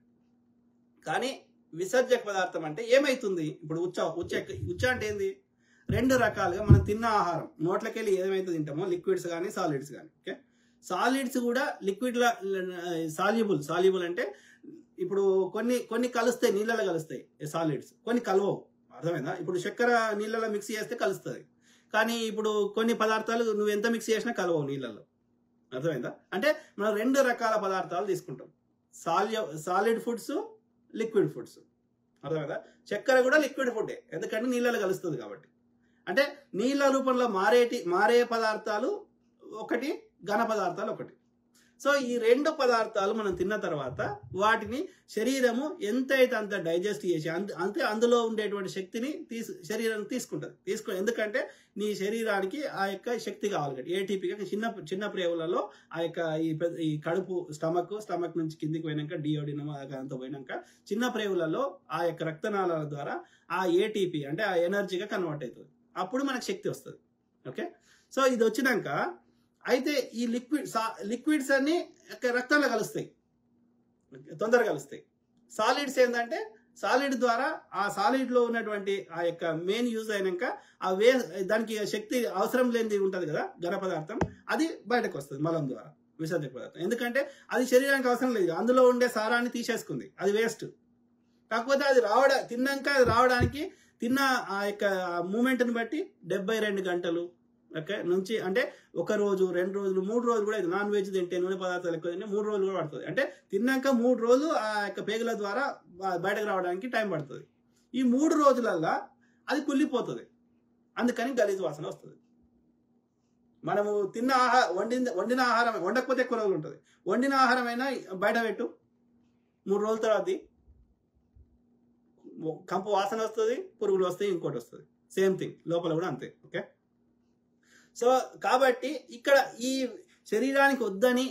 B: కానీ విసర్జక పదార్థం అంటే ఏమైతుంది? ఇప్పుడు ఉచ్చ అంటే ఏంది? రెండు రకాలుగా మనం తిన్న ఆహారం నోట్లకి వెళ్ళి ఏమైతే తింటామో, లిక్విడ్స్ కానీ సాలిడ్స్ కానీ. ఓకే, సాలిడ్స్ కూడా లిక్విడ్ సాల్యుబుల్ అంటే ఇప్పుడు కొన్ని కలుస్తాయి, నీళ్ళలో కలుస్తాయి సాలిడ్స్, కొన్ని కలవవు. అర్థమైందా? ఇప్పుడు చక్కెర నీళ్ళలో మిక్స్ చేస్తే కలుస్తుంది, కానీ ఇప్పుడు కొన్ని పదార్థాలు నువ్వు ఎంత మిక్స్ చేసినా కలవవు నీళ్ళలో. అర్థమైందా? అంటే మనం రెండు రకాల పదార్థాలు తీసుకుంటాం, సాలిడ్ ఫుడ్స్, లిక్విడ్ ఫుడ్స్. అర్థమైందా? చక్కెర కూడా లిక్విడ్ ఫుడ్డే, ఎందుకంటే నీళ్ళలో కలుస్తుంది కాబట్టి. అంటే నీళ్ళ రూపంలో మారే పదార్థాలు ఒకటి, ఘన పదార్థాలు ఒకటి. సో ఈ రెండు పదార్థాలు మనం తిన్న తర్వాత వాటిని శరీరము ఎంతైతే అంత డైజెస్ట్ చేసి అంతే అందులో ఉండేటువంటి శక్తిని శరీరం తీసుకుంటుంది. ఎందుకంటే నీ శరీరానికి ఆ యొక్క శక్తి కావాలి. ఏటీపీగా చిన్న ప్రేవులలో ఆ యొక్క ఈ కడుపు స్టమక్ నుంచి కిందికి పోయినాక డియోడినం అంత పోయినాక చిన్న ప్రేవులలో ఆ యొక్క రక్తనాళాల ద్వారా ఆ ఏటీపీ అంటే ఆ ఎనర్జీగా కన్వర్ట్ అవుతుంది. అప్పుడు మనకు శక్తి వస్తుంది. ఓకే, సో ఇది వచ్చినాక అయితే ఈ లిక్విడ్స్ అన్ని రక్తంలో కలుస్తాయి, తొందరగా కలుస్తాయి. సాలిడ్స్ ఏంటంటే సాలిడ్ ద్వారా ఆ సాలిడ్ లో ఉన్నటువంటి ఆ యొక్క మెయిన్ యూజ్ అయినాక దానికి శక్తి అవసరం లేనిది ఉంటుంది కదా ఘన పదార్థం, అది బయటకు వస్తుంది మలం ద్వారా, విసర్జక పదార్థం. ఎందుకంటే అది శరీరానికి అవసరం లేదు, అందులో ఉండే సారాన్ని తీసేసుకుంది, అది వేస్ట్. కాకపోతే అది తిన్నాక అది రావడానికి తిన్న ఆ యొక్క మూమెంట్ని బట్టి 72 గంటలు ఓకే నుంచి, అంటే 1 రోజు 2 రోజులు 3 రోజులు కూడా, నాన్ వెజ్ తింటే నూనె పదార్థాలు ఎక్కువ తింటే 3 రోజులు కూడా పడుతుంది. అంటే తిన్నాక 3 రోజులు ఆ యొక్క పేగుల ద్వారా బయటకు రావడానికి టైం పడుతుంది. ఈ 3 రోజులల్లా అది కుళ్ళిపోతుంది, అందుకని గలీజ్ వాసన వస్తుంది. మనము తిన్న వండిన ఆహారం వండకపోతే ఎక్కువ రోజులు ఉంటుంది. వండిన ఆహారం అయినా బయట పెట్టు, 3 రోజుల తర్వాత కంపు వాసన వస్తుంది, పురుగులు వస్తాయి, ఇంకోటి వస్తుంది. సేమ్ థింగ్ లోపల కూడా అంతే. ఓకే, సో కాబట్టి ఇక్కడ ఈ శరీరానికి వద్దని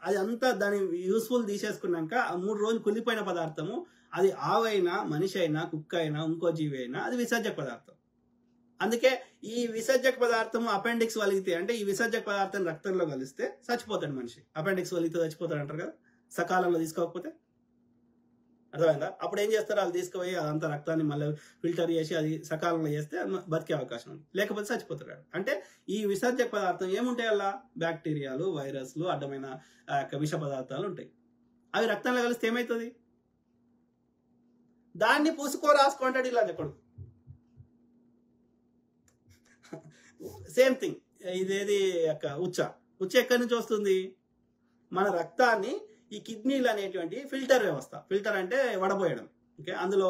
B: అది అంతా దాని యూస్ఫుల్ తీసేసుకున్నాక ఆ 3 రోజులు కుళ్ళిపోయిన పదార్థము, అది ఆవైనా మనిషి అయినా కుక్క అయినా ఇంకో జీవి అయినా అది విసర్జక పదార్థం. అందుకే ఈ విసర్జక పదార్థం అపెండిక్స్ వలిగితే, అంటే ఈ విసర్జక పదార్థం రక్తంలో కలిస్తే చచ్చిపోతాడు మనిషి. అపెండిక్స్ వలిగితే చచ్చిపోతాడు అంటారు కదా, సకాలంలో తీసుకోకపోతే. అర్థమైందా? అప్పుడు ఏం చేస్తారు, వాళ్ళు తీసుకుపోయి అదంతా రక్తాన్ని మళ్ళీ ఫిల్టర్ చేసి అది సకాలంలో చేస్తే బతికే అవకాశం ఉంది, లేకపోతే చచ్చిపోతాడు. అంటే ఈ విసర్జక పదార్థం ఏముంటాయి, అలా బ్యాక్టీరియాలు, వైరస్లు, అడ్డమైన విష పదార్థాలు ఉంటాయి. అవి రక్తంలో కలిస్తే ఏమవుతుంది, దాన్ని రాసుకోంటాడు ఇలా చెప్పడు. సేమ్ థింగ్ ఇదేది ఉచ్చ ఎక్కడి నుంచి వస్తుంది? మన రక్తాన్ని ఈ కిడ్నీలు అనేటువంటి ఫిల్టర్ వ్యవస్థ, ఫిల్టర్ అంటే వడబోయడం. ఓకే, అందులో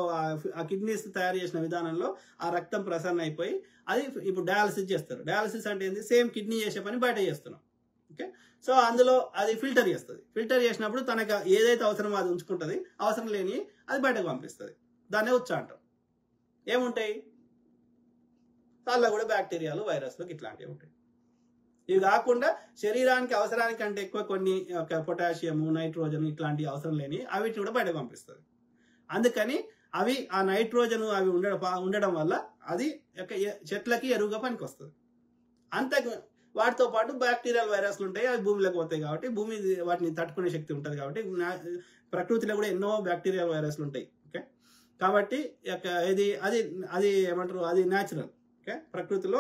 B: ఆ కిడ్నీస్ తయారు చేసిన విధానంలో ఆ రక్తం ప్రసరణ అయిపోయి అది ఇప్పుడు డయాలసిస్ చేస్తారు. డయాలసిస్ అంటే ఏంది, సేమ్ కిడ్నీ చేసే పని బయట చేస్తున్నాం. ఓకే, సో అందులో అది ఫిల్టర్ చేస్తుంది. ఫిల్టర్ చేసినప్పుడు తనకు ఏదైతే అవసరమో అది ఉంచుకుంటుంది, అవసరం లేని అది బయటకు పంపిస్తుంది. దాన్నే ఉచ్చ అంటాం. ఏముంటాయి దానిలో కూడా బ్యాక్టీరియాలు, వైరస్లు ఇట్లాంటివి ఉంటాయి. ఇవి కాకుండా శరీరానికి అవసరానికంటే ఎక్కువ కొన్ని పొటాషియము, నైట్రోజన్ ఇట్లాంటి అవసరం లేని అవిటిని కూడా బయటకు పంపిస్తుంది. అందుకని అవి ఆ నైట్రోజన్ అవి ఉండడం వల్ల అది చెట్లకి ఎరువుగా పనికి వస్తుంది. అంతే వాటితో పాటు బ్యాక్టీరియల్ వైరస్లు ఉంటాయి, అవి భూమిలోకి పోతాయి కాబట్టి భూమి వాటిని తట్టుకునే శక్తి ఉంటుంది. కాబట్టి ప్రకృతిలో కూడా ఎన్నో బ్యాక్టీరియల్ వైరస్లు ఉంటాయి. ఓకే, కాబట్టి అది ఏమంటారు, అది న్యాచురల్. ఓకే, ప్రకృతిలో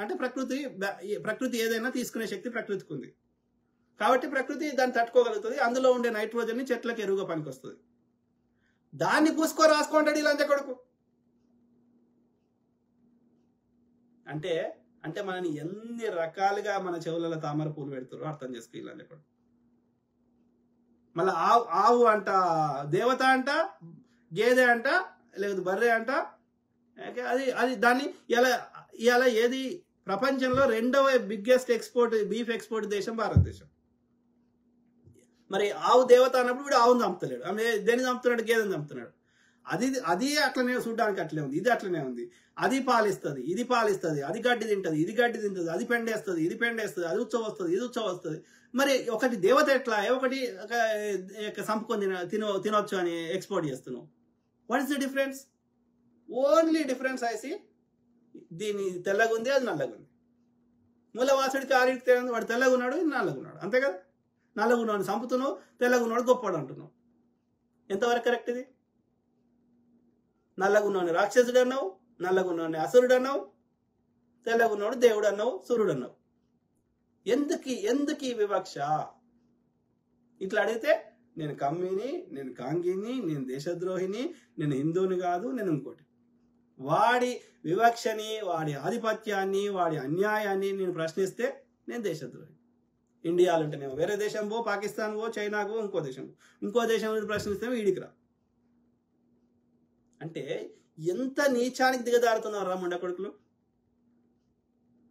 B: అంటే ప్రకృతి ఏదైనా తీసుకునే శక్తి ప్రకృతికి ఉంది కాబట్టి ప్రకృతి దాన్ని తట్టుకోగలుగుతుంది. అందులో ఉండే నైట్రోజన్ ని చెట్లకు ఎరువుగా పనికొస్తుంది. దాన్ని పూసుకో రాసుకుంటాడు ఈ లంచ కొడుకు. అంటే అంటే మనని ఎన్ని రకాలుగా మన చెవులలో తామర పూలు పెడుతారో అర్థం చేసుకో ఈ లంచ కొడుకు. మళ్ళీ ఆవు అంట దేవత అంట, గేదె అంట, లేదు బర్రె అంట. అది దాన్ని ఇలా ఏది ప్రపంచంలో 2వ బిగ్గెస్ట్ బీఫ్ ఎక్స్పోర్ట్ దేశం భారతదేశం. మరి ఆవు దేవత అన్నప్పుడు వీడు ఆవును చంపుతలేడు, దేన్ని చంపుతున్నాడు? గేదెని చంపుతున్నాడు. అది అట్లనే చూడడానికి అట్లే ఉంది, ఇది అట్లనే ఉంది. అది పాలిస్తుంది, ఇది పాలిస్తుంది, అది గడ్డి తింటది, ఇది గడ్డి తింటది, అది పెండేస్తుంది, ఇది పెండేస్తుంది, అది ఉత్సవం వస్తుంది, ఇది ఉత్సవం వస్తుంది. మరి ఒకటి దేవత ఎట్లా, ఒకటి సంపుకొని తినొచ్చు అని ఎక్స్పోర్ట్ చేస్తున్నావు. What is the difference? Only difference ఐసి దీని తెల్లగుంది, అది నల్లగుంది. మూలవాసుడికి ఆరికి తెలియదు, వాడు తెల్లగున్నాడు, ఇది నల్లగున్నాడు, అంతే కదా. నల్లగున్నాడు చంపుతున్నావు, తెల్లగున్నాడు గొప్పవాడు అంటున్నావు. ఎంతవరకు కరెక్ట్ ఇది? నల్లగున్నాడు రాక్షసుడు అన్నావు, నల్లగున్నాడు అసురుడు అన్నావు, తెల్లగున్నాడు దేవుడు అన్నావు, సూర్యుడు అన్నావు. ఎందుకు ఈ వివక్ష? ఇట్లా అడిగితే నేను కమ్మిని, నేను కాంగిని, నేను దేశద్రోహిని, నేను హిందువుని కాదు, నేను ఇంకోటి. వాడి వివక్షని, వాడి ఆధిపత్యాన్ని, వాడి అన్యాయాన్ని నేను ప్రశ్నిస్తే నేను దేశద్రోహి. ఇండియాలో ఉంటేనేమో వేరే దేశం పో, పాకిస్తాన్ పో, చైనాకు పో, ఇంకో దేశం ప్రశ్నిస్తే వీడికి రా. అంటే ఎంత నీచానికి దిగజారుతున్నారు రా ముండ కొడుకులు.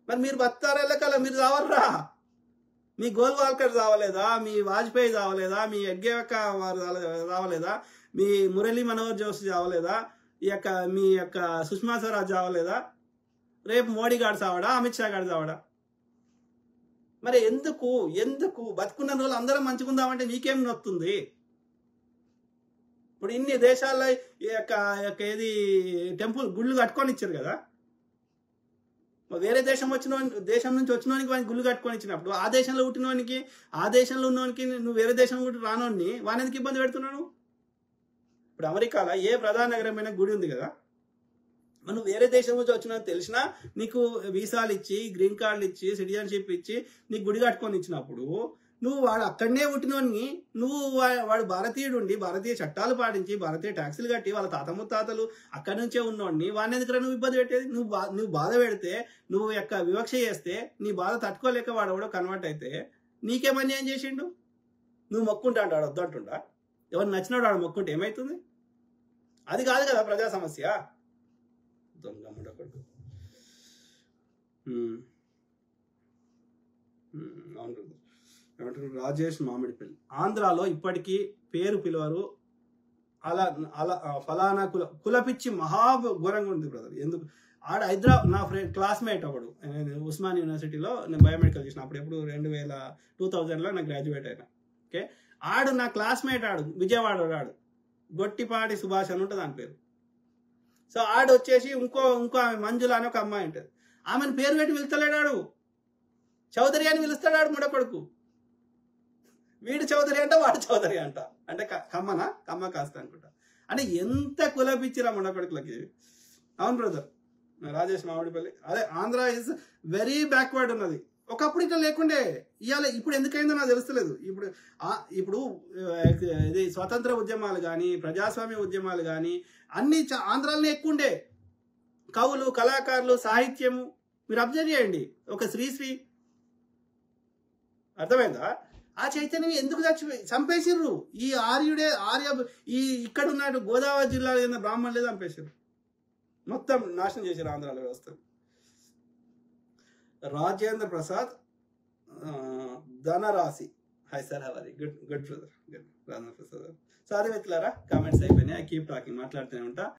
B: మరి మీరు బత్తారెళ్ళకల్లా మీరు చావర్రా? మీ గోల్వాల్కర్ చావలేదా? మీ వాజ్పేయి చావలేదా? మీ యజ్ఞక వారు చావలేదా? మీ మురళీ మనోహర్ జోషి చావలేదా? మీ యొక్క సుష్మా స్వరాజ్ చావలేదా? రేపు మోడీ గారు చావడా? అమిత్ షా గారు చావడా? మరి ఎందుకు బతుకున్న రోజులు అందరం మంచుకుందామంటే మీకేం నొస్తుంది? ఇప్పుడు ఇన్ని దేశాల్లో ఈ యొక్క ఏది టెంపుల్ గుళ్ళు కట్టుకొని ఇచ్చారు కదా. వేరే దేశం నుంచి వచ్చినోనికి వానికి గుళ్ళు కట్టుకొని ఇచ్చినప్పుడు ఆ దేశంలో పుట్టినోనికి, ఆ దేశంలో ఉన్నోనికి, నువ్వు వేరే దేశం రానోని వాని ఎందుకు ఇబ్బంది పెడుతున్నాను? ఇప్పుడు అమెరికాలో ఏ ప్రధాన నగరమైన గుడి ఉంది కదా, మనం వేరే దేశం నుంచి వచ్చినా తెలిసినా నీకు వీసాలు ఇచ్చి, గ్రీన్ కార్డులు ఇచ్చి, సిటిజన్షిప్ ఇచ్చి నీకు గుడి కట్టుకొని ఇచ్చినప్పుడు నువ్వు వాడు అక్కడనే పుట్టినోని, నువ్వు వాడు భారతీయుడు ఉండి భారతీయ చట్టాలు పాటించి భారతీయ ట్యాక్సులు కట్టి వాళ్ళ తాత ముత్తాతలు అక్కడి నుంచే ఉన్నోడిని వాడిని ఎందుకు నువ్వు ఇబ్బంది పెట్టేది? నువ్వు బాధ పెడితే, నువ్వు యొక్క వివక్ష చేస్తే, నీ బాధ తట్టుకోలేక వాడు కన్వర్ట్ అయితే నీకేమని ఏం చేసిండు? నువ్వు మొక్కుంటా అంటాడు, వద్దంటుండా? ఎవరు నచ్చినాడు వాడు మొక్కుంటే ఏమవుతుంది? అది కాదు కదా ప్రజా సమస్య. దొంగ ముడకొడు. అవును, ఏమంటారు? రాజేష్ మామిడిపల్లి. ఆంధ్రాలో ఇప్పటికీ పేరు పిలవరు, అలా ఫలానా కులపిచ్చి మహాఘోరంగా ఉంది బ్రదర్. ఎందుకు? ఆడ హైదరాబాద్ నా ఫ్రెండ్ క్లాస్మేట్ ఒకడు, ఉస్మాన్ యూనివర్సిటీలో నేను బయోమెడికల్ చేసిన అప్పుడు, ఎప్పుడు 2000లో నాకు గ్రాడ్యుయేట్ అయినా. ఓకే, ఆడు నా క్లాస్మేట్, ఆడు విజయవాడ, ఆడు గొట్టిపాటి సుభాష్ అని ఉంటుంది దాని పేరు. సో ఆడు వచ్చేసి ఇంకో ఆమె మంజుల అని ఒక అమ్మాయి ఉంటుంది, ఆమెను పేరు పెట్టి పిలుస్తలేడాడు, చౌదరి అని పిలుస్తాడు ముడ కొడుకు. వీడు చౌదరి అంట, వాడు చౌదరి అంట. అంటే కమ్మ కాస్త అనుకుంటా. అంటే ఎంత కులపిచ్చిరా ముడ కొడుకులకి. అవును బ్రదర్, రాజేష్ మామిడిపల్లి. అదే ఆంధ్ర ఇస్ వెరీ బ్యాక్వర్డ్ ఉన్నది. ఒకప్పుడు ఇట్లా లేకుండే, ఇవాళ ఇప్పుడు ఎందుకైందో నాకు తెలుస్తలేదు. ఇప్పుడు ఇది స్వతంత్ర ఉద్యమాలు కానీ, ప్రజాస్వామ్య ఉద్యమాలు కానీ అన్ని ఆంధ్రాలోనే ఎక్కువ ఉండే. కవులు, కళాకారులు, సాహిత్యము మీరు అబ్జర్వ్ చేయండి. ఒక శ్రీశ్రీ, అర్థమైందా? ఆ చైతన్యం ఎందుకు చంపేసిర్రు? ఈ ఇక్కడ ఉన్నాడు గోదావరి జిల్లాలో ఏదైనా బ్రాహ్మణులే చంపేసారు, మొత్తం నాశనం చేశారు ఆంధ్రాలో వ్యవస్థ. రాజేంద్ర ప్రసాద్ ధనరాశి. Hi sir, how are you? Good brother, good. Rajendra Prasad. So అదే మిత్రులారా, కామెంట్స్ అయిపోయినాయి. ఐ కీప్ టాకింగ్, మాట్లాడుతూనే ఉంటా.